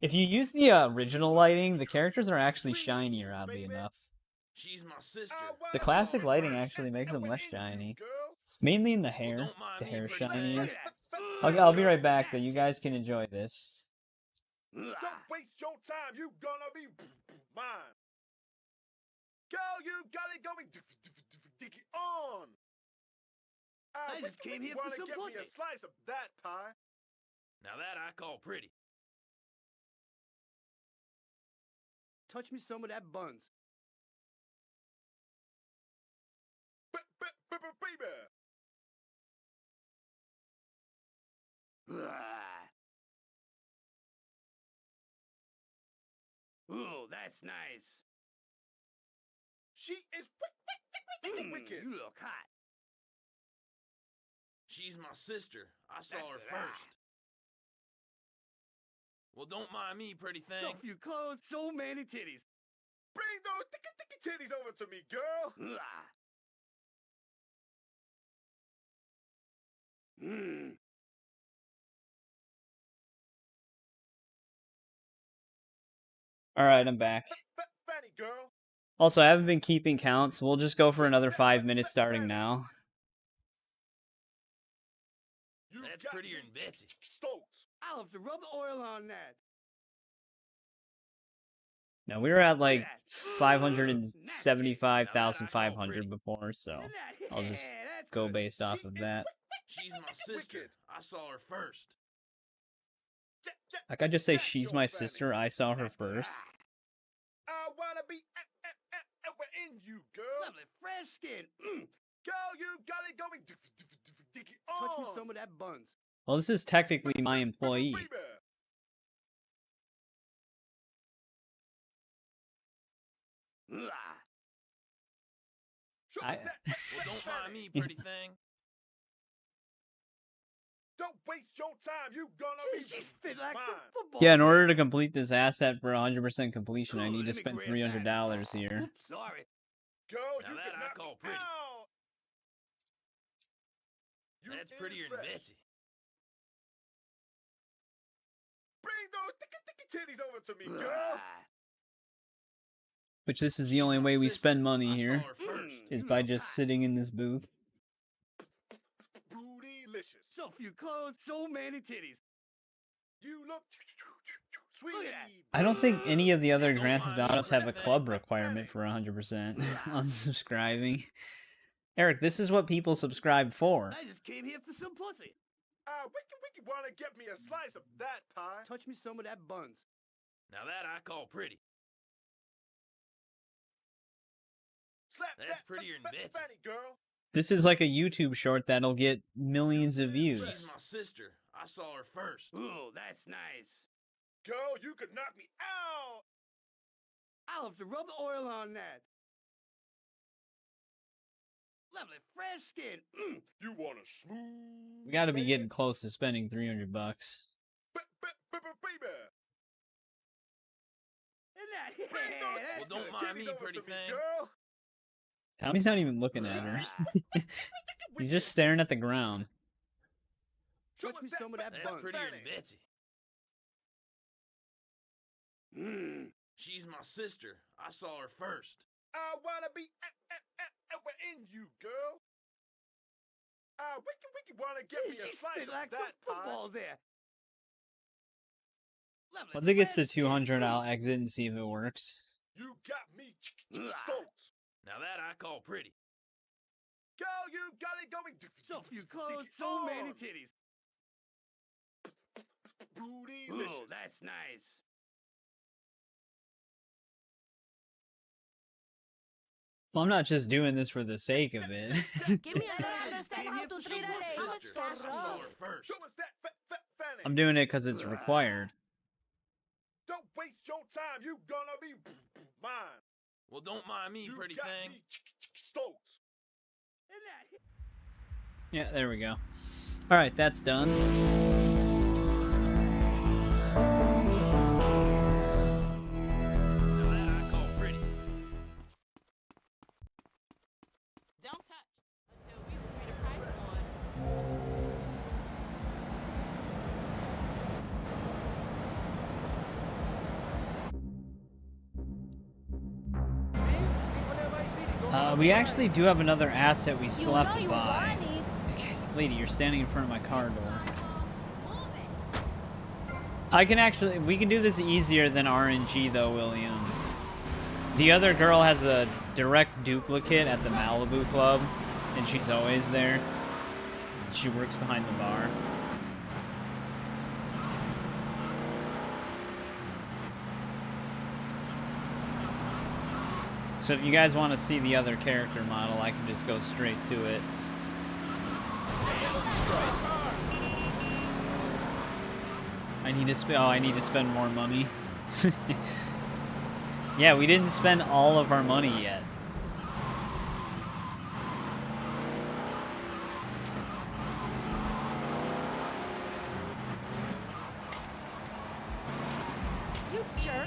If you use the original lighting, the characters are actually shinier, oddly enough. She's my sister. The classic lighting actually makes them less shiny. Mainly in the hair. The hair's shinier. I'll be right back, though. You guys can enjoy this. Don't waste your time, you gonna be mine. Girl, you got it going on. I just came here for some pussy. A slice of that pie. Now that I call pretty. Touch me some of that buns. Baby. Ooh, that's nice. She is wicked. You look hot. She's my sister. I saw her first. Well, don't mind me, pretty thing. So few clothes, so many titties. Bring those ticky titties over to me, girl. Alright, I'm back. Fatty girl. Also, I haven't been keeping count, so we'll just go for another 5 minutes starting now. That's prettier than Betsy. Stokes. I'll have to rub the oil on that. Now, we were at like 575,500 before, so I'll just go based off of that. She's my sister. I saw her first. Like I just say, she's my sister. I saw her first. I wanna be in you, girl. Lovely, fresh skin. Girl, you got it going. Touch me some of that buns. Well, this is technically my employee. Well, don't mind me, pretty thing. Don't waste your time. You gonna be fit like some football. Yeah, in order to complete this asset for 100% completion, I need to spend $300 here. Oops, sorry. Girl, Now you that can I knock call me pretty. out. That's prettier than Betsy. Bring those titties over to me, girl. Which this is the only way we spend money here, I saw her first. is by just sitting in this booth. Bootylicious. So few clothes, so many titties. You look sweet. I don't think any of the other Grand Theft Autos have a club requirement for 100% unsubscribing. Eric, this is what people subscribe for. I just came here for some pussy. Wiki wanna get me a slice of that pie. Touch me some of that buns. Now that I call pretty. Slap That's prettier than Betsy. Fatty girl. This is like a YouTube short that'll get millions of views. She's my sister. I saw her first. Ooh, that's nice. Girl, you could knock me out. I'll have to rub the oil on that. Lovely, fresh skin. You want a smooth? We gotta be getting close to spending $300. Baby. Well, don't mind me, pretty thing. Girl. Tommy's not even looking at her. He's just staring at the ground. Touch me some of that That's bun. prettier than Betsy. She's my sister. I saw her first. I wanna be in you, girl. Wiki wanna get me a slice of that football there. Lovely, Once it gets to fresh skin. 200, I'll exit and see if it works. You got me stoked. Now that I call pretty. Girl, you got it going. So few clothes, so many titties. Bootylicious. Ooh, that's nice. Well, I'm not just doing this for the sake of it. Give me another understand how to treat a lady. How much Sister. I saw her first. Show us that fanny. I'm doing it because it's required. Don't waste your time. You gonna be mine. Well, don't mind me, You pretty got thing. me stoked. Yeah, there we go. Alright, that's done. Now that I call pretty. Don't touch until we agree to price on. We actually do have another asset we still have to you buy. whiny. Lady, you're standing in front of my car door. Move it. I can actually, we can do this easier than RNG though, William. The other girl has a direct duplicate at the Malibu Club, and she's always there. She works behind the bar. So if you guys want to see the other character model, I can just go straight to it. I need to I need to spend more money. Yeah, we didn't spend all of our money yet.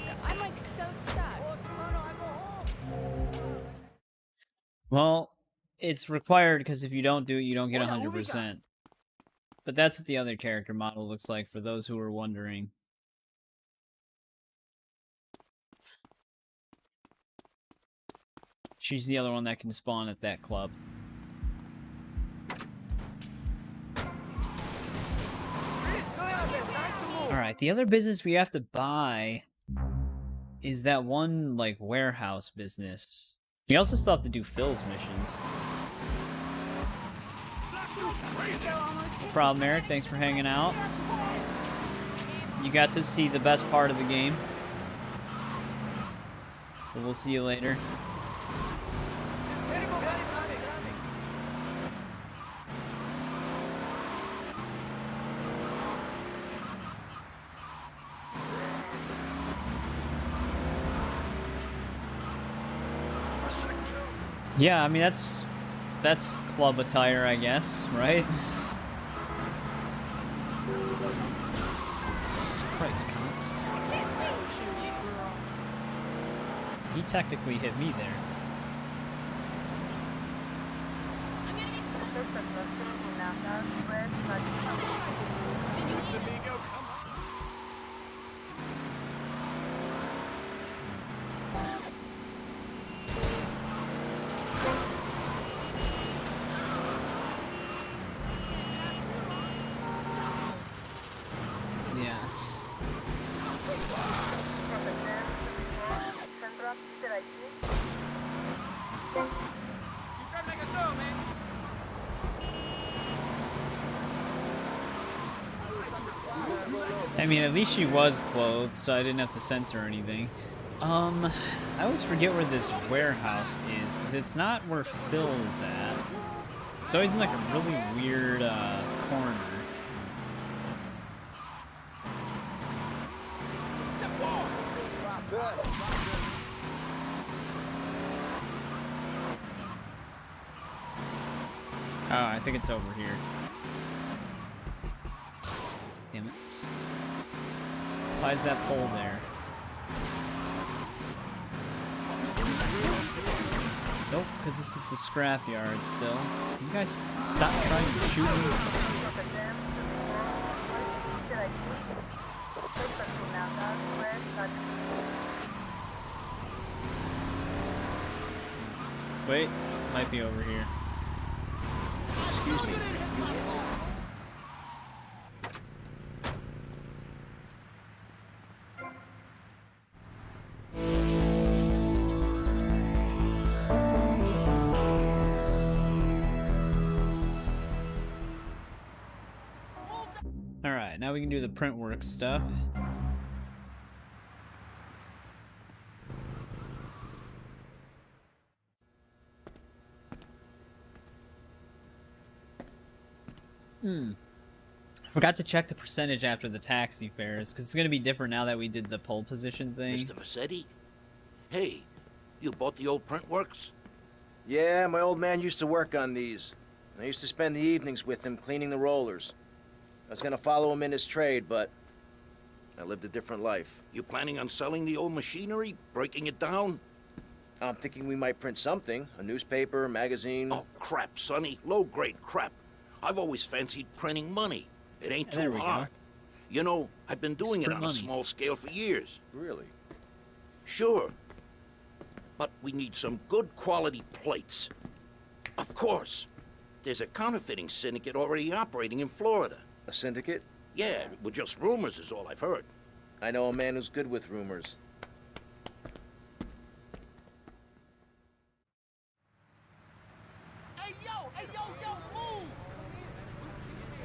work. I'm like so stuck. Well, it's required because if you don't do it, you don't get 100%. But that's what the other character model looks like, for those who are wondering. She's the other one that can spawn at that club. Alright, the other business we have to buy is that one, like, warehouse business. We also still have to do Phil's missions. No problem, Eric. Thanks for hanging out. You got to see the best part of the game. But we'll see you later. Yeah, I mean, that's club attire, I guess, right? Jesus Christ, Con. He technically hit me there. I mean, at least she was clothed, so I didn't have to censor anything. I always forget where this warehouse is, because it's not where Phil is at. It's always in like a really weird corner. Oh, I think it's over here. Damn it. Why is that pole there? Nope, because this is the scrapyard still. You guys stop trying to shoot me. Wait, might be over here. Excuse me. Alright, now we can do the print work stuff. Forgot to check the percentage after the taxi fares, because it's going to be different now that we did the pole position thing. Mr. Vassetti? Hey, you bought the old print works? Yeah, my old man used to work on these. I used to spend the evenings with him cleaning the rollers. I was gonna follow him in his trade, but I lived a different life. You planning on selling the old machinery? Breaking it down? I'm thinking we might print something. A newspaper, magazine. Oh, crap, Sonny. Low-grade crap. I've always fancied printing money. It ain't too hard. You know, I've been doing it on a small scale for years. Really? Sure. But we need some good quality plates. Of course. There's a counterfeiting syndicate already operating in Florida. A syndicate? Yeah, with just rumors is all I've heard. I know a man who's good with rumors. Hey, yo, move!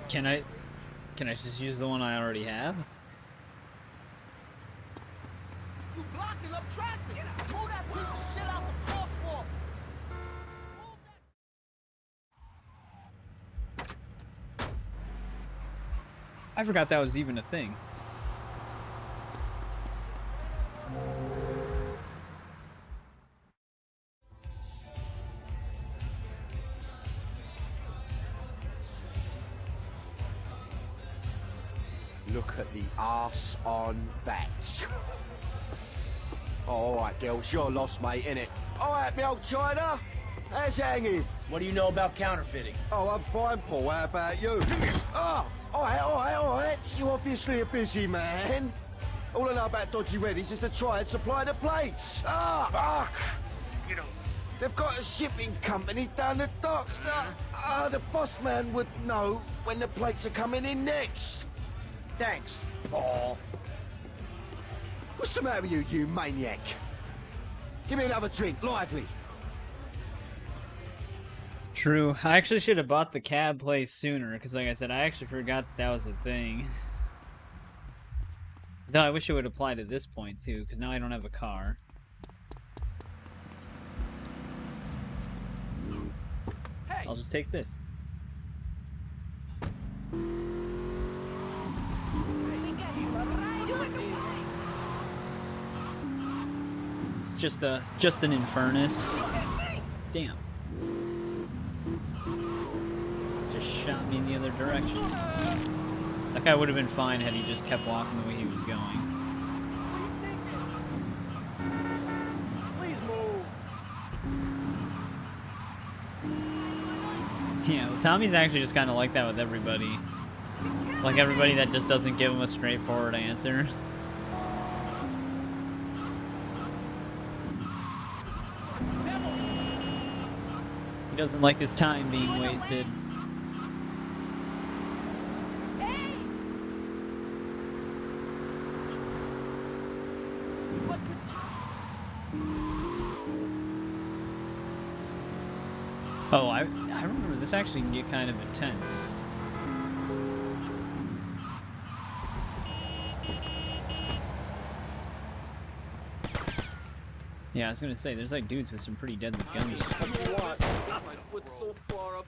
Can I just use the one I already have? You blocking up traffic! Move that piece of shit out the crosswalk! I forgot that was even a thing. Look at the arse on that. Oh, all right, girls, you're lost, mate, innit? All right, me old China. How's it hanging? What do you know about counterfeiting? Oh, I'm fine, Paul. How about you? Oh, all right. You're obviously a busy man. All I know about Dodgy Reddies is to try and supply the plates. Ah, fuck. You know, they've got a shipping company down the docks. The boss man would know when the plates are coming in next. Thanks, Paul. What's the matter with you, you maniac? Give me another drink, lively. True. I actually should have bought the cab place sooner, because like I said, I actually forgot that was a thing. Though I wish it would apply to this point, too, because now I don't have a car. Hey. I'll just take this. It's just an infernus. Damn. Just shot me in the other direction. That guy would have been fine had he just kept walking the way he was going. Please move. Yeah, well, Tommy's actually just kind of like that with everybody. Like everybody that just doesn't give him a straightforward answer. He doesn't like his time being wasted. Oh, I remember this actually can get kind of intense. Yeah, I was gonna say, there's like dudes with some pretty deadly guns.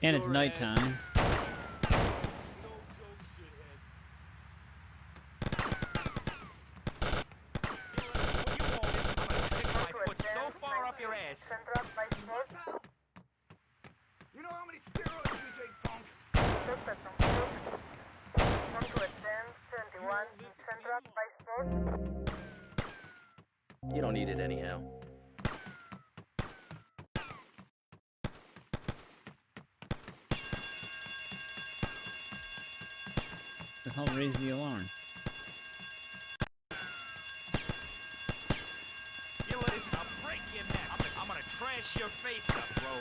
And it's nighttime. You know how many steroids you take, punk? You don't need it anyhow. The hell raised the alarm? You listen, I'll break your neck. I'm gonna trash your face up, bro.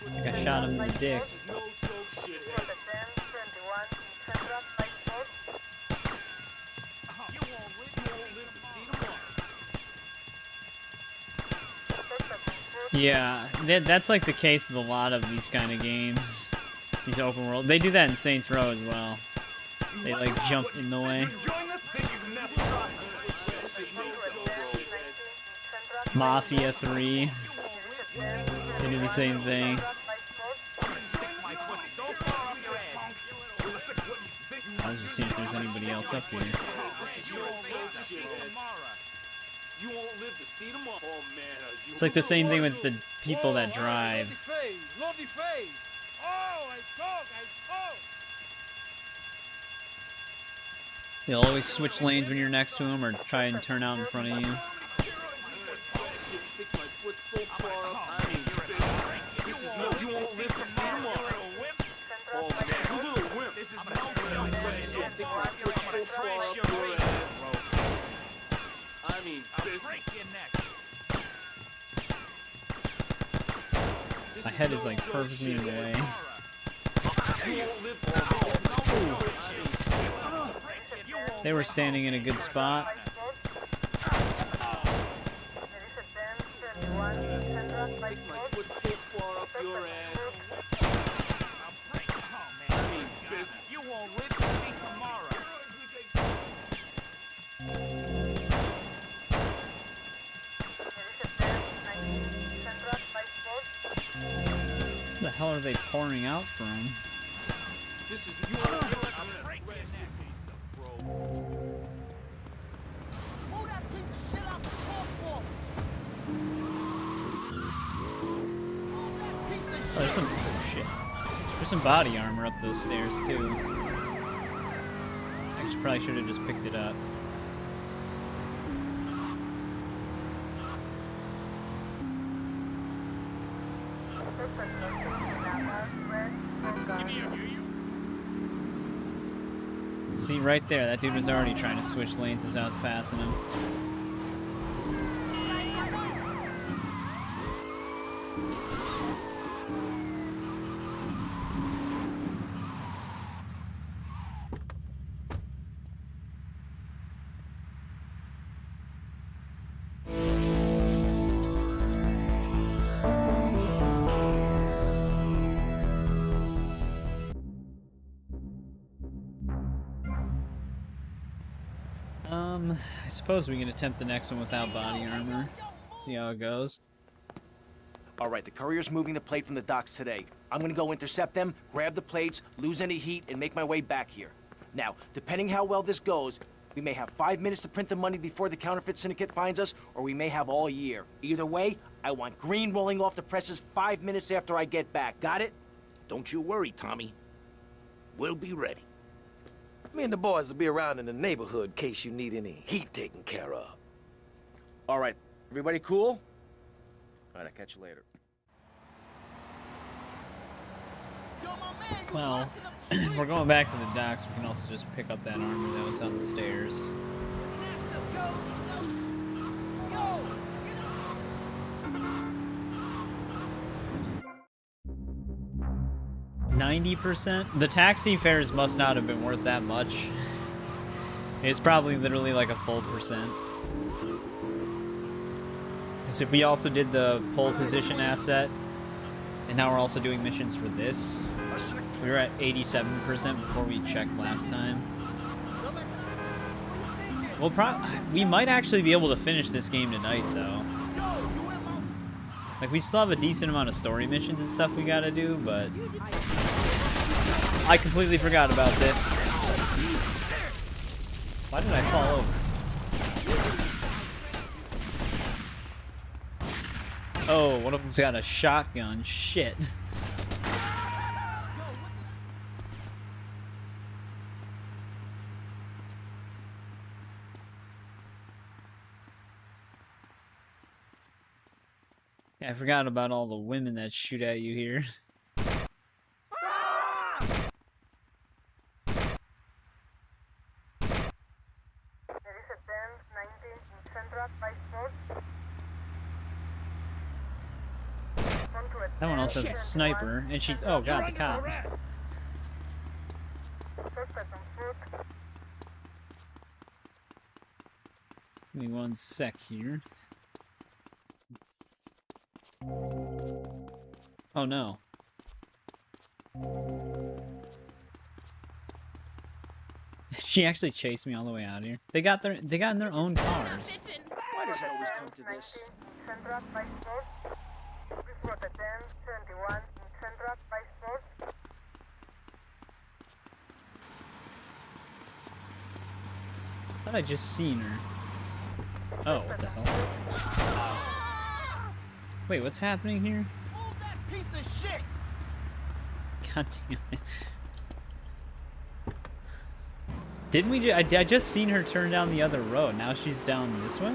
I think I shot him in the dick. No joke, shithead. You won't live to see tomorrow. Yeah, that's like the case with a lot of these kind of games. These open world. They do that in Saints Row as well. They like jump in the way. Mafia 3. They do the same thing. I was just seeing if there's anybody else up here. It's like the same thing with the people that drive. They'll always switch lanes when you're next to them or try and turn out in front of you. My head is like perfectly in the way. They were standing in a good spot. Where the hell are they pouring out from? Oh, there's some shit. There's some body armor up those stairs too. I probably should have just picked it up. See, right there, that dude was already trying to switch lanes as I was passing him. I suppose we can attempt the next one without body armor. See how it goes. All right, the courier's moving the plate from the docks today. I'm gonna go intercept them, grab the plates, lose any heat, and make my way back here. Now, depending how well this goes, we may have 5 minutes to print the money before the counterfeit syndicate finds us, or we may have all year. Either way, I want green rolling off the presses 5 minutes after I get back. Got it? Don't you worry, Tommy. We'll be ready. Me and the boys will be around in the neighborhood in case you need any heat taken care of. All right, everybody cool? All right, I'll catch you later. Well, if we're going back to the docks, we can also just pick up that armor that was on the stairs. 90%? The taxi fares must not have been worth that much. It's probably literally like a full percent. Because if we also did the pole position asset, and now we're also doing missions for this, we were at 87% before we checked last time. We might actually be able to finish this game tonight, though. Like, we still have a decent amount of story missions and stuff we gotta do, but I completely forgot about this. Why did I fall over? Oh, one of them's got a shotgun. Shit. Yeah, I forgot about all the women that shoot at you here. That one also has a sniper, and she's... Oh god, the cop. Give me 1 sec here. Oh no. She actually chased me all the way out of here. They got in their own cars. Why does it always come to this? I thought I just seen her. Oh, what the hell? Wait, what's happening here? Move that piece of shit! God damn it. Didn't we I just seen her turn down the other road. Now she's down this way?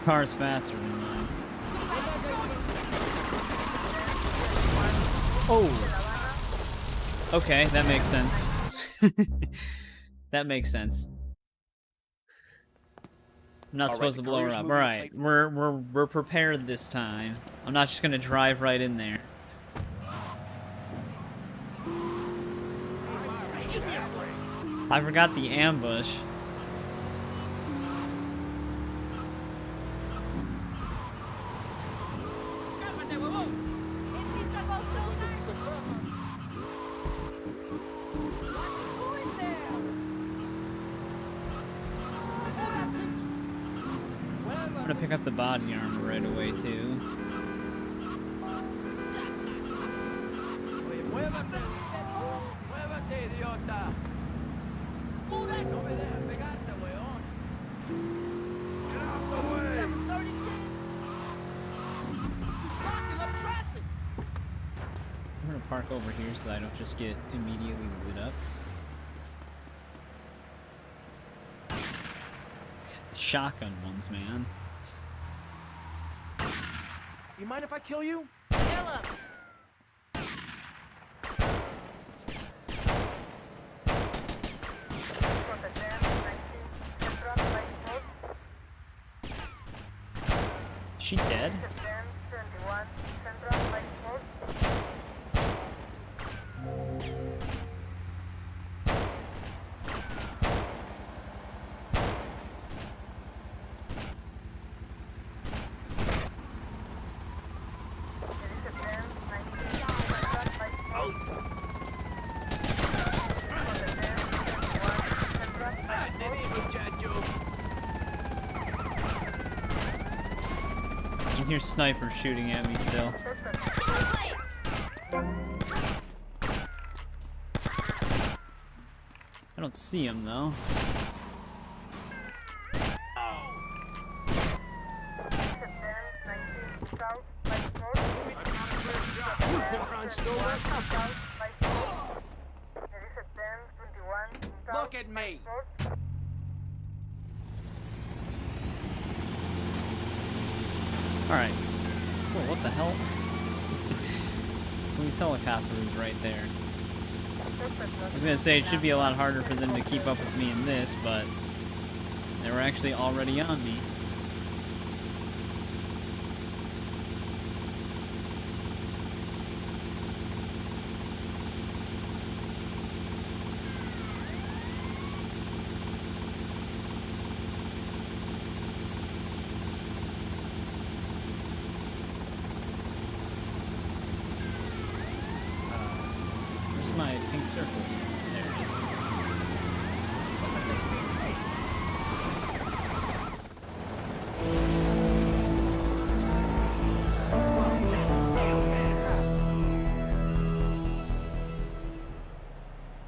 Car's faster than mine. Oh! Okay, that makes sense. That makes sense. I'm not supposed to blow her up. Alright, we're prepared this time. I'm not just gonna drive right in there. I forgot the ambush. I'm gonna pick up the body armor right away too. I'm gonna park over here so that I don't just get immediately lit up. shotgun ones, man. You mind if I kill you? Kill him. Is she dead? I can hear snipers shooting at me still. I don't see him though. Look at me. Alright. Cool, what the hell? Police helicopter is right there. I was gonna say it should be a lot harder for them to keep up with me in this, but they were actually already on me. Where's my pink circle? There it is.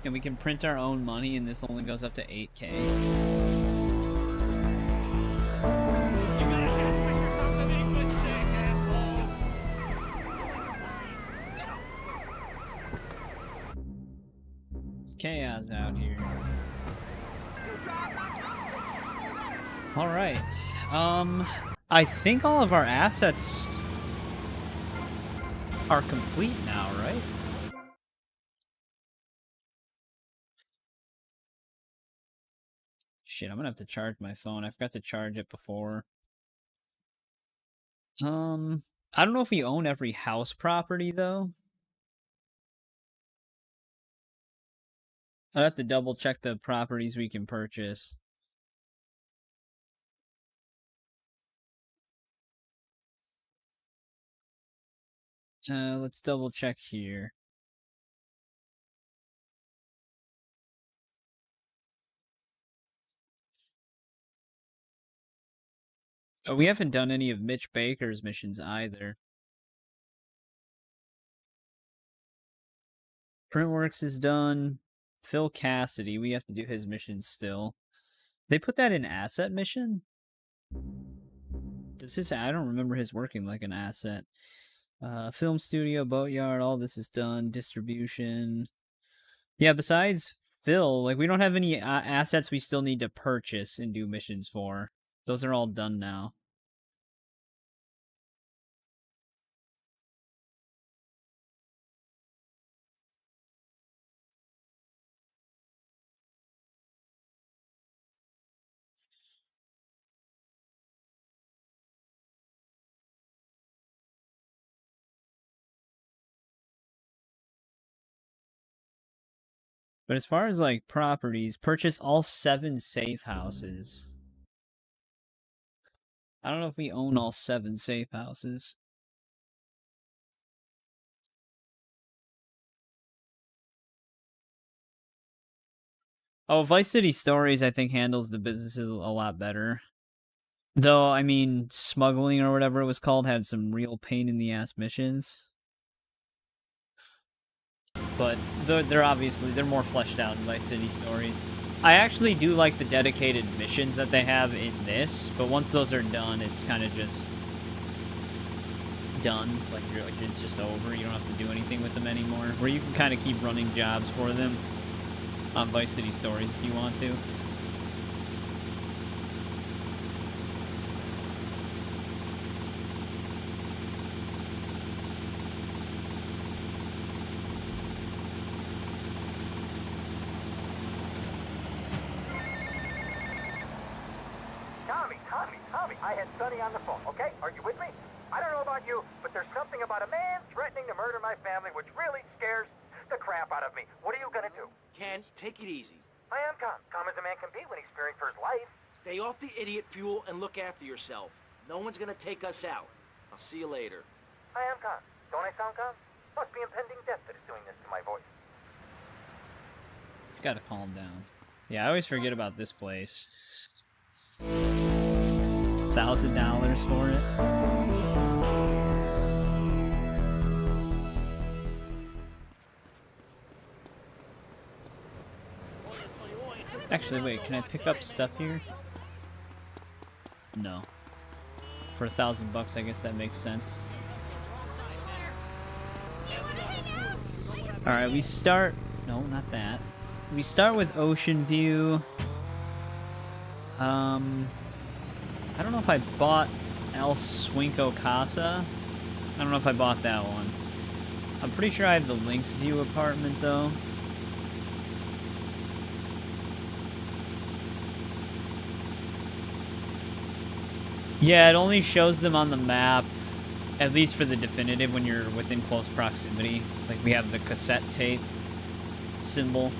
And we can print our own money, and this only goes up to 8K. It's chaos out here. Alright. I think all of our assets are complete now, right? Shit, I'm gonna have to charge my phone. I forgot to charge it before. I don't know if we own every house property, though. I'd have to double check the properties we can purchase. Let's double check here. Oh, we haven't done any of Mitch Baker's missions either. Printworks is done. Phil Cassidy, we have to do his missions still. They put that in asset mission? Does his, I don't remember his working like an asset. Film studio, boatyard, all this is done. Distribution. Yeah, besides Phil, like we don't have any assets we still need to purchase and do missions for. Those are all done now. But as far as like properties, purchase all 7 safe houses. I don't know if we own all 7 safe houses. Oh, Vice City Stories, I think, handles the businesses a lot better. Though, I mean, smuggling or whatever it was called had some real pain-in-the-ass missions. But they're more fleshed out in Vice City Stories. I actually do like the dedicated missions that they have in this, but once those are done, it's kind of just done. Like it's just over. You don't have to do anything with them anymore. Where you can kind of keep running jobs for them on Vice City Stories if you want to. Tommy, I had Sonny on the phone, okay? Are you with me? I don't know about you, but there's something about a man threatening to murder my family which really scares the crap out of me. What are you gonna do? Ken, take it easy. I am calm. Calm as a man can be when he's fearing for his life. Stay off the idiot fuel and look after yourself. No one's gonna take us out. I'll see you later. I am calm. Don't I sound calm? Must be impending death that is doing this to my voice. It's gotta calm down. Yeah, I always forget about this place. $1,000 for it. Actually, wait, can I pick up stuff here? No. For $1,000 I guess that makes sense. Alright, we start... No, not that. We start with Ocean View. I don't know if I bought El Swinco Casa. I don't know if I bought that one. I'm pretty sure I have the Lynx View apartment, though. Yeah, it only shows them on the map, at least for the definitive, when you're within close proximity. Like, we have the cassette tape symbol.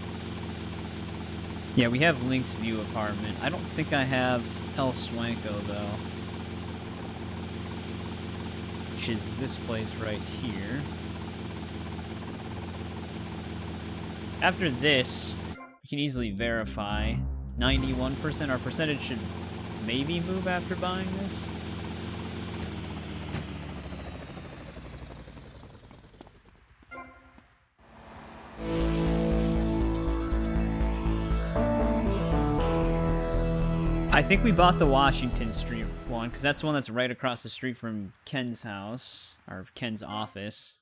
Yeah, we have Lynx View apartment. I don't think I have El Swanko, though. Which is this place right here. After this, we can easily verify 91%. Our percentage should maybe move after buying this. I think we bought the Washington Street one, because that's the one that's right across the street from Ken's house, or Ken's office.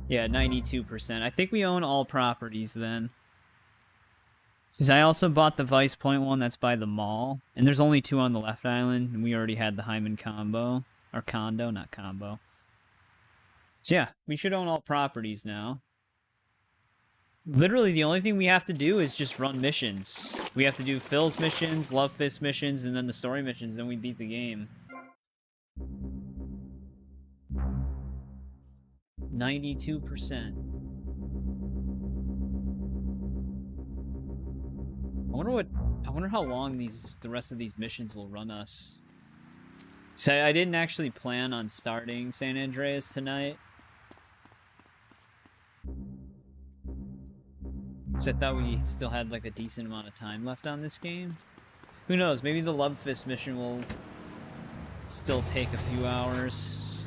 Yeah, 92%. I think we own all properties then. Because I also bought the Vice Point one that's by the mall, and there's only 2 on the left island, and we already had the Hyman combo. Or condo, not combo. So yeah, we should own all properties now. Literally, the only thing we have to do is just run missions. We have to do Phil's missions, Love Fist missions, and then the story missions, then we beat the game. 92%. I wonder how long the rest of these missions will run us. So I didn't actually plan on starting San Andreas tonight. Because I thought we still had like a decent amount of time left on this game. Who knows, maybe the Love Fist mission will still take a few hours.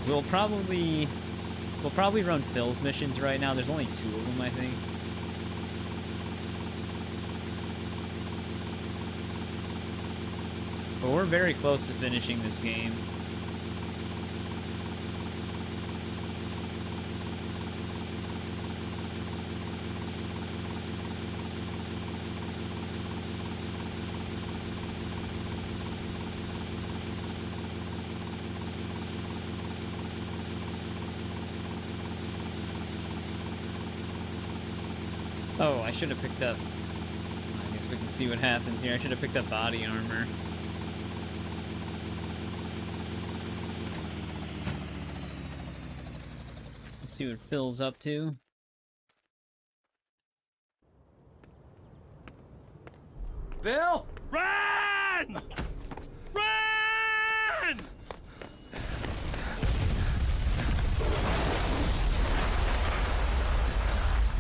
We'll probably run Phil's missions right now. There's only 2 of them, I think. But we're very close to finishing this game. Oh, I should have picked up... I guess we can see what happens here. I should have picked up body armor. Let's see what Phil's up to. Bill! Run! Run!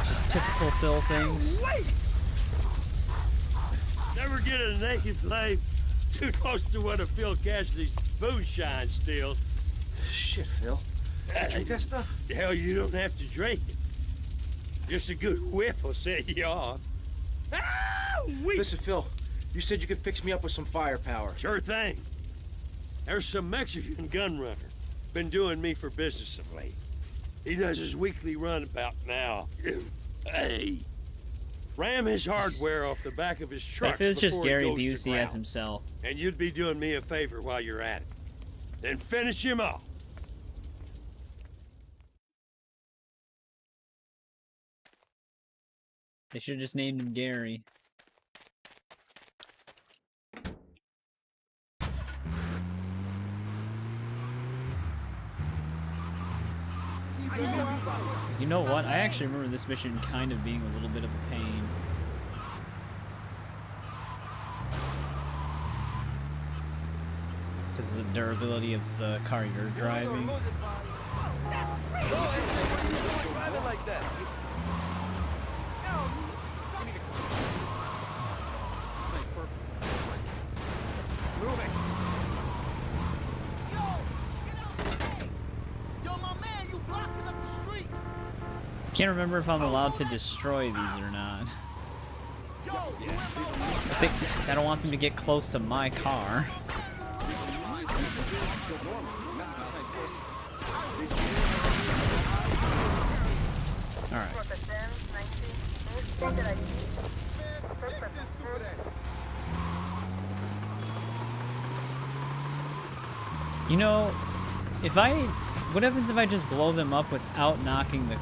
Just typical Phil things. Wait! Never get a naked life too close to one of Phil Cassidy's moonshine stills. Shit, Phil. Drink that stuff? Hell, you don't have to drink it. Just a good whiff will set you off. Listen, Phil, you said you could fix me up with some firepower. Sure thing. There's some Mexican gun runner. Been doing me for business of late. He does his weekly run about now. Hey. Ram his hardware off the back of his truck. But if it was just Gary goes to Busey as ground. himself. And you'd be doing me a favor while you're at it. Then finish him off. They should have just named him Gary. You know what? I actually remember this mission kind of being a little bit of a pain. Because of the durability of the car you're driving. Can't remember if I'm allowed to destroy these or not. I don't want them to get close to my car. Alright. You know, what happens if I just blow them up without knocking the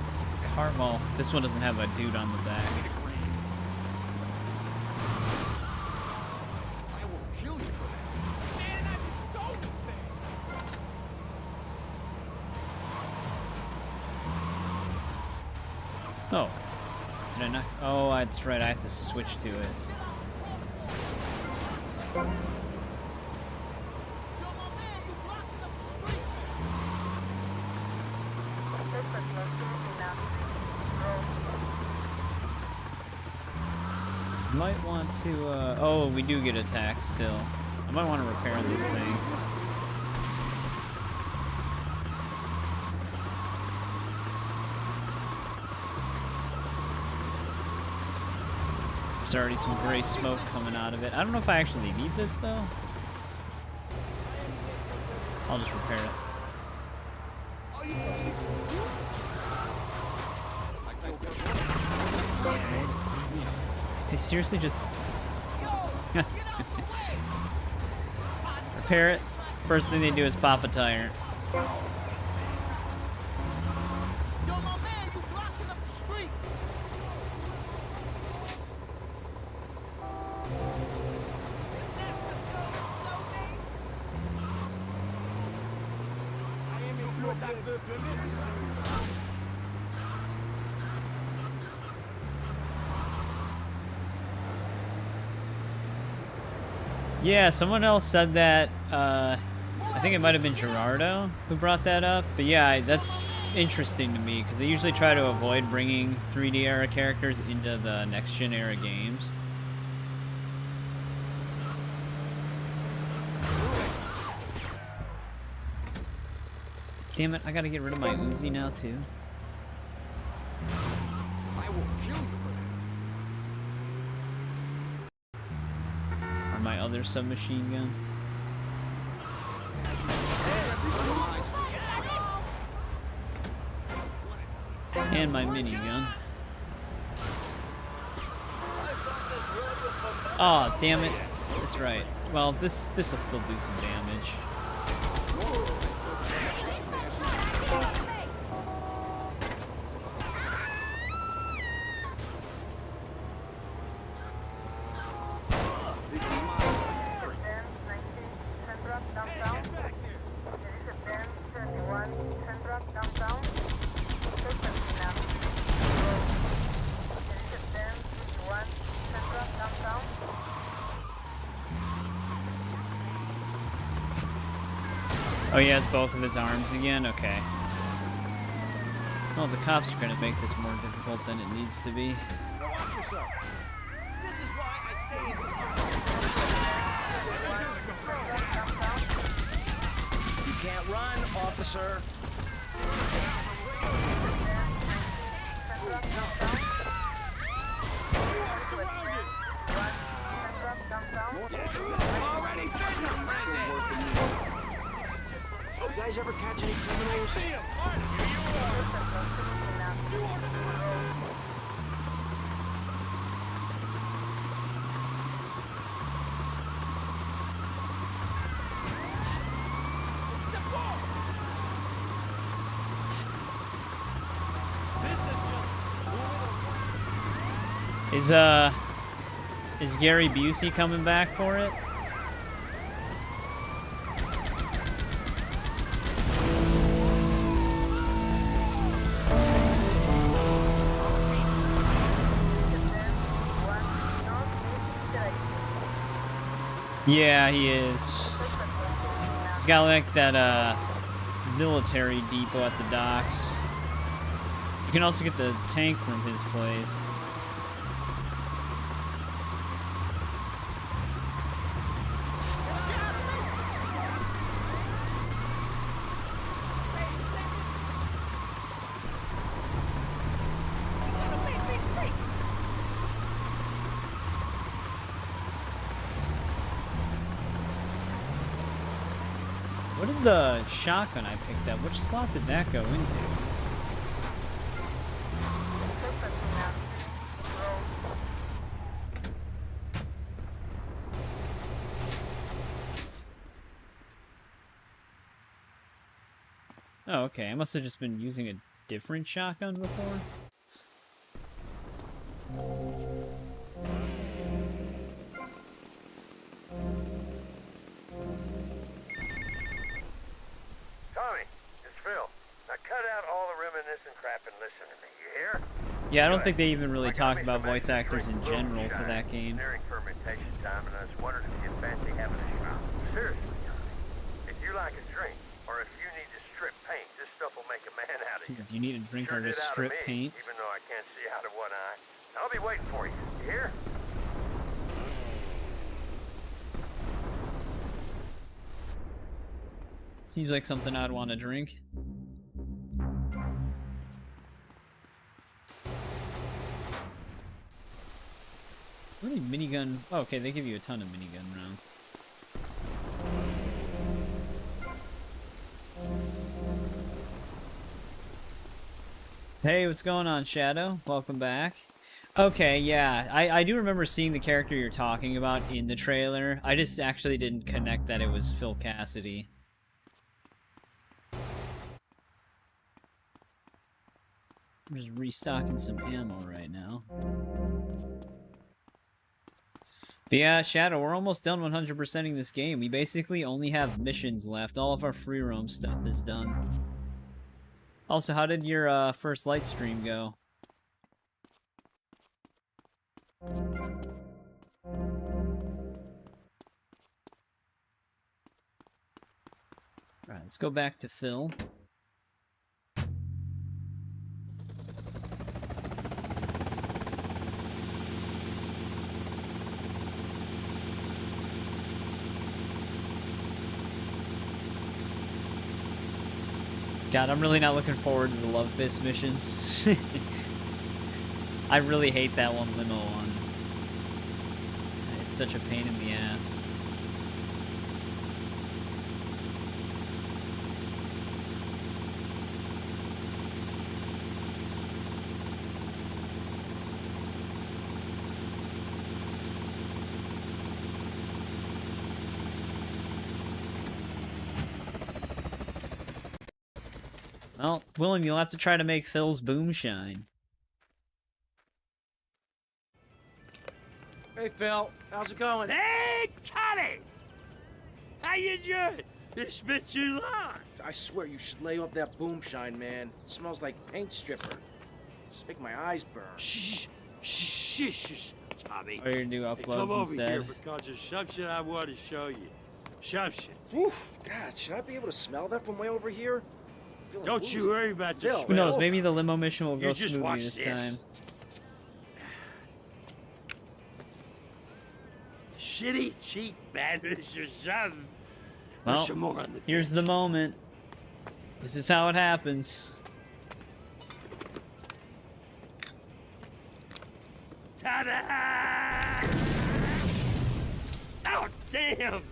car? Well, this one doesn't have a dude on the back. Oh. Did I not? Oh, that's right. I have to switch to it. Might want to, oh, we do get attacked still. I might want to repair this thing. There's already some gray smoke coming out of it. I don't know if I actually need this, though. I'll just repair it. They seriously just... repair it. First thing they do is pop a tire. Yeah, someone else said that, I think it might have been Gerardo who brought that up, but yeah, that's interesting to me, because they usually try to avoid bringing 3D era characters into the next-gen era games. Damn it, I gotta get rid of my Uzi now, too. I will kill you for this. Or my other submachine gun. And my minigun. Oh, damn it. That's right. Well, this will still do some damage. Oh, he has both of his arms again? Okay. Well, the cops are gonna make this more difficult than it needs to be. Watch yourself. This is why I stay in. You can't run, officer. You guys ever catch any criminals? Is Gary Busey coming back for it? Yeah, he is. He's got like that military depot at the docks. You can also get the tank from his place. What did the shotgun I picked up? Which slot did that go into? Oh, okay. I must have just been using a different shotgun before. Tommy, it's Phil. Now cut out all the reminiscent crap and listen to me, you hear? Yeah, I don't think they even really talk about voice actors in general for that game. Nearing fermentation time, and I was wondering if you'd fancy having a shot. Seriously, Tommy. If you like a drink, or if you need to strip paint, this stuff will make a man out of you. Do you need a drink Sure or did just out of strip me, paint? Even though I can't see out of one eye. I'll be waiting for you. You hear? Seems like something I'd want to drink. How many minigun? Oh, okay, they give you a ton of minigun rounds. Hey, what's going on, Shadow? Welcome back. Okay, yeah, I do remember seeing the character you're talking about in the trailer. I just actually didn't connect that it was Phil Cassidy. I'm just restocking some ammo right now. But yeah, Shadow, we're almost done 100%ing this game. We basically only have missions left. All of our free roam stuff is done. Also, how did your first light stream go? Alright, let's go back to Phil. God, I'm really not looking forward to the Love Fist missions. I really hate that one limo one. It's such a pain in the ass. Well, Willem, you'll have to try to make Phil's boom shine. Hey, Phil. How's it going? Hey, Tommy! How you doing? It's been too long. I swear you should lay off that boom shine, man. Smells like paint stripper. It's making my eyes burn. Shh, shh, shh, shh, Tommy. Or you do Hey, uploads come over instead. here because there's something I want to show you. Something. Oof, God, should I be able to smell that from way over here? I'm feeling Don't you woozy. worry about the Phil, smell. Who knows, maybe the limo mission will You go just smoothly watch this this. time. Shitty, cheap bandits or something. Well, There's some more on the here's the moment. This is how it happens. Ta-da! Oh, damn!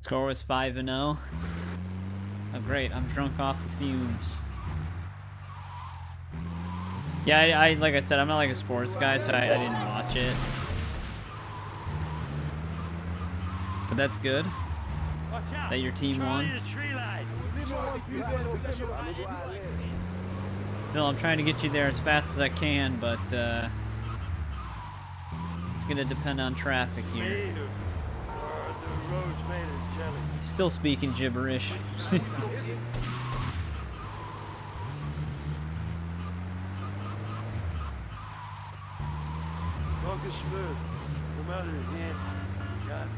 Score was 5-0. Oh great, I'm drunk off the fumes. Yeah, I like I said, I'm not like a sports guy, so I didn't watch it. But that's good Watch out! that your team Charlie won. the tree line. Phil, I'm trying to get you there as fast as I can, but it's gonna depend on traffic here. Still speaking gibberish. Focus smooth. Come out here. God.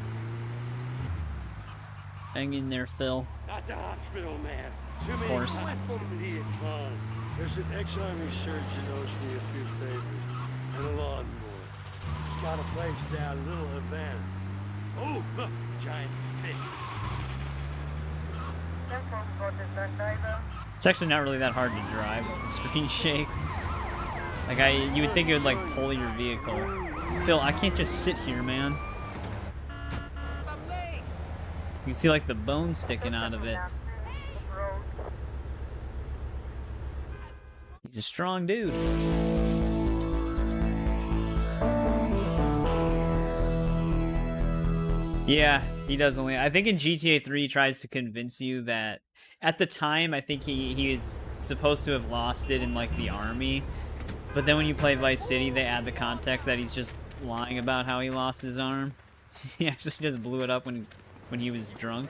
Hang in there, Phil. Not the hospital, man. Too Of many course. idiot con. There's an ex-army surgeon owes me a few favors. And a lawnmower. He's got a place down Little Havana. Oh, look, giant fish. It's actually not really that hard to drive with the screen shake. Like you would think it would like pull your vehicle. Phil, I can't just sit here, man. You can see like the bone sticking out of it. He's a strong dude. Yeah, he does only. I think in GTA 3 he tries to convince you that at the time I think he is supposed to have lost it in like the army. But then when you play Vice City, they add the context that he's just lying about how he lost his arm. He actually just blew it up when he was drunk.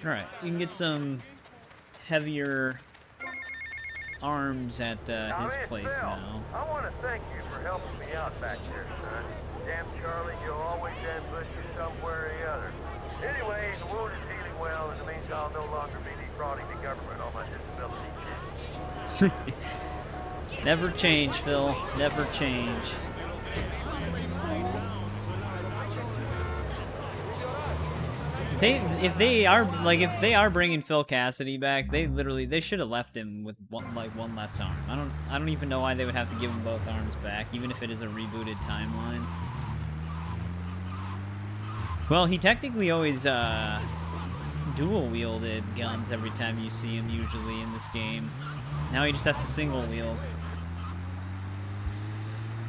Alright, we can get some heavier arms at his place now. I want to thank you for helping me out back there, son. Damn Charlie, you'll always ambush you somewhere or the other. Anyway, the wound is healing well, and it means I'll no longer be defrauding the government on my disability shit. Never change, Phil. Never change. If they are bringing Phil Cassidy back, they should have left him with one less arm. I don't even know why they would have to give him both arms back, even if it is a rebooted timeline. Well, he technically always dual wielded guns every time you see him usually in this game. Now he just has to single wield.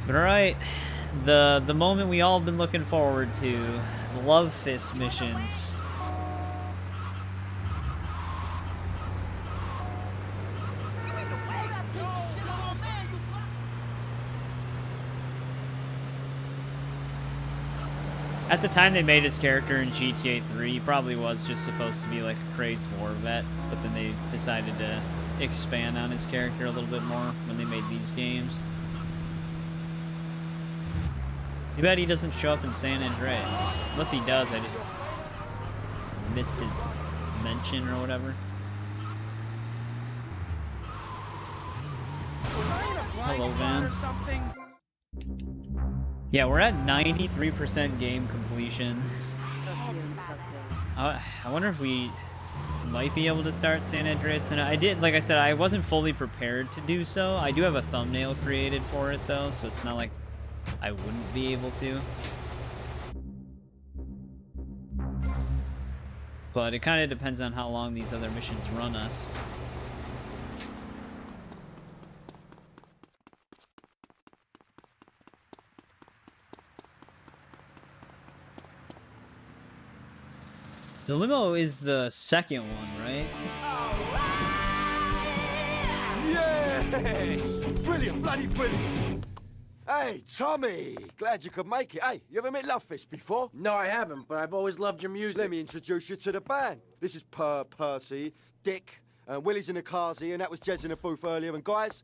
But alright, the moment we all been looking forward to, Love Fist missions. At the time they made his character in GTA 3, he probably was just supposed to be like a crazed war vet, but then they decided to expand on his character a little bit more when they made these games. Too bad he doesn't show up in San Andreas. Unless he does, I just missed his mention or whatever. Hello, Van. Yeah, we're at 93% game completion. I wonder if we might be able to start San Andreas tonight. Like I said, I wasn't fully prepared to do so. I do have a thumbnail created for it though, so it's not like I wouldn't be able to. But it kind of depends on how long these other missions run us. The limo is the second one, right? Yes! Brilliant, bloody brilliant! Hey, Tommy! Glad you could make it. Hey, you ever met Love Fist before? No, I haven't, but I've always loved your music. Let me introduce you to the band. This is Percy, Dick, Willie's in the Kazi, and that was Jez in the booth earlier. And guys,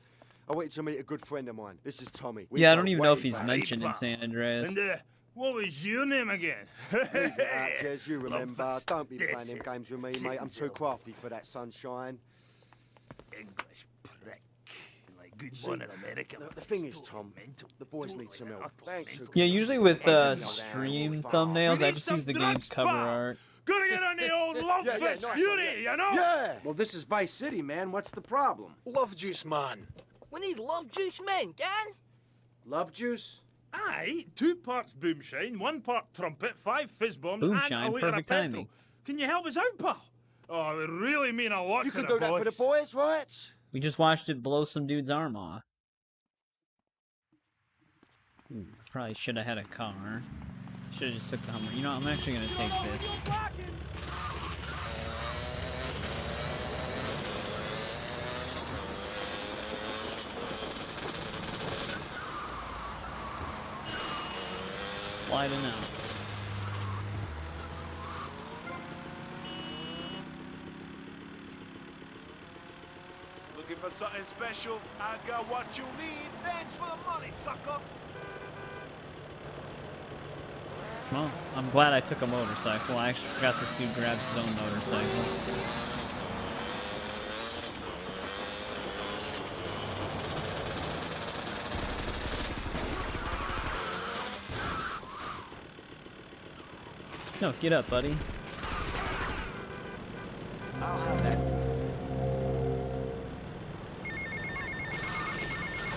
I wanted to meet a good friend of mine. This is Tommy. We Yeah, I go don't even know if way he's back. mentioned in San Andreas. And, what was your name again? Leave it out, Jez, you remember. Fist. Don't be That's playing them it. games with me, mate. I'm too crafty for that, sunshine. English prick. Like good See, one in America. The thing is, Tom, the boys need some help. They ain't too Yeah, good. usually with Yeah, stream yeah. thumbnails, We I need just some use the drugs, game's cover pal. art. Gotta get on the old love Yeah, fist nice beauty, one, you know? Yeah! Well, this is Vice City, man. What's the problem? Love juice, man. We need love juice men, gang. Love juice? Aye, 2 parts boomshine, 1 part trumpet, 5 fizz bombs, Boomshine, and a litre perfect of petrol. timing. Can you help us out, pal? Oh, it really mean a lot You to can the do that for the boys, right? We just watched it blow some dude's arm off. Ooh, probably should have had a car. Should have just took the Hummer. You know, I'm actually gonna take this. Sliding out. Looking for something special? I got what you need. Thanks for the money, sucker. Well, I'm glad I took a motorcycle. I actually forgot this dude grabs his own motorcycle. No, get up, buddy. I'll have that.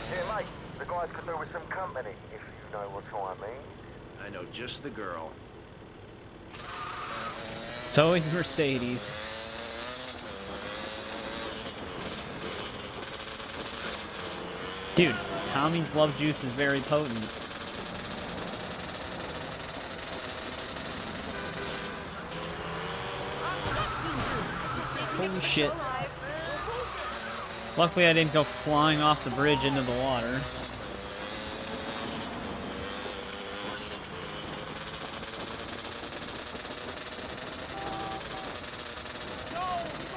Here, mate, the guys could do with some company, if you know what I mean. I know just the girl. It's always Mercedes. Dude, Tommy's love juice is very potent. Holy shit. Luckily I didn't go flying off the bridge into the water.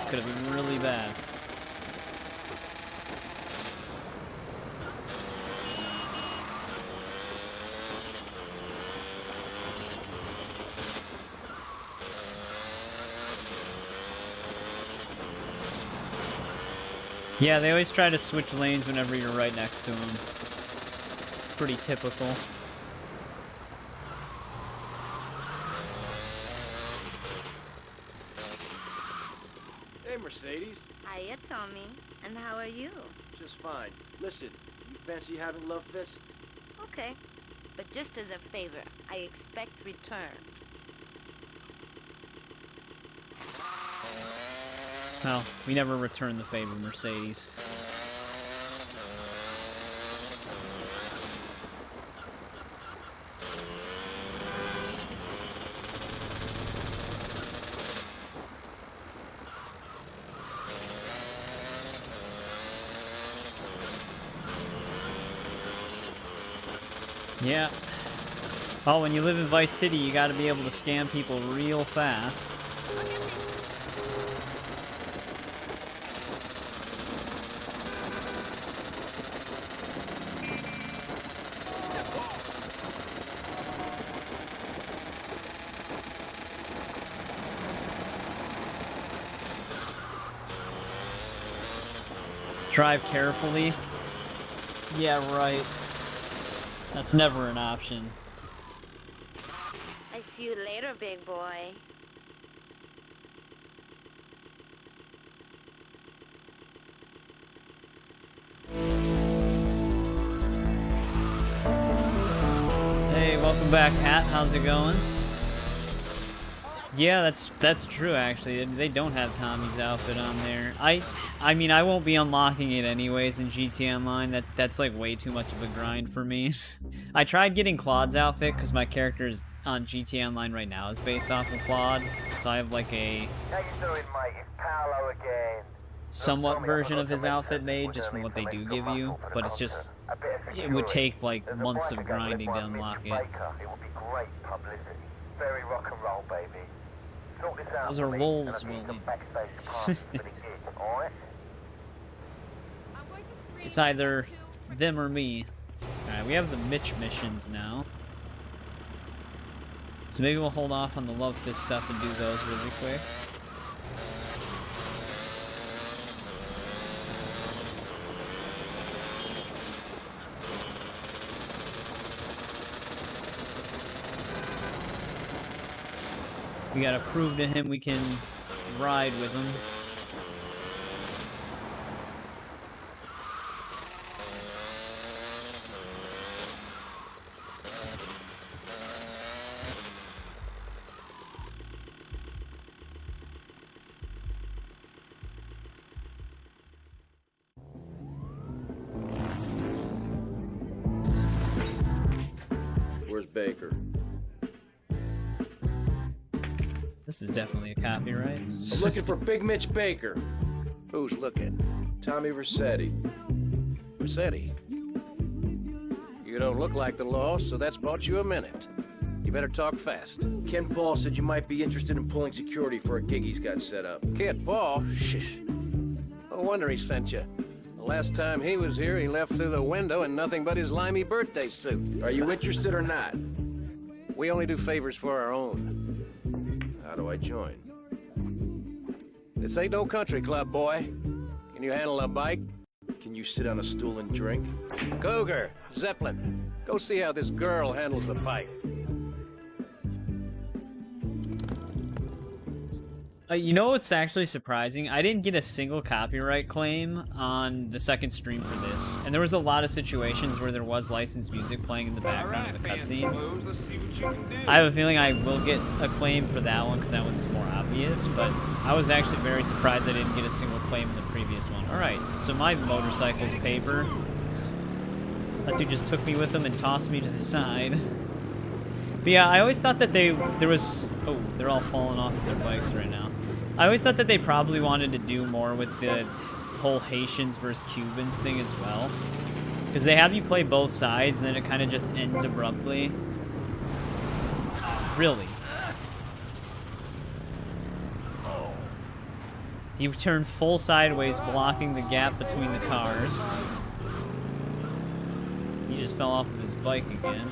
Could have been really bad. Yeah, they always try to switch lanes whenever you're right next to them. Pretty typical. Hey, Mercedes. Hiya, Tommy. And how are you? Just fine. Listen, you fancy having love fist? Okay. But just as a favor, I expect return. Well, we never returned the favor, Mercedes. Yeah. Oh, when you live in Vice City, you gotta be able to scam people real fast. Drive carefully. Yeah, right. That's never an option. I see you later, big boy. Hey, welcome back, At. How's it going? Yeah, that's true, actually. They don't have Tommy's outfit on there. I mean, I won't be unlocking it anyways in GTA Online. That's like way too much of a grind for me. I tried getting Claude's outfit because my character is on GTA Online right now is based off of Claude. So I have like a How you doing, mate? It's Paolo again. somewhat version of his outfit made just from what they do give you, but it's just, it would take like months of grinding to unlock it. It would be great publicity. Very rock and roll, baby. Sort this out Those for are me, roles, and I'll give you some Willie. backstage passes for the gig, alright? It's either them or me. Alright, we have the Mitch missions now. So maybe we'll hold off on the Love Fist stuff and do those really quick. We gotta prove to him we can ride with him. Where's Baker? This is definitely a copyright. I'm looking for Big Mitch Baker. Who's looking? Tommy Versetti. Rossetti. You don't look like the law, so that's bought you a minute. You better talk fast. Ken Paul said you might be interested in pulling security for a gig he's got set up. Kid Paul? Shh. No wonder he sent you. The last time he was here, he left through the window in nothing but his limey birthday suit. Are you interested or not? We only do favors for our own. How do I join? This ain't no country club, boy. Can you handle a bike? Can you sit on a stool and drink? Cougar, Zeppelin, go see how this girl handles a bike. You know what's actually surprising? I didn't get a single copyright claim on the second stream for this. And there was a lot of situations where there was licensed music playing in the background of the cutscenes. I have a feeling I will get a claim for that one because that one's more obvious, but I was actually very surprised I didn't get a single claim in the previous one. Alright, so my motorcycle's paper. That dude just took me with him and tossed me to the side. But yeah, I always thought that there was... Oh, they're all falling off their bikes right now. I always thought that they probably wanted to do more with the whole Haitians versus Cubans thing as well. Because they have you play both sides, and then it kind of just ends abruptly. Really? He turned full sideways, blocking the gap between the cars. He just fell off of his bike again.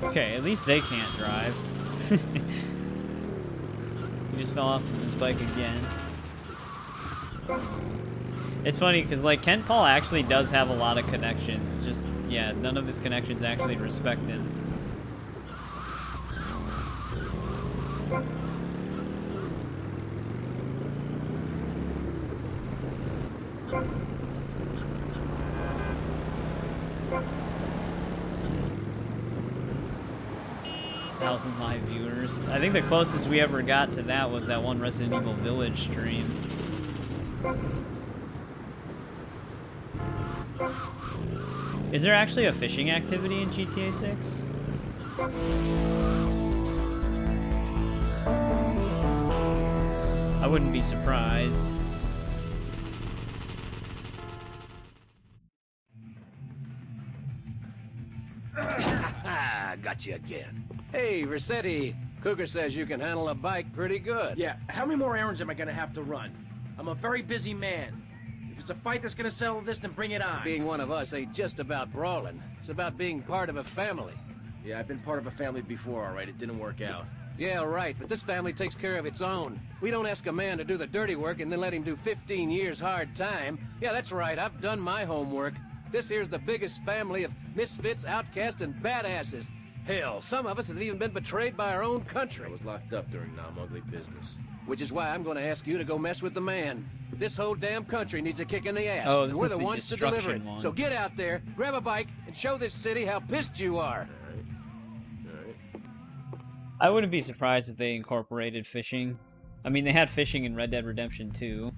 Okay, at least they can't drive. He just fell off of his bike again. It's funny because, like, Ken Paul actually does have a lot of connections. It's just, yeah, none of his connections actually respect him. Live viewers. I think the closest we ever got to that was that one Resident Evil Village stream. Is there actually a fishing activity in GTA 6? I wouldn't be surprised. Got you again. Hey, Versetti. Cougar says you can handle a bike pretty good. Yeah, how many more errands am I gonna have to run? I'm a very busy man. If it's a fight that's gonna settle this, then bring it on. Being one of us ain't just about brawling. It's about being part of a family. Yeah, I've been part of a family before, all right? It didn't work out. Yeah, right, but this family takes care of its own. We don't ask a man to do the dirty work and then let him do 15 years hard time. Yeah, that's right, I've done my homework. This here's the biggest family of misfits, outcasts, and badasses. Hell, some of us have even been betrayed by our own country. I was locked up during non-ugly business. Which is why I'm going to ask you to go mess with the man. This whole damn country needs a kick in the ass. Oh, this we're is the the ones to deliver it. one. So get out there, grab a bike, and show this city how pissed you are. Alright. I wouldn't be surprised if they incorporated fishing. I mean, they had fishing in Red Dead Redemption 2.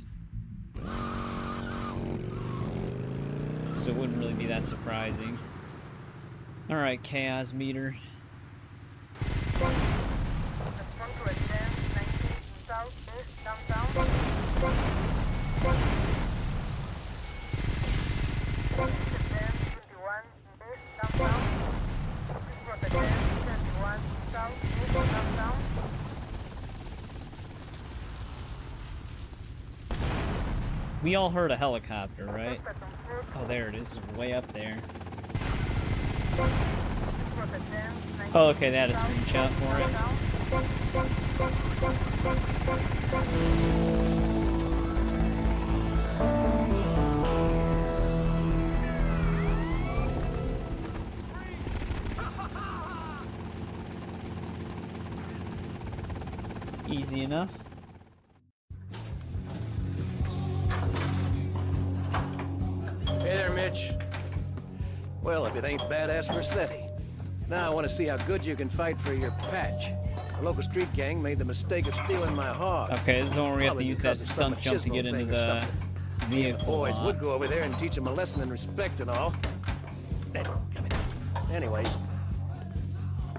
So it wouldn't really be that surprising. Alright, Chaos Meter. We all heard a helicopter, right? Oh, there it is, way up there. Oh, okay, they had a screenshot for it. Easy enough. Hey there, Mitch. Well, if it ain't badass Versetti. Now I want to see how good you can fight for your patch. The local street gang made the mistake of stealing my hog. Okay, this is the one where we have to Probably use because that of some stunt jump to machismo get into thing or the something. vehicle Boys lot. would go over there and teach him a lesson in respect and all. Anyways,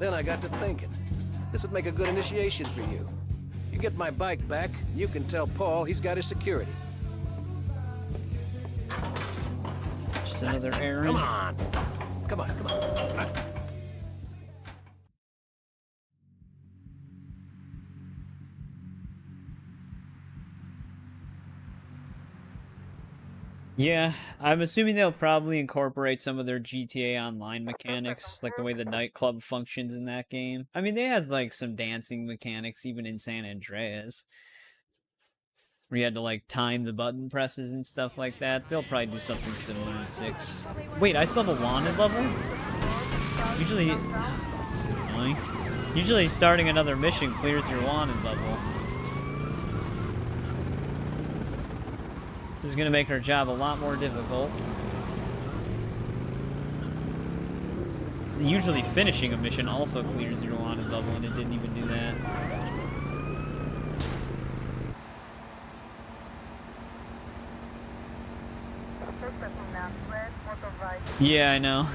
then I got to thinking. This would make a good initiation for you. You get my bike back, and you can tell Paul he's got his security. Just another errand. Come on. Come on, come on. Yeah, I'm assuming they'll probably incorporate some of their GTA Online mechanics, like the way the nightclub functions in that game. I mean, they had like some dancing mechanics even in San Andreas, where you had to like time the button presses and stuff like that. They'll probably do something similar in 6. Wait, I still have a wanted level? Usually, this is annoying. Usually starting another mission clears your wanted level. This is gonna make our job a lot more difficult. So usually finishing a mission also clears your wanted level, and it didn't even do that. Yeah, I know.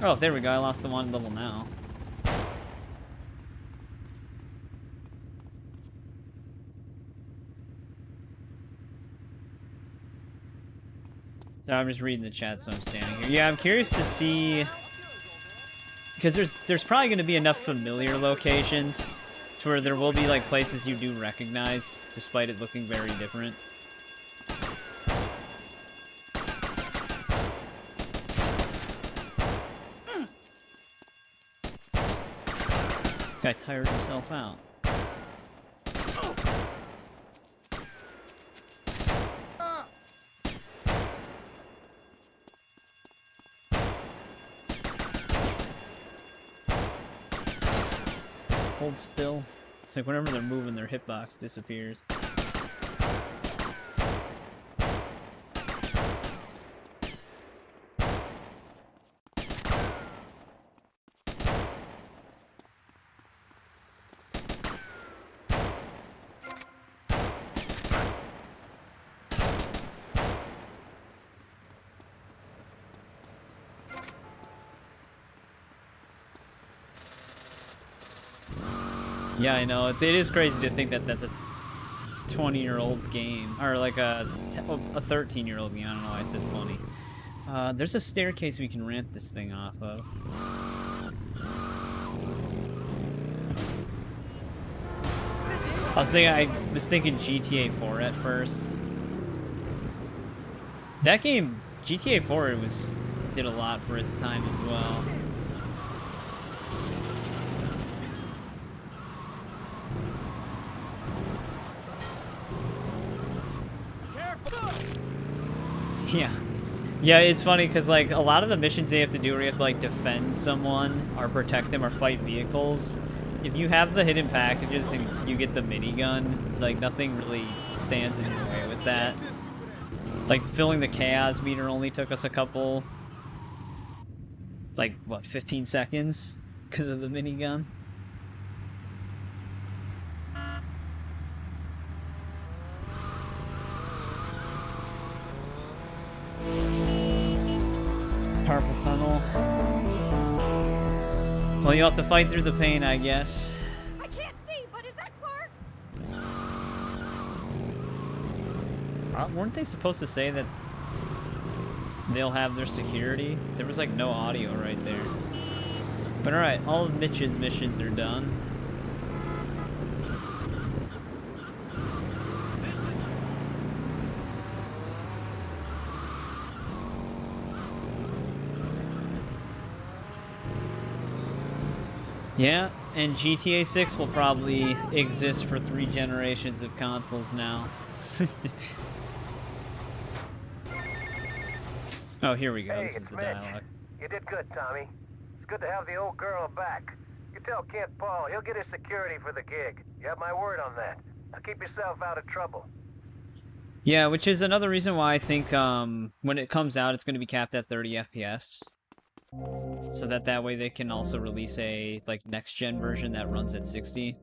Oh, there we go. I lost the wanted level now. So I'm just reading the chat, so I'm standing here. Yeah, I'm curious to see, because there's probably going to be enough familiar locations to where there will be like places you do recognize, despite it looking very different. Guy tired himself out. Hold still. It's like whenever they're moving, their hitbox disappears. Yeah, I know. It is crazy to think that that's a 20-year-old game, or like a 13-year-old game. I don't know why I said 20. There's a staircase we can ramp this thing off of. I was thinking GTA 4 at first. That game, GTA 4, did a lot for its time as well. Yeah. Yeah, it's funny because like a lot of the missions they have to do where you have to like defend someone or protect them or fight vehicles, if you have the hidden packages and you get the minigun, like nothing really stands in your way with that. Like filling the chaos meter only took us a couple, like what, 15 seconds because of the minigun. Carpal tunnel. Well, you'll have to fight through the pain, I guess. I can't see, but is that far? Weren't they supposed to say that they'll have their security? There was like no audio right there. But alright, all of Mitch's missions are done. Yeah, and GTA 6 will probably exist for 3 generations of consoles now. Oh, here we go. Hey, This is it's the Mitch. dialogue. You did good, Tommy. It's good to have the old girl back. You tell Kent Paul he'll get his security for the gig. You have my word on that. Now keep yourself out of trouble. Yeah, which is another reason why I think when it comes out, it's going to be capped at 30 FPS. So that way they can also release a like next-gen version that runs at 60.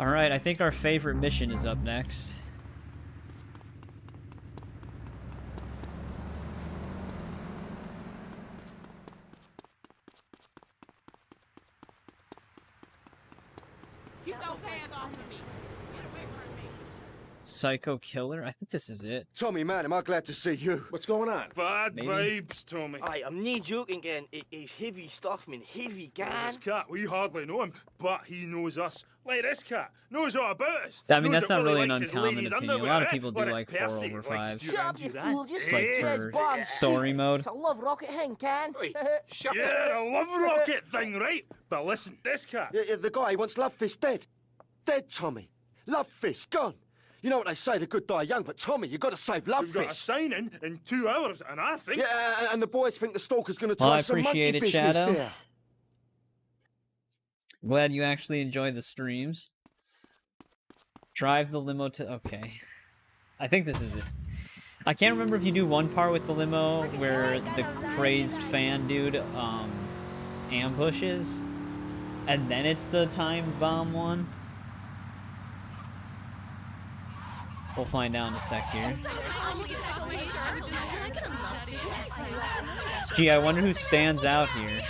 Alright, I think our favorite mission is up next. Keep those hands off of me. Get away from me. Psycho Killer? I think this is it. Tommy, man, am I glad to see you. What's going on? Bad Maybe. vibes, Tommy. Aye, I'm no joking, gang. It's heavy stuff, man. Heavy, gang. This cat, we hardly know him, but he knows us. Like this cat, knows all about us. I mean, Knows that's that not Willie really an likes his uncommon ladies' opinion. A underwear, lot of eh? people do Or like that 4 Percy over likes 5. to Shut up, do you that. fool. Just It's like say for bomb. story mode. It's a love rocket thing, can? Shut Yeah, a love rocket thing, right? But listen, this cat. Yeah, the guy, he wants Love Fist dead. Dead, Tommy. Love Fist, gone. You know what they say, the good die young, but Tommy, you got to save Love We've got a Fist. signing in 2 hours, and I think... Yeah, and the boys think the stalker's going to try Well, I some monkey appreciate it, business Shadow. there. Glad you actually enjoy the streams. Drive the limo to... Okay. I think this is it. I can't remember if you do one part with the limo where the crazed fan dude ambushes, and then it's the time bomb one. We'll find out in a sec here. Gee, I wonder who stands out here.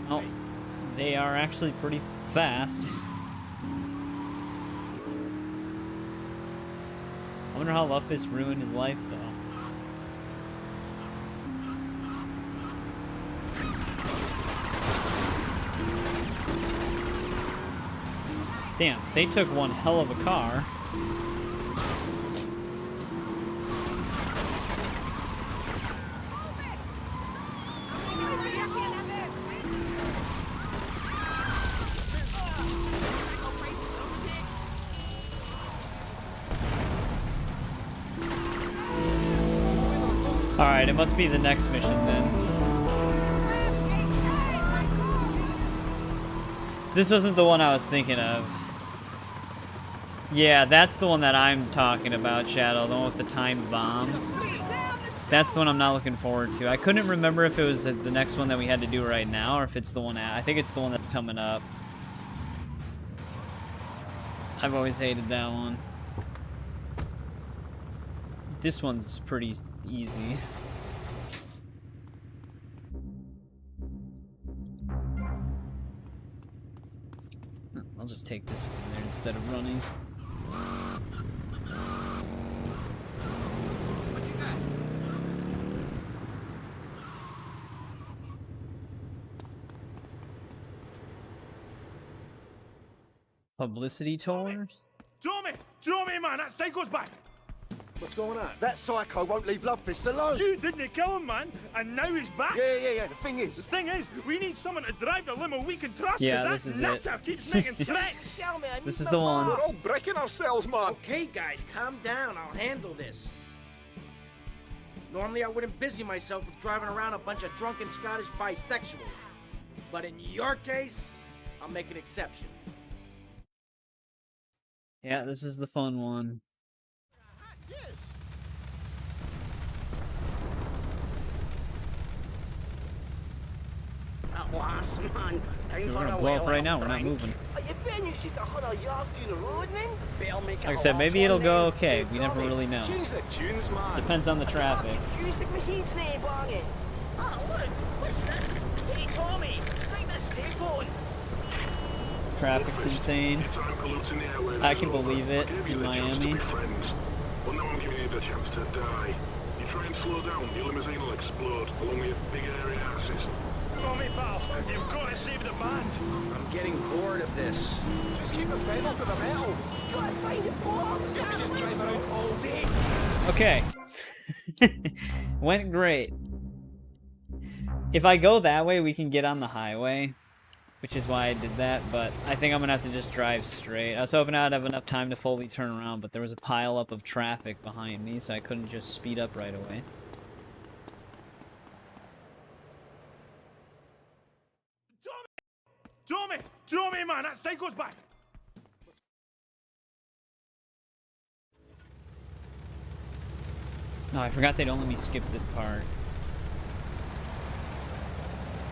Oh, they are actually pretty fast. I wonder how Luffus ruined his life, though. Damn, they took one hell of a car. Alright, it must be the next mission then. This wasn't the one I was thinking of. Yeah, that's the one that I'm talking about, Shadow. The one with the time bomb. That's the one I'm not looking forward to. I couldn't remember if it was the next one that we had to do right now, or if it's the one I think it's the one that's coming up. I've always hated that one. This one's pretty easy. I'll just take this one there instead of running. Publicity tour? Tommy, man, that psycho's back. What's going on? That psycho won't leave Love Fist alone. You didn't kill him, man, and now he's back. Yeah. The thing is, we need someone to drive the limo we can trust. Yeah, Cause this is that it. nutter keeps making threats. This is the one. We're all breaking ourselves, man. Okay, guys, calm down. I'll handle this. Normally, I wouldn't busy myself with driving around a bunch of drunken Scottish bisexuals. But in your case, I'll make an exception. Yeah, this is the fun one. At last, man. Time We're for gonna a blow up while, right now. We're not Frank. moving. Are you finished? Just 100 yards down the road, man? Better make it Like I a said, long maybe one it'll go then. okay. Hey, We never Tommy, really know. Change the tunes, man. Depends on the traffic. I'm confused if my heat's nae banging. Oh, look. What's this? Hey, Tommy. Like this tape on. Traffic's insane. I can believe it in Miami. Well, now I'm giving you the chance to die. You try and slow down, your limousine will explode, along with your big airy asses. Tommy, pal, you've got to save the band. I'm getting bored of this. Just keep the pedal to the metal. Gotta find a bomb. You can just drive around all day. Okay. Went great. If I go that way, we can get on the highway, which is why I did that, but I think I'm gonna have to just drive straight. I was hoping I'd have enough time to fully turn around, but there was a pile up of traffic behind me, so I couldn't just speed up right away. Tommy, man, that psycho's back. Oh, I forgot they'd only let me skip this part.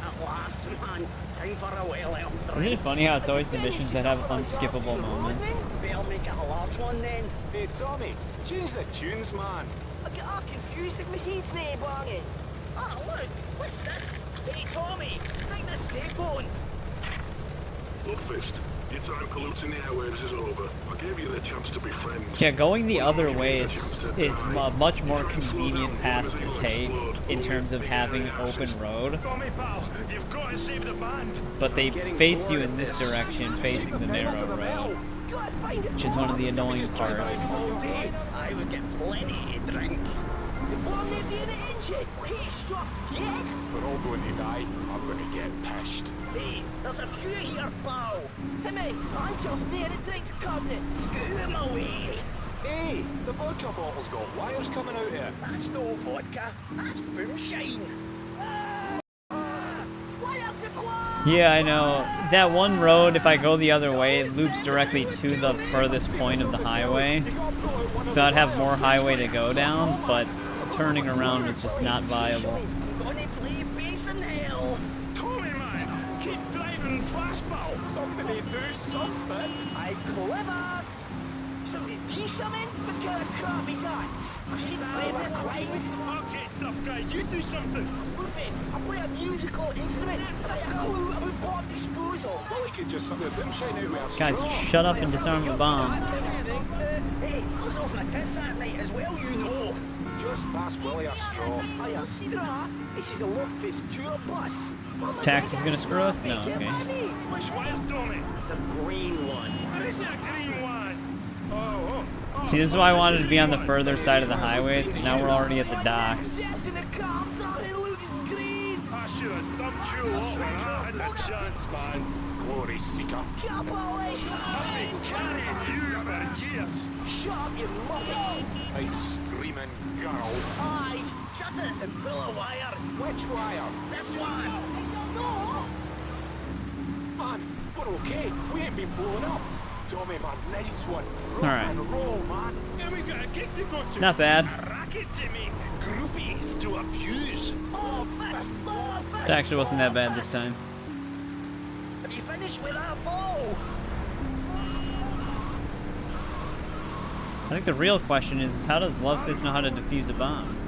At last, man. Time for a well-earned drink. Isn't it funny how it's always the missions that have unskippable moments? Better make it a large one then. Hey, Tommy, change the tunes, man. I get all confused if my heat's nae banging. Oh, look, what's this? Hey, Tommy, stick the steak on. Lovefist, your time polluting the airwaves is over. I gave you the chance to be friends. Yeah, going the other way is a much more convenient path to take in terms of having open road. Tommy, pal, you've got to save the band. But they face you in this direction, facing the narrow road, which is one of the annoying parts. I would get plenty to drink. The bomb may be in the engine. Heat struck yet. We're all going to die. I'm going to get pissed. Hey, there's a queue here, pal. Hey, mate, I'm just near the drinks cabinet. Get him away. Hey, the vodka bottle's got wires coming out here. That's no vodka. That's moonshine. Yeah, I know. That one road, if I go the other way, it loops directly to the furthest point of the highway. So I'd have more highway to go down, but turning around is just not viable. Gonna play bass in hell. Tommy, man, keep driving fastball. Somebody do something. I clever. Somebody do something? What kind of crap is that? I've seen better crimes. Okay, tough guy, you do something. Reuben, I play a musical instrument. I have a clue about bomb disposal. Well, we could just suck the moonshine out with a Guys, straw. shut up and disarm the bomb. Hey, I was off my tits that night as well, you know. Just pass Willie a straw. A straw? This is a Lovefist tour bus. Is taxis gonna screw us? No, okay. Which wire, Tommy? The green one. Where's that green one? Oh. See, this is why I wanted to be on the further side of the highways, because now we're already at the docks. Yes, in the cards are, it looks green. I should have dumped you off when I had the chance, man. Glory seeker. Capitalist. I've been carrying you for years. Shut up, you muppet. Hey, screaming girl. Aye, shut it and pull a wire. Which wire? This one. No. Man, we're okay. We ain't been blown up. Tommy, man, nice one. Rock Alright. and roll, man. And we got a gig to go to. Not bad. A racket to make. Groupies to abuse. Oh, fist. Oh, fist. It actually wasn't that bad this time. Have you finished with that ball? I think the real question is how does Lovefist know how to defuse a bomb?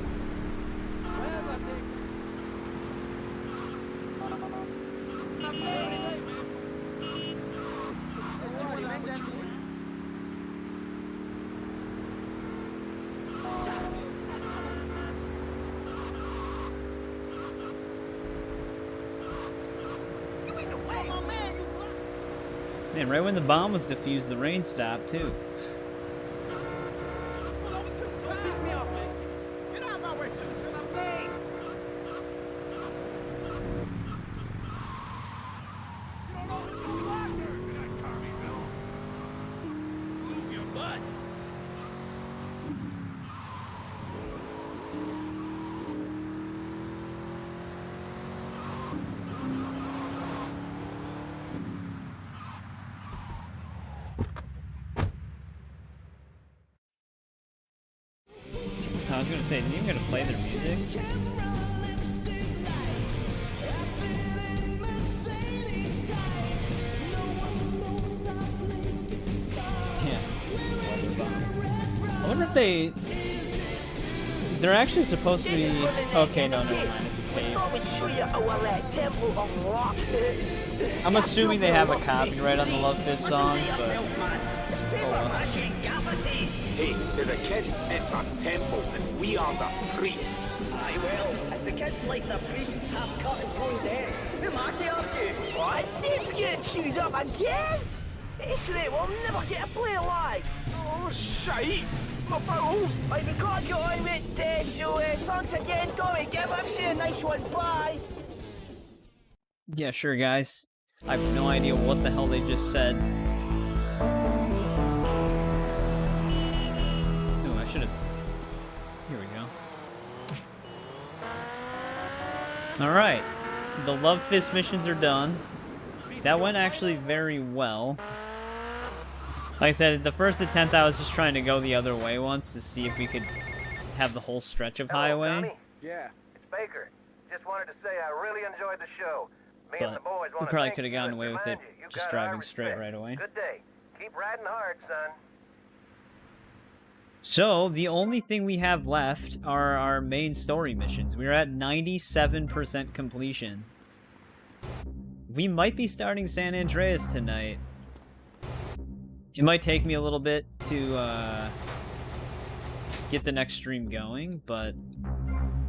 Man, right when the bomb was defused, the rain stopped too. I was gonna say, is he even gonna play their music? Yeah. I wonder if they're actually supposed to be... Okay, no, never mind, it's a tape. I'm assuming they have a copyright on the Lovefist song, but... Oh, well. Hey, to the kids, it's a temple, and we are the priests. Aye, well, if the kids like the priests half cut and thrown dead, who am I to argue? What? Dave's getting chewed up again? This rate will never get a play alive. Oh, shite! My bowels! I've got to get on with Dave, so thanks again, Tommy. Give him a nice one. Bye. Yeah, sure, guys. I have no idea what the hell they just said. Oh, I should have... Here we go. Alright. The Lovefist missions are done. That went actually very well. Like I said, the first attempt I was just trying to go the other way once to see if we could have the whole stretch of Hello, highway. Tommy? Yeah. It's Baker. Just wanted to say I really enjoyed the show. Me and But the boys we want to probably thank could have you gotten and away with it remind you just got our driving straight respect. right away. Good day. Keep riding hard, son. So, the only thing we have left are our main story missions. We're at 97% completion. We might be starting San Andreas tonight. It might take me a little bit to get the next stream going, but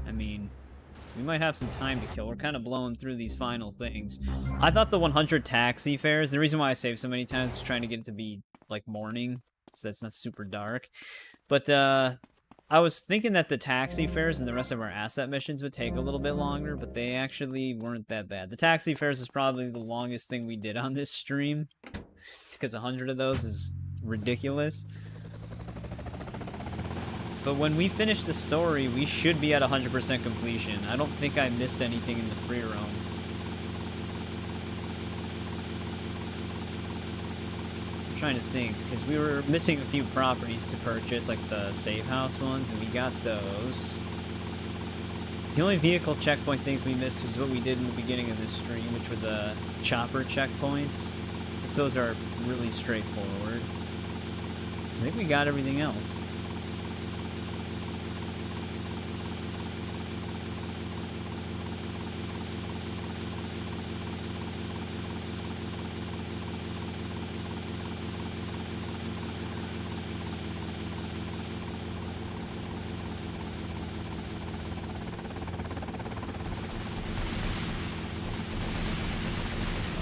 I mean, we might have some time to kill. We're kind of blowing through these final things. I thought the 100 taxi fares, the reason why I saved so many times was trying to get it to be like morning, so it's not super dark. But I was thinking that the taxi fares and the rest of our asset missions would take a little bit longer, but they actually weren't that bad. The taxi fares is probably the longest thing we did on this stream, because 100 of those is ridiculous. But when we finish the story, we should be at 100% completion. I don't think I missed anything in the free roam. I'm trying to think, because we were missing a few properties to purchase, like the save house ones, and we got those. The only vehicle checkpoint things we missed was what we did in the beginning of this stream, which were the chopper checkpoints. Because those are really straightforward. I think we got everything else.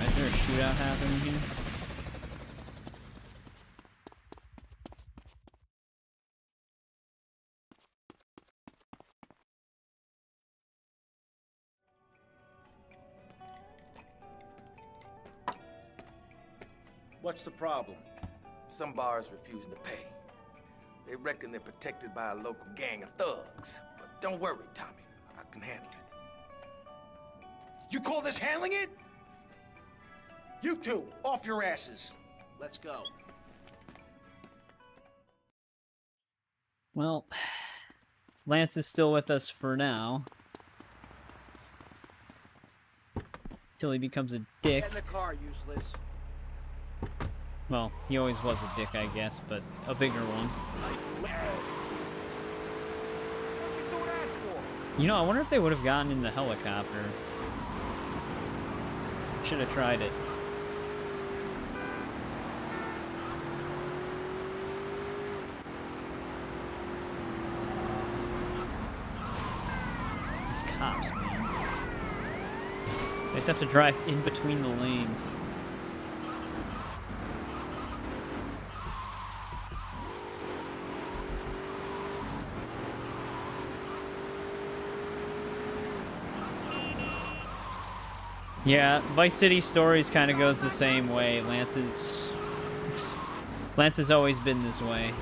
Is there a shootout happening here? What's the problem? Some bars refusing to pay. They reckon they're protected by a local gang of thugs. But don't worry, Tommy. I can handle it. You call this handling it? You two, off your asses. Let's go. Well, Lance is still with us for now. Till he becomes a dick. Get in the car, useless. Well, he always was a dick, I guess, but a bigger one. You know, I wonder if they would have gotten in the helicopter. Should have tried it. These cops, man. They just have to drive in between the lanes. Yeah, Vice City Stories kind of goes the same way. Lance has always been this way.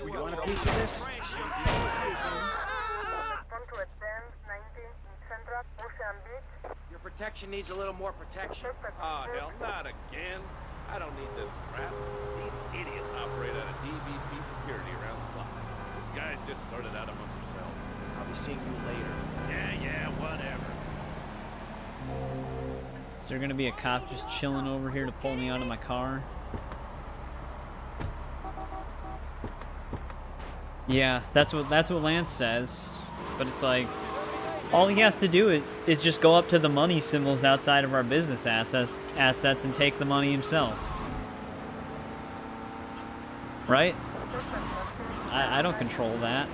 You want a piece of this? Your protection needs a little more protection. Oh, hell, not again. I don't need this crap. These idiots operate out of DVP security around the clock. You guys just sort it out amongst yourselves. I'll be seeing you later. Yeah, whatever. Is there gonna be a cop just chilling over here to pull me out of my car? Yeah, that's what Lance says. But it's like, all he has to do is just go up to the money symbols outside of our business assets and take the money himself. Right? I don't control that.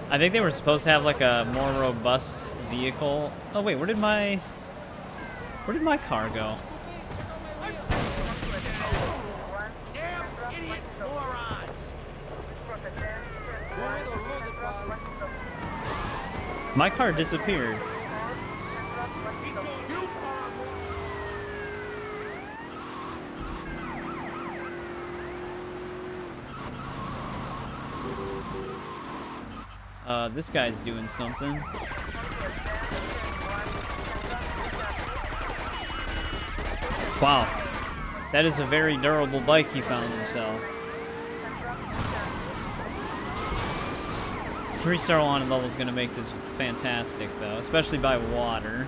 I think they were supposed to have like a more robust vehicle. Oh wait, where did my car go? My car disappeared. This guy's doing something. Wow. That is a very durable bike he found himself. 3-star wanted level is going to make this fantastic, though, especially by water.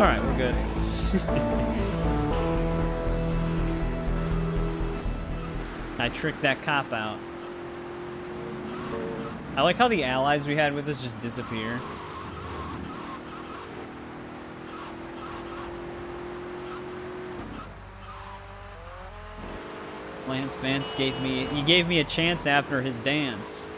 Alright, we're good. I tricked that cop out. I like how the allies we had with us just disappear. Lance Vance gave me a chance after his dance.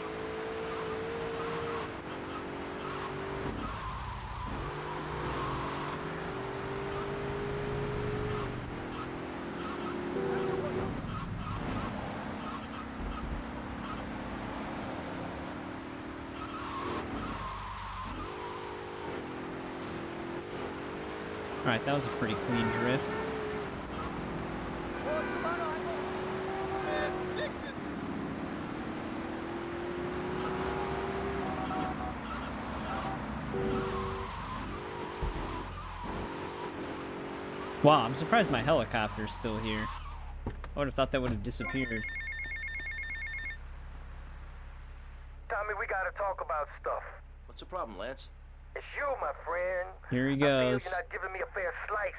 Alright, that was a pretty clean drift. Wow, I'm surprised my helicopter's still here. I would have thought that would have disappeared. Tommy, we gotta talk about stuff. What's the problem, Lance? It's you, my friend. Here he I feel goes. you're not giving me a fair slice.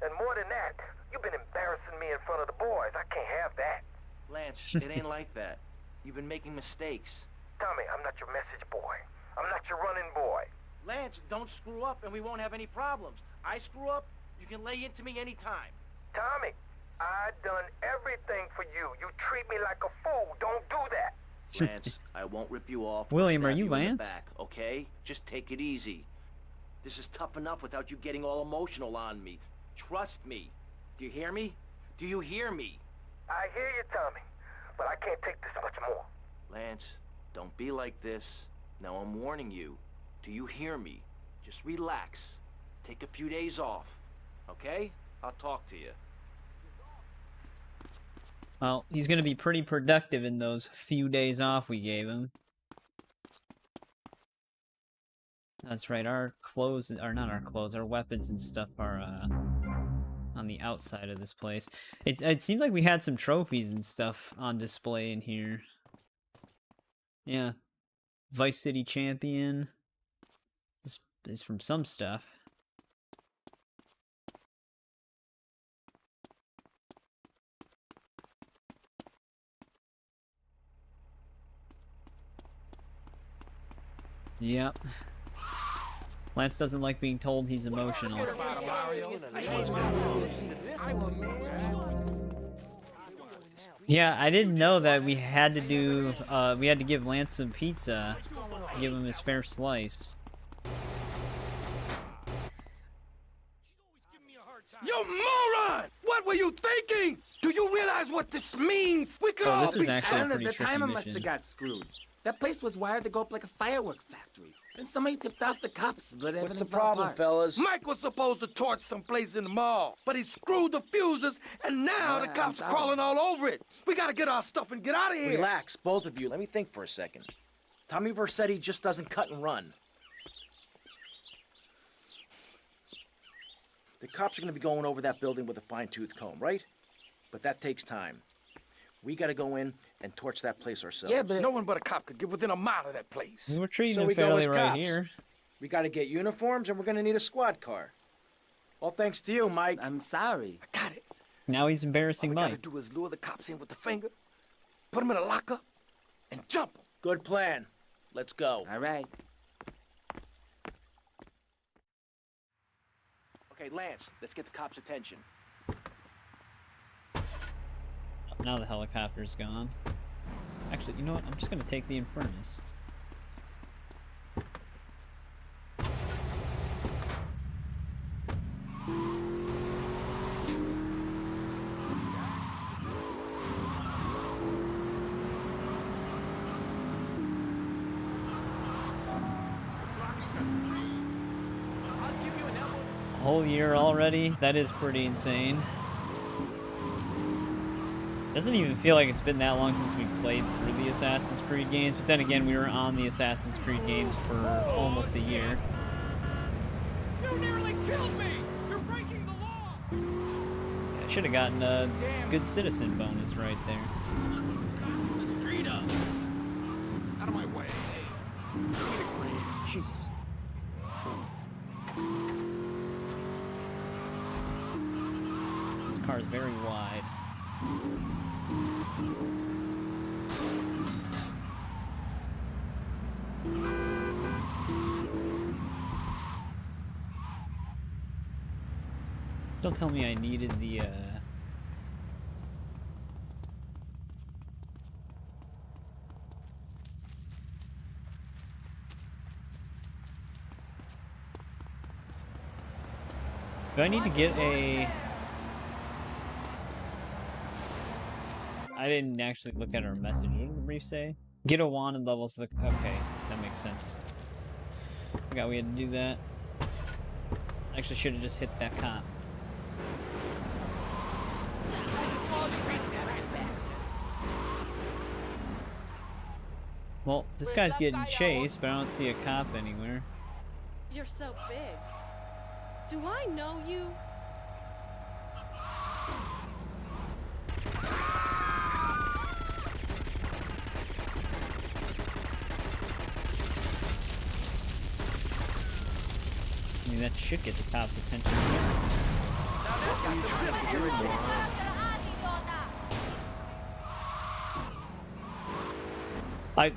And more than that, you've been embarrassing me in front of the boys. I can't have that. Lance, it ain't like that. You've been making mistakes. Tommy, I'm not your message boy. I'm not your running boy. Lance, don't screw up and we won't have any problems. I screw up, you can lay into me anytime. Tommy, I done everything for you. You treat me like a fool. Don't do that. Lance, I won't rip you off. or William, are stab you in the Lance? back, okay? Just take it easy. This is tough enough without you getting all emotional on me. Trust me. Do you hear me? Do you hear me? I hear you, Tommy, but I can't take this much more. Lance, don't be like this. Now I'm warning you. Do you hear me? Just relax. Take a few days off, okay? I'll talk to you. Well, he's going to be pretty productive in those few days off we gave him. That's right, our clothes, or not our clothes, our weapons and stuff are on the outside of this place. It seemed like we had some trophies and stuff on display in here. Yeah. Vice City Champion. This is from some stuff. Yep. Lance doesn't like being told he's emotional. Yeah, I didn't know that we had to do, we had to give Lance some pizza, give him his fair slice. You moron! What were you thinking? Do you realize what this means? We could So all this is be... actually a I don't know, pretty the tricky timer must mission. have got screwed. That place was wired to go up like a firework factory. And somebody tipped off the cops, but everything What's the fell problem, apart. fellas? Mike was supposed to torch someplace in the mall, but he screwed the fuses, and now the I'm cops sorry. crawling all over it. We gotta get our stuff and get out of here. Relax, both of you. Let me think for a second. Tommy Vercetti just doesn't cut and run. The cops are going to be going over that building with a fine-tooth comb, right? But that takes time. We got to go in and torch that place ourselves. Yeah, but No one but a cop could get within a mile of that place. We were treating So him we go fairly as right cops. here. We got to get uniforms, and we're going to need a squad car. All thanks to you, Mike. I'm sorry. I got it. Now he's embarrassing All we gotta Mike. do is lure the cops in with the finger, put them in a lockup, and jump them. Good plan. Let's go. All right. Okay, Lance, let's get the cops' attention. Now the helicopter's gone. Actually, you know what? I'm just gonna take the Infernus. Whole year already? That is pretty insane. Doesn't even feel like it's been that long since we played through the Assassin's Creed games, but then again, we were on the Assassin's Creed games for almost a year. You nearly killed me! You're breaking the law! I should have gotten a good citizen bonus right there. The street up! Out of my way. Jesus. This car is very wide. Don't tell me I needed the, Do I need to get a... I didn't actually look at our message. What did the brief say? Get a wand and levels the... Okay, that makes sense. Forgot we had to do that. Actually should have just hit that cop. Well, this guy's getting chased, but I don't see a cop anywhere. You're so big. Do I know you? I mean, that should get the cops' attention.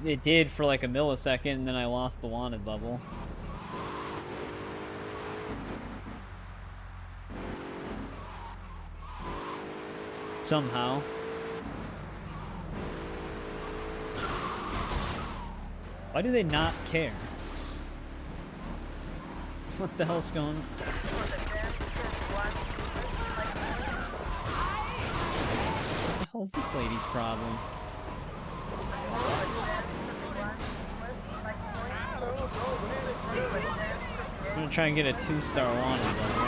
It did for like a millisecond, and then I lost the wanted level. Somehow. Why do they not care? What the hell's going on? What the hell's this lady's problem? I'm gonna try and get a 2-star wanted level.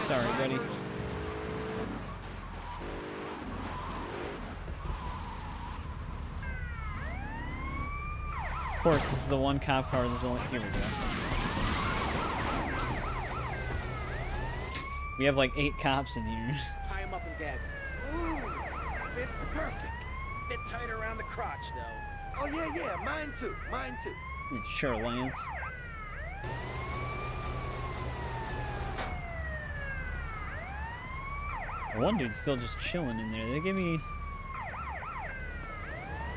Sorry, buddy. Of course, this is the one cop car that's only... Here we go. We have like 8 cops in here. Tie him up and gag him. Ooh, fits perfect. Bit tight around the crotch, though. Oh, yeah, mine too, mine too. Sure, Lance. One dude's still just chilling in there. They give me...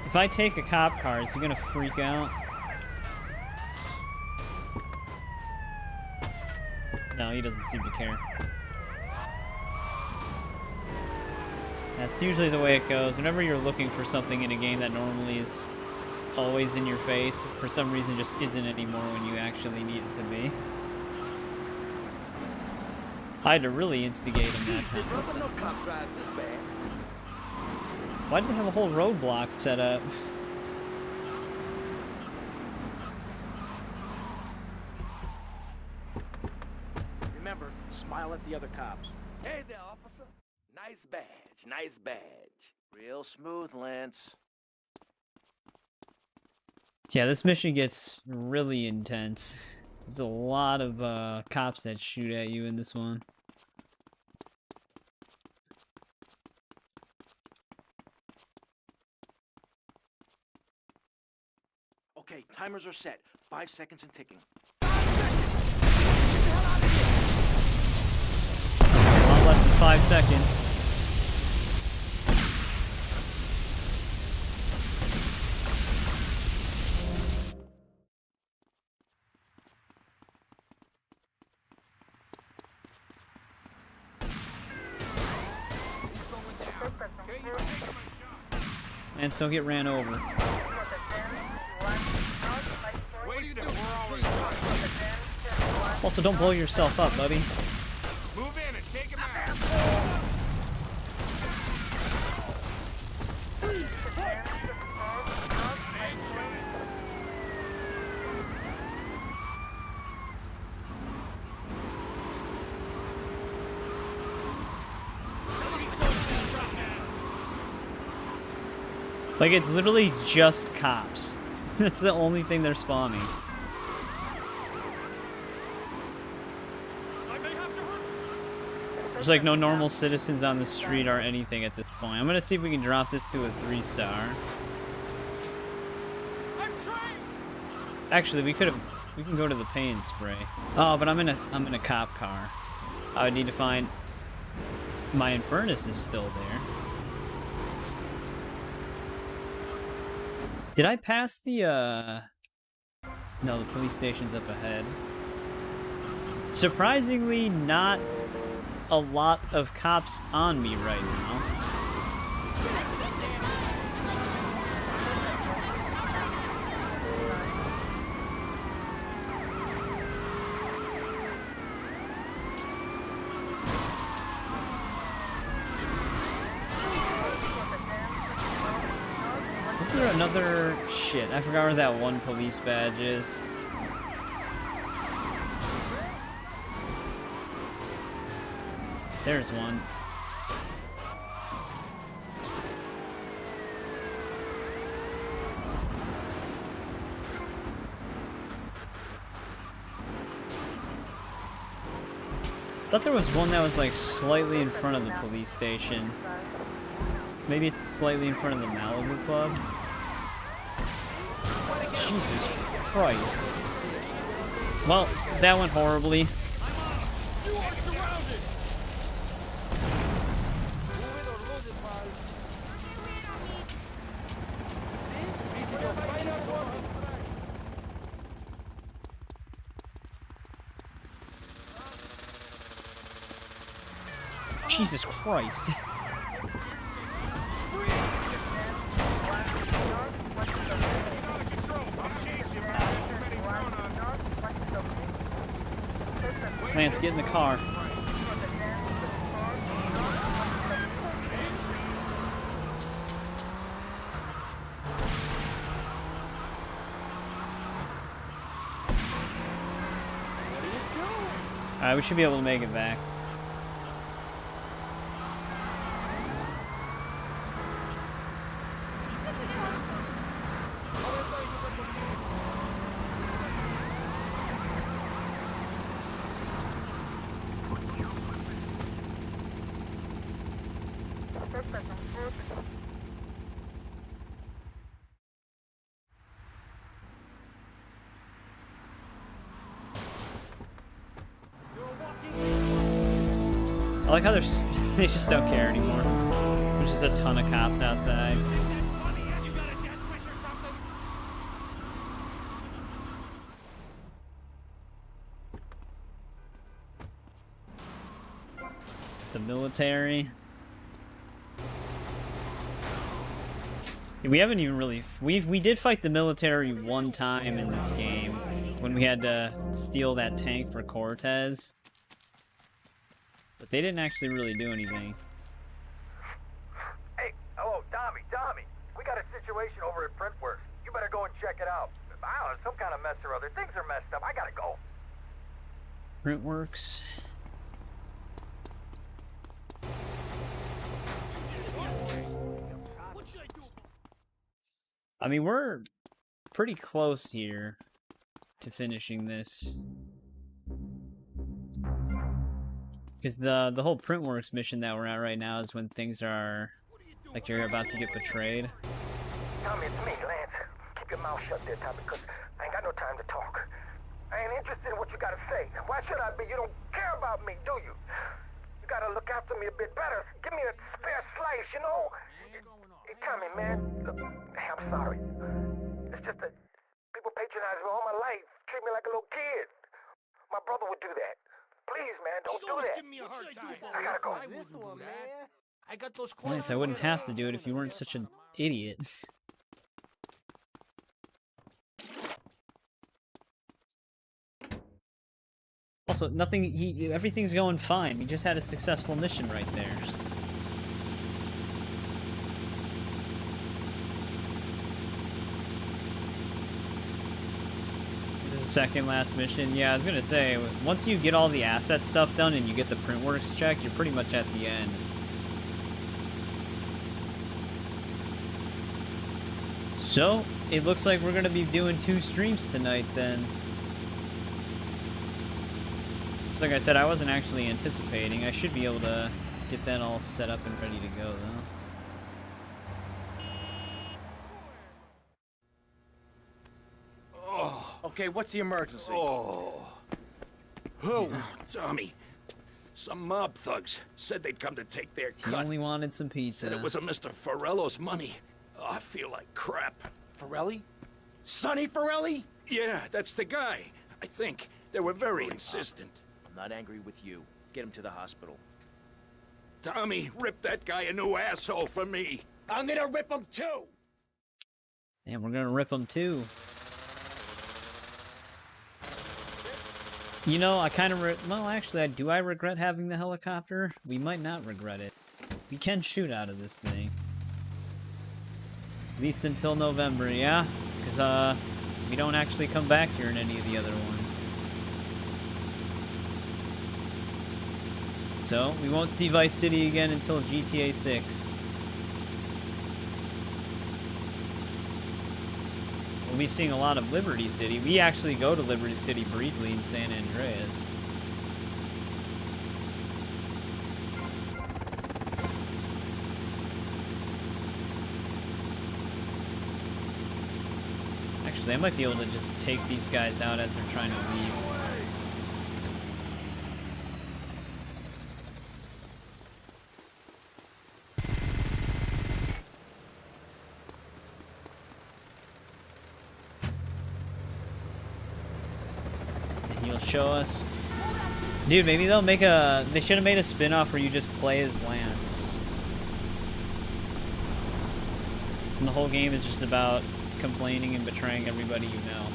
If I take a cop car, is he gonna freak out? No, he doesn't seem to care. That's usually the way it goes. Whenever you're looking for something in a game that normally is always in your face, for some reason just isn't anymore when you actually need it to be. I had to really instigate him that time. Why did they have a whole roadblock set up? Remember, smile at the other cops. Hey there, officer. Nice badge, nice badge. Real smooth, Lance. Yeah, this mission gets really intense. There's a lot of cops that shoot at you in this one. Okay, timers are set. 5 seconds and ticking. A lot less than 5 seconds. And still get ran over. What are you doing? We're always right. Also, don't blow yourself up, buddy. Move in and take him out. Like, it's literally just cops. That's the only thing they're spawning. There's like no normal citizens on the street or anything at this point. I'm gonna see if we can drop this to a 3-star. Actually, we can go to the pay and spray. Oh, but I'm in a cop car. I would need to find my Infernus is still there. Did I pass the no, the police station's up ahead. Surprisingly, not a lot of cops on me right now. Is there another... Shit, I forgot where that one police badge is. There's one. I thought there was one that was like slightly in front of the police station. Maybe it's slightly in front of the Malibu Club. Jesus Christ. Well, that went horribly. Jesus Christ. Lance, get in the car. Alright, we should be able to make it back. I like how they just don't care anymore. There's just a ton of cops outside. The military. We haven't even really... We did fight the military one time in this game. When we had to steal that tank for Cortez. But they didn't actually really do anything. Hey, hello, Tommy. We got a situation over at Printworks. You better go and check it out. I don't know, some kind of mess or other. Things are messed up. I gotta go. Printworks. I mean, we're pretty close here to finishing this. Because the whole Printworks mission that we're at right now is when things are like you're about to get betrayed. Tommy, it's me, Lance. Keep your mouth shut there, Tommy, because I ain't got no time to talk. I ain't interested in what you gotta say. Why should I be? You don't care about me, do you? You gotta look after me a bit better. Give me a spare slice, you know? Hey, Tommy, man, look, hey, I'm sorry. It's just that people patronize me all my life, treat me like a little kid. My brother would do that. Please, man, don't do that. Give me a hard time. I gotta go. I wouldn't do that. I got those Lance, I wouldn't have to do it if you weren't such an idiot. Also, nothing. Everything's going fine. We just had a successful mission right there. This is the second last mission. Yeah, I was gonna say, once you get all the asset stuff done and you get the print works checked, you're pretty much at the end. So, it looks like we're gonna be doing 2 streams tonight then. Like I said, I wasn't actually anticipating. I should be able to get that all set up and ready to go, though. Oh. Okay, what's the emergency? Oh, Tommy. Some mob thugs said they'd come to take their He cut. only wanted some pizza. Said it was a Mr. Forello's money. Oh, I feel like crap. Forelli? Sonny Forelli? Yeah, that's the guy. I think. They were very insistent. I'm not angry with you. Get him to the hospital. Tommy, rip that guy a new asshole for me. I'm gonna rip him too! And we're gonna rip him too. You know, I kind of well, actually, do I regret having the helicopter? We might not regret it. We can shoot out of this thing. At least until November, yeah? Because, we don't actually come back here in any of the other ones. So, we won't see Vice City again until GTA 6. We'll be seeing a lot of Liberty City. We actually go to Liberty City briefly in San Andreas. Actually, I might be able to just take these guys out as they're trying to leave. He'll show us. Dude, maybe they'll make a... They should have made a spin-off where you just play as Lance. And the whole game is just about complaining and betraying everybody you know.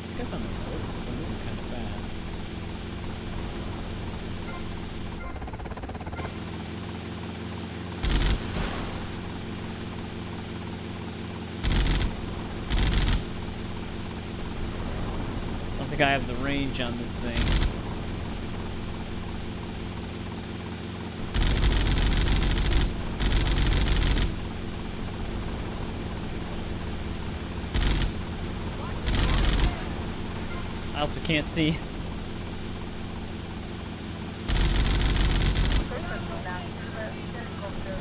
This guy's on the road. They're moving kind of fast. I don't think I have the range on this thing. I also can't see.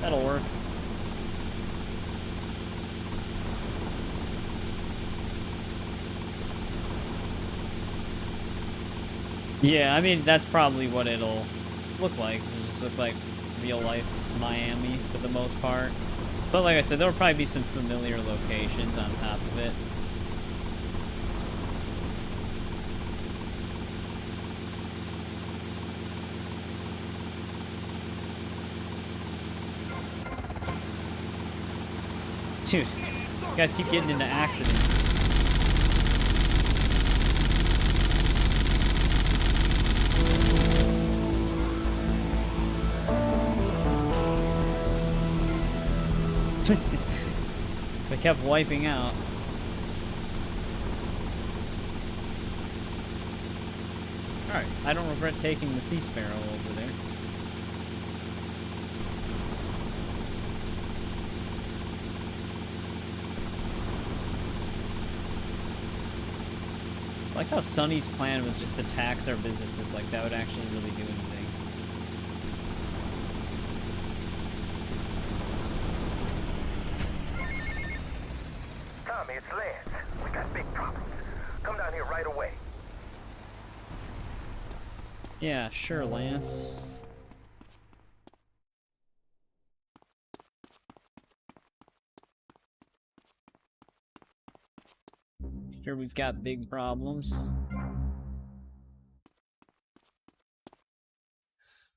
That'll work. Yeah, I mean, that's probably what it'll look like. It'll just look like real life Miami for the most part. But like I said, there'll probably be some familiar locations on top of it. Dude, these guys keep getting into accidents. They kept wiping out. Alright, I don't regret taking the Sea Sparrow over there. I like how Sonny's plan was just to tax our businesses, like that would actually really do anything. Tommy, it's Lance. We got big problems. Come down here right away. Yeah, sure, Lance. Sure, we've got big problems.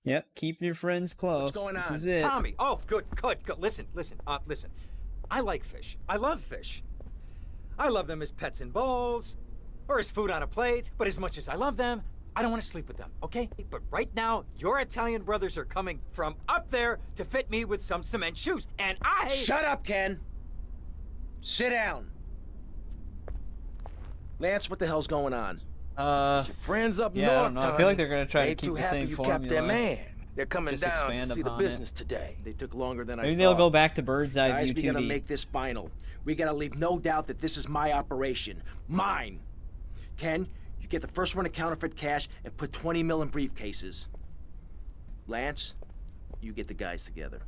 Yep, keep your friends close. What's going This on? is it. Tommy. Oh, good. Listen. I like fish. I love fish. I love them as pets in bowls, or as food on a plate. But as much as I love them, I don't want to sleep with them, okay? But right now, your Italian brothers are coming from up there to fit me with some cement shoes, and I... Shut up, Ken. Sit down. Lance, what the hell's going on? Your friends up yeah, north, I don't know. I feel like they're gonna try to ain't keep too the happy same you formula. kept their man. They're coming Just down to expand see the upon business it. today. They took longer than I Maybe thought. they'll go back to bird's eye Guys, view we 2D. gotta make this final. We gotta leave no doubt that this is my operation. Mine. Ken, you get the first run of counterfeit cash and put 20 mil in briefcases. Lance, you get the guys together.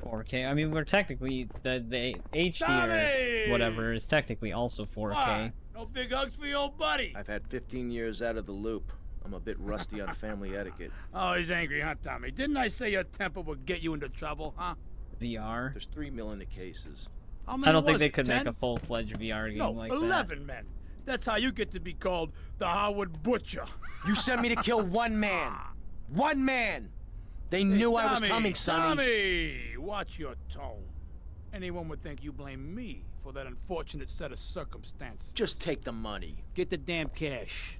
4K. I mean, we're technically the HD or whatever is technically also 4K. No big hugs for your old buddy. I've had 15 years out of the loop. I'm a bit rusty on family etiquette. Oh, he's angry, huh, Tommy? Didn't I say your temper would get you into trouble, huh? VR. There's 3 mil in the cases. How many I don't think was they it, could 10? make a full-fledged VR game No, like 11 men. That's how you get to be called the Howard Butcher. You sent me to kill one man. One man. They knew I was coming, Sonny. Tommy, watch your tone. Anyone would think you blame me for that unfortunate set of circumstances. Just take the money. Get the damn cash.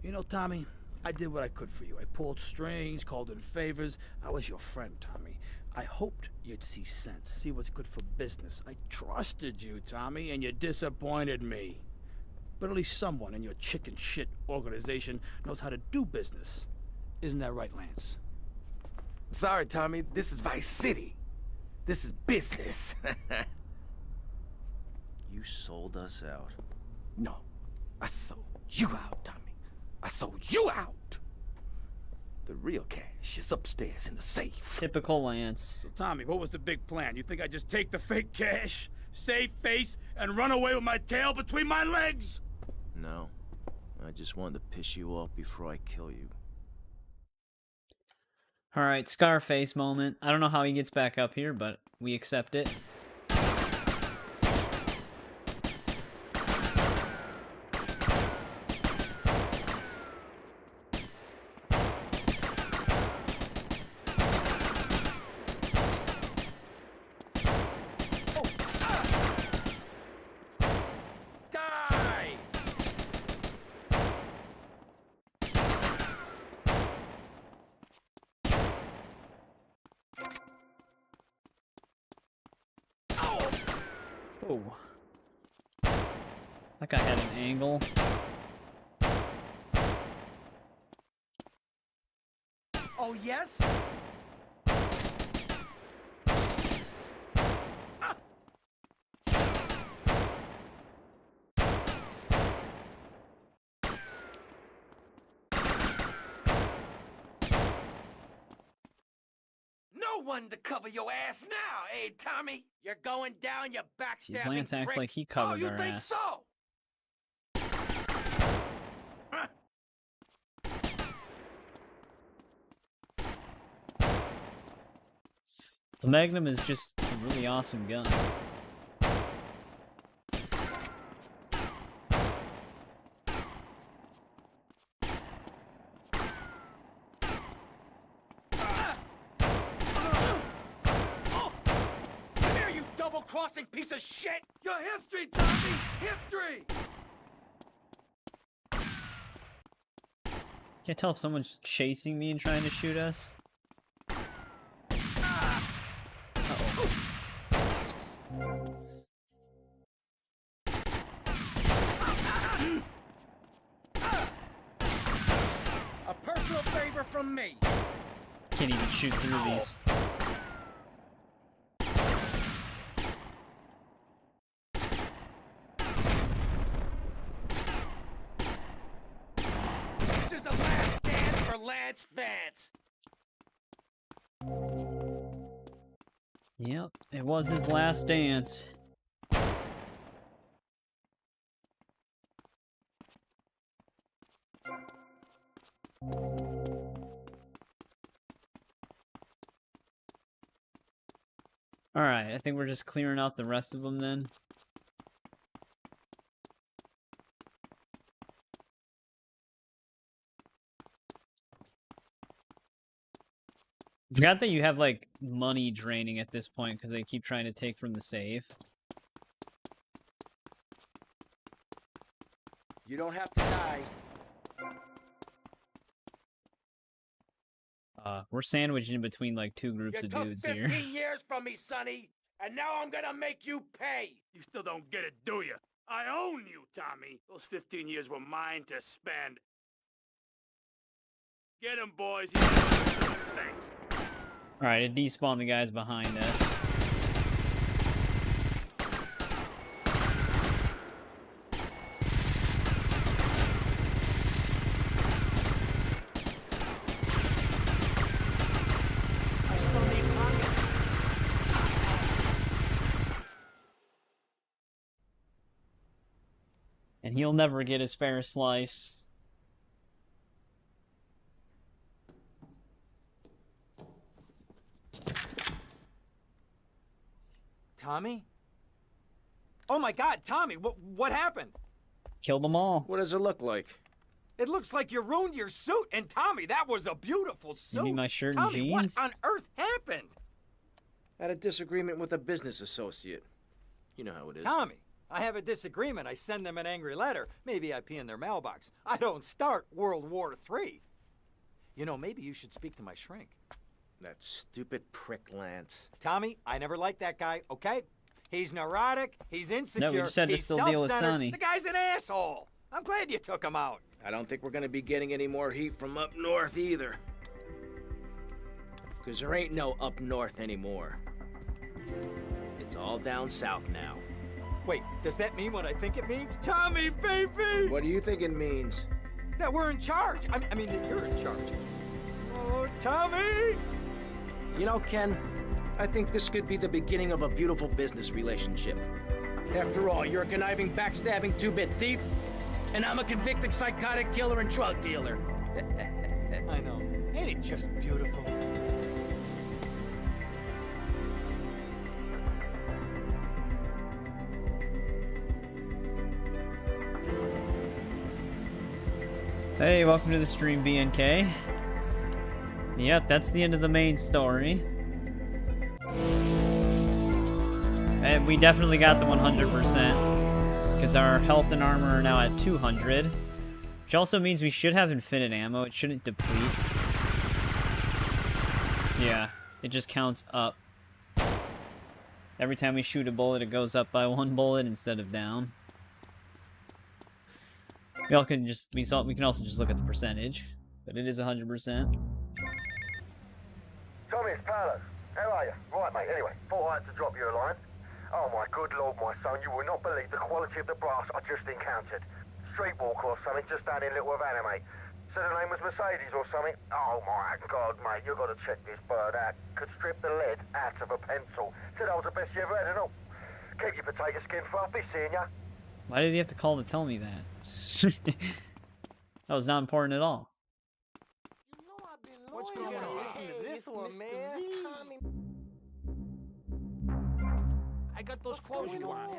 You know, Tommy, I did what I could for you. I pulled strings, called in favors. I was your friend, Tommy. I hoped you'd see sense, see what's good for business. I trusted you, Tommy, and you disappointed me. But at least someone in your chicken shit organization knows how to do business. Isn't that right, Lance? Sorry, Tommy. This is Vice City. This is business. You sold us out. No, I sold you out, Tommy. I sold you out. The real cash is upstairs in the safe. Typical Lance. So, Tommy, what was the big plan? You think I'd just take the fake cash, save face, and run away with my tail between my legs? No. I just wanted to piss you off before I kill you. Alright, Scarface moment. I don't know how he gets back up here, but we accept it. Oh. That guy had an angle. Oh, yes? No one to cover your ass now, eh, Tommy? You're going down, you See, backstabbing Lance acts prick. like he covered Oh, you our think ass. so? The Magnum is just a really awesome gun. Come here, you double-crossing piece of shit! Your history, Tommy! History! Can't tell if someone's chasing me and trying to shoot us. A personal favor from me. Can't even shoot through these. This is the last dance for Lance Vance. Yep, it was his last dance. Alright, I think we're just clearing out the rest of them then. Forgot that you have, like, money draining at this point because they keep trying to take from the save. You don't have to die. We're sandwiched in between, like, two groups You of took dudes 15 here. years from me, Sonny, and now I'm gonna make you pay. You still don't get it, do you? I own you, Tommy. Those 15 years were mine to spend. Get him, boys. Alright, it despawned the guys behind us. And he'll never get his fair slice. Tommy? Oh my God, Tommy, what happened? Killed them all. What does it look like? It looks like you ruined your suit. And Tommy, that was a beautiful suit. You mean my shirt and Tommy, jeans? what on earth happened? Had a disagreement with a business associate. You know how it is. Tommy, I have a disagreement. I send them an angry letter. Maybe I pee in their mailbox. I don't start World War III. You know, maybe you should speak to my shrink. That stupid prick Lance. Tommy, I never liked that guy, okay? He's neurotic, he's insecure, No, we just had to he's still deal with self-centered. Sonny. The guy's an asshole. I'm glad you took him out. I don't think we're gonna be getting any more heat from up north either. Because there ain't no up north anymore. It's all down south now. Wait, does that mean what I think it means? Tommy, baby! What do you think it means? That we're in charge. I mean, that you're in charge. Oh, Tommy! You know, Ken, I think this could be the beginning of a beautiful business relationship. After all, you're a conniving, backstabbing two-bit thief, and I'm a convicted psychotic killer and drug dealer. I know. Ain't it just beautiful? Hey, welcome to the stream, BNK. Yep, that's the end of the main story. And we definitely got the 100%, because our health and armor are now at 200. Which also means we should have infinite ammo. It shouldn't deplete. Yeah, it just counts up. Every time we shoot a bullet, it goes up by 1 bullet instead of down. We can also just look at the percentage, but it is 100%. Tommy, it's Paolo. How are you? Right, mate. Anyway, thought I had to drop you a line. Oh, my good lord, my son, you will not believe the quality of the brass I just encountered. Streetwalker or something, just down in Little Havana, mate. Said her name was Mercedes or something. Oh, my God, mate, you've got to check this bird out. Could strip the lead out of a pencil. Said I was the best you ever had, and all. Keep your potato skin fluffy, seeing ya. Why did he have to call to tell me that? That was not important at all. What's going on? This one, man. I got those clothes you want.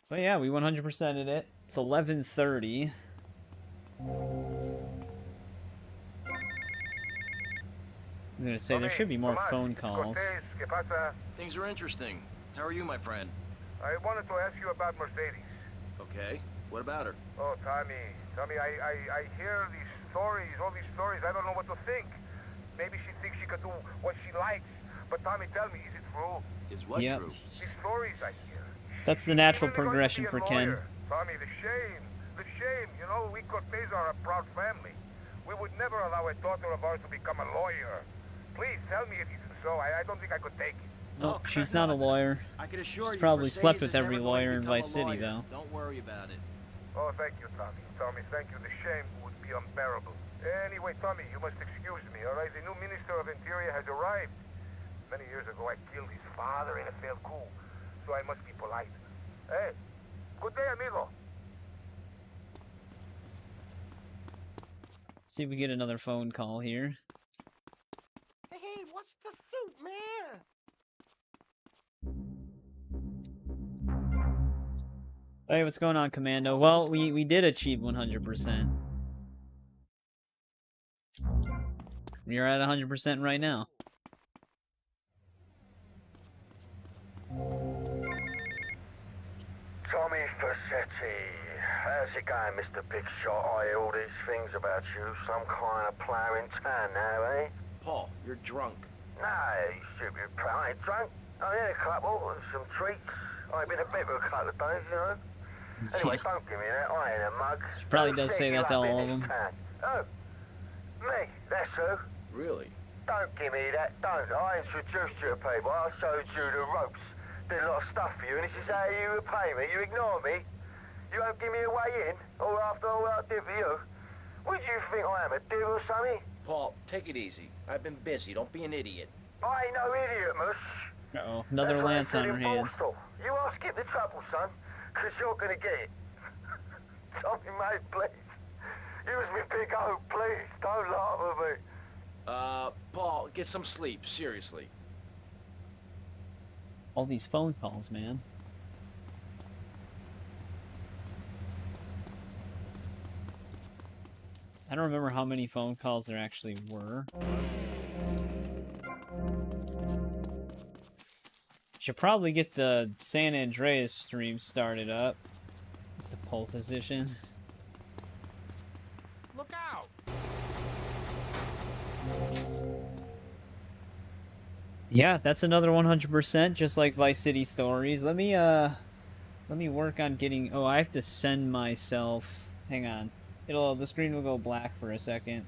But yeah, we 100%ed it. It's 11:30. I was gonna say, there should be more phone calls. Things are interesting. How are you, my friend? I wanted to ask you about Mercedes. Okay. What about her? Oh, Tommy, I hear these stories, all these stories. I don't know what to think. Maybe she thinks she could do what she likes. But Tommy, tell me, is it true? Is what Yep. true? These stories I hear. That's the natural She's really progression going to for be a Ken. lawyer. Tommy, the shame. The shame. You know, we Cortez are a proud family. We would never allow a daughter of ours to become a lawyer. Please, tell me if it's so. I don't think I could take it. Nope, she's not a lawyer. I can assure She's you, probably Mercedes slept with is never every going lawyer to in become a Vice City, lawyer. though. Don't worry about it. Oh, thank you, Tommy. Tommy, thank you. The shame would be unbearable. Anyway, Tommy, you must excuse me, all right? The new Minister of Interior has arrived. Many years ago, I killed his father in a failed coup, so I must be polite. Hey, good day, amigo. Let's see if we get another phone call here. Hey, what's the suit, man? Hey, what's going on, Commando? Well, we did achieve 100%. You're at 100% right now. Tommy Facchetti. How's it going, Mr. Big Shot? I hear all these things about you. Some kind of player in town now, eh? Paul, you're drunk. No, you stupid pal. I ain't drunk. I had a couple, some treats. I've been a bit for a couple of days, you know. Anyway, don't give me that. I ain't a mug. She probably does say that to all of them. Oh, me. That's who. Really? Don't give me that. Don't. I introduced you to people. I showed you the ropes. Did a lot of stuff for you, and this is how you repay me. You ignore me. You won't give me a way in, or after all I did for you. What do you think I am, a div or something? Paul, take it easy. I've been busy. Don't be an idiot. I ain't no idiot, Mush. Uh-oh, another lance on her hands. You won't skip the trouble, son, because you're going to get it. Tommy, mate, please. Use me big O, please. Don't laugh at me. Paul, get some sleep. Seriously. All these phone calls, man. I don't remember how many phone calls there actually were. Should probably get the San Andreas stream started up. The pole position. Look out! Yeah, that's another 100%, just like Vice City Stories. Let me work on getting... Oh, I have to send myself... Hang on. The screen will go black for a second.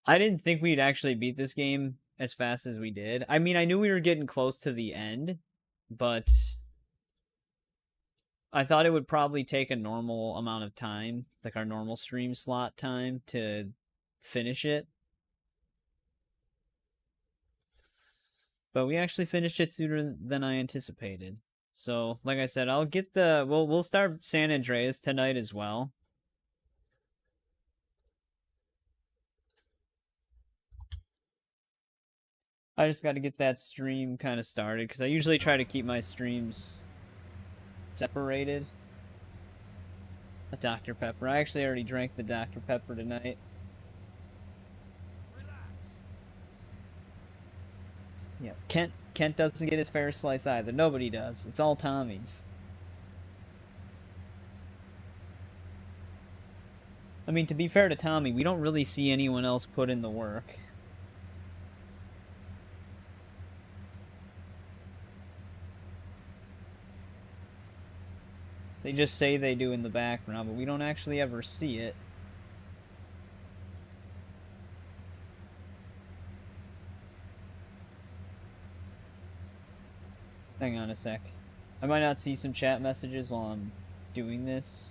I didn't think we'd actually beat this game as fast as we did. I mean, I knew we were getting close to the end, but I thought it would probably take a normal amount of time, like our normal stream slot time, to finish it. But we actually finished it sooner than I anticipated. So, like I said, I'll get the... We'll start San Andreas tonight as well. I just got to get that stream kind of started, because I usually try to keep my streams separated. A Dr. Pepper. I actually already drank the Dr. Pepper tonight. Yeah, Kent doesn't get his fair slice either. Nobody does. It's all Tommy's. I mean, to be fair to Tommy, we don't really see anyone else put in the work. They just say they do in the background, but we don't actually ever see it. Hang on a sec. I might not see some chat messages while I'm doing this.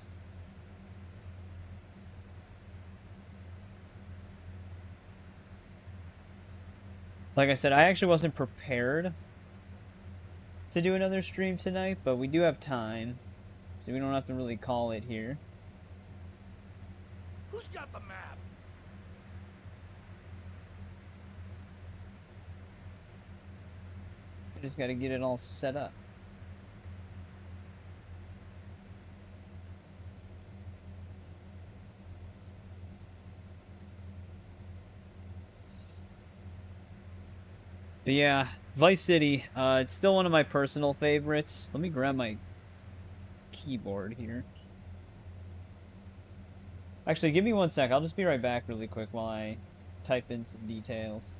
Like I said, I actually wasn't prepared to do another stream tonight, but we do have time, so we don't have to really call it here. Who's got the map? I just gotta get it all set up. But yeah, Vice City, it's still one of my personal favorites. Let me grab my keyboard here. Actually, give me one sec. I'll just be right back really quick while I type in some details.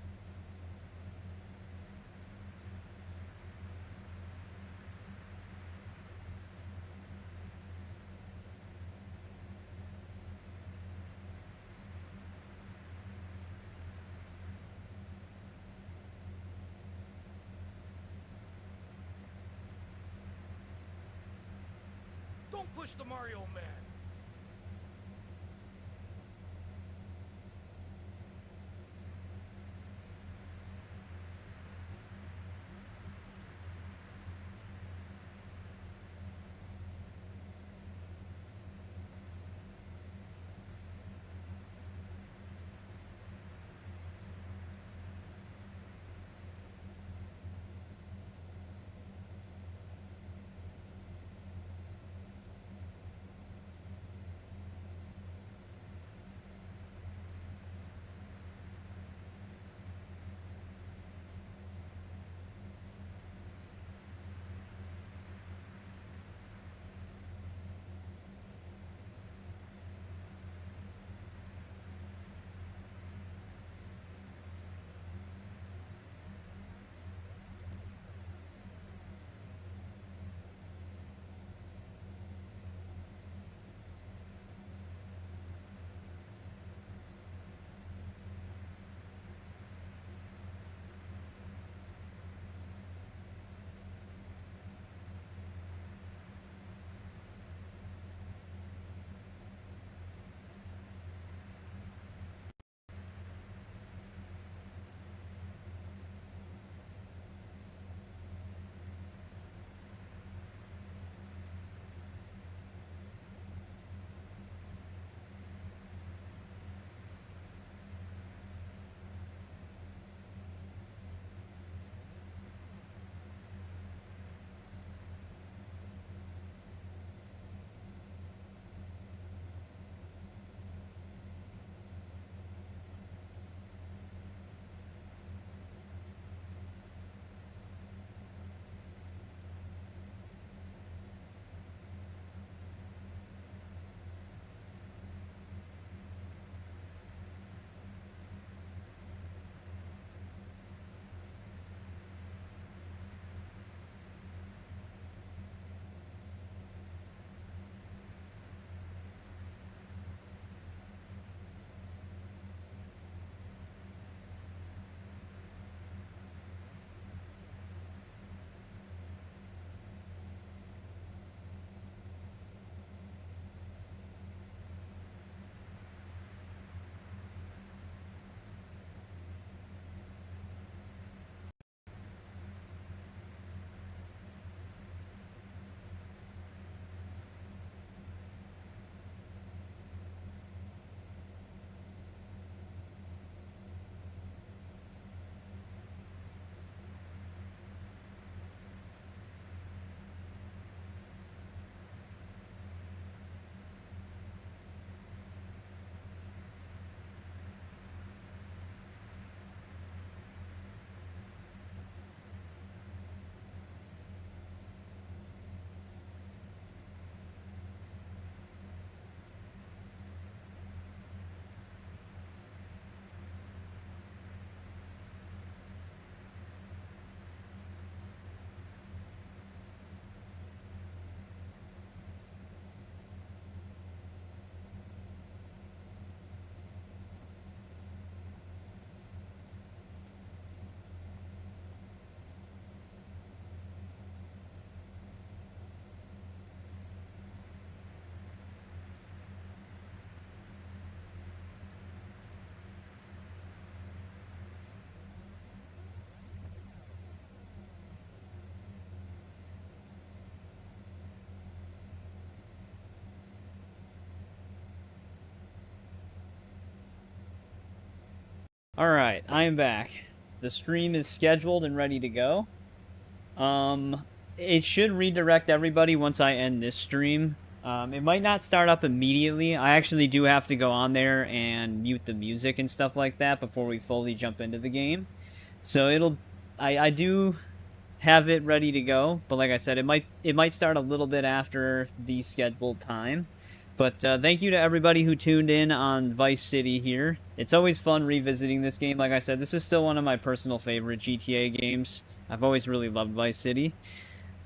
Don't push the Mario man. Alright, I am back. The stream is scheduled and ready to go. It should redirect everybody once I end this stream. It might not start up immediately. I actually do have to go on there and mute the music and stuff like that before we fully jump into the game. So I do have it ready to go, but like I said, it might start a little bit after the scheduled time. But thank you to everybody who tuned in on Vice City here. It's always fun revisiting this game. Like I said, this is still one of my personal favorite GTA games. I've always really loved Vice City.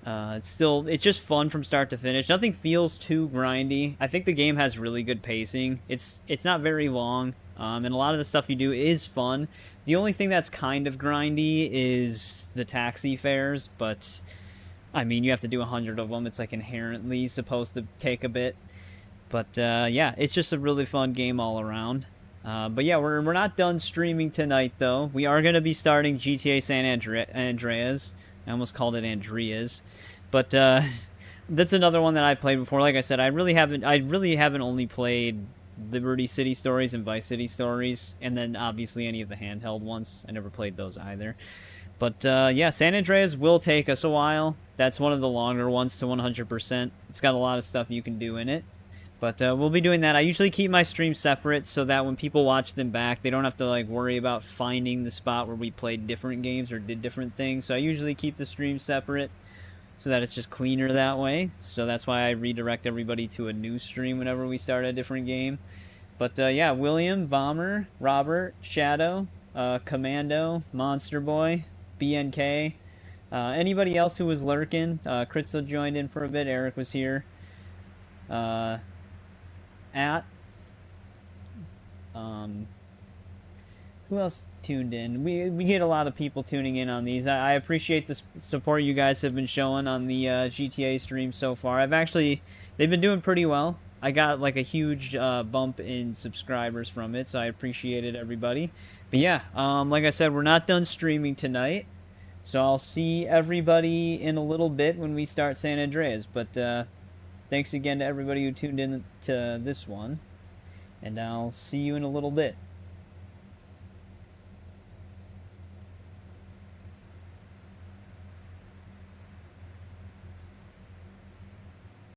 It's just fun from start to finish. Nothing feels too grindy. I think the game has really good pacing. It's not very long, and a lot of the stuff you do is fun. The only thing that's kind of grindy is the taxi fares, but I mean, you have to do 100 of them. It's like inherently supposed to take a bit. But yeah, it's just a really fun game all around. But yeah, we're not done streaming tonight, though. We are going to be starting GTA San Andreas. I almost called it Andreas. But that's another one that I played before. Like I said, I really haven't only played Liberty City Stories and Vice City Stories, and then obviously any of the handheld ones. I never played those either. But yeah, San Andreas will take us a while. That's one of the longer ones to 100%. It's got a lot of stuff you can do in it. But we'll be doing that. I usually keep my streams separate so that when people watch them back, they don't have to like worry about finding the spot where we played different games or did different things. So I usually keep the stream separate so that it's just cleaner that way. So that's why I redirect everybody to a new stream whenever we start a different game. But yeah, William, Vomer, Robert, Shadow, Commando, Monster Boy, BNK, anybody else who was lurking. Kritzel joined in for a bit. Eric was here. Who else tuned in? We get a lot of people tuning in on these. I appreciate the support you guys have been showing on the GTA stream so far. They've been doing pretty well. I got like a huge bump in subscribers from it, so I appreciate it, everybody. But yeah, like I said, we're not done streaming tonight, so I'll see everybody in a little bit when we start San Andreas. But thanks again to everybody who tuned in to this one, and I'll see you in a little bit.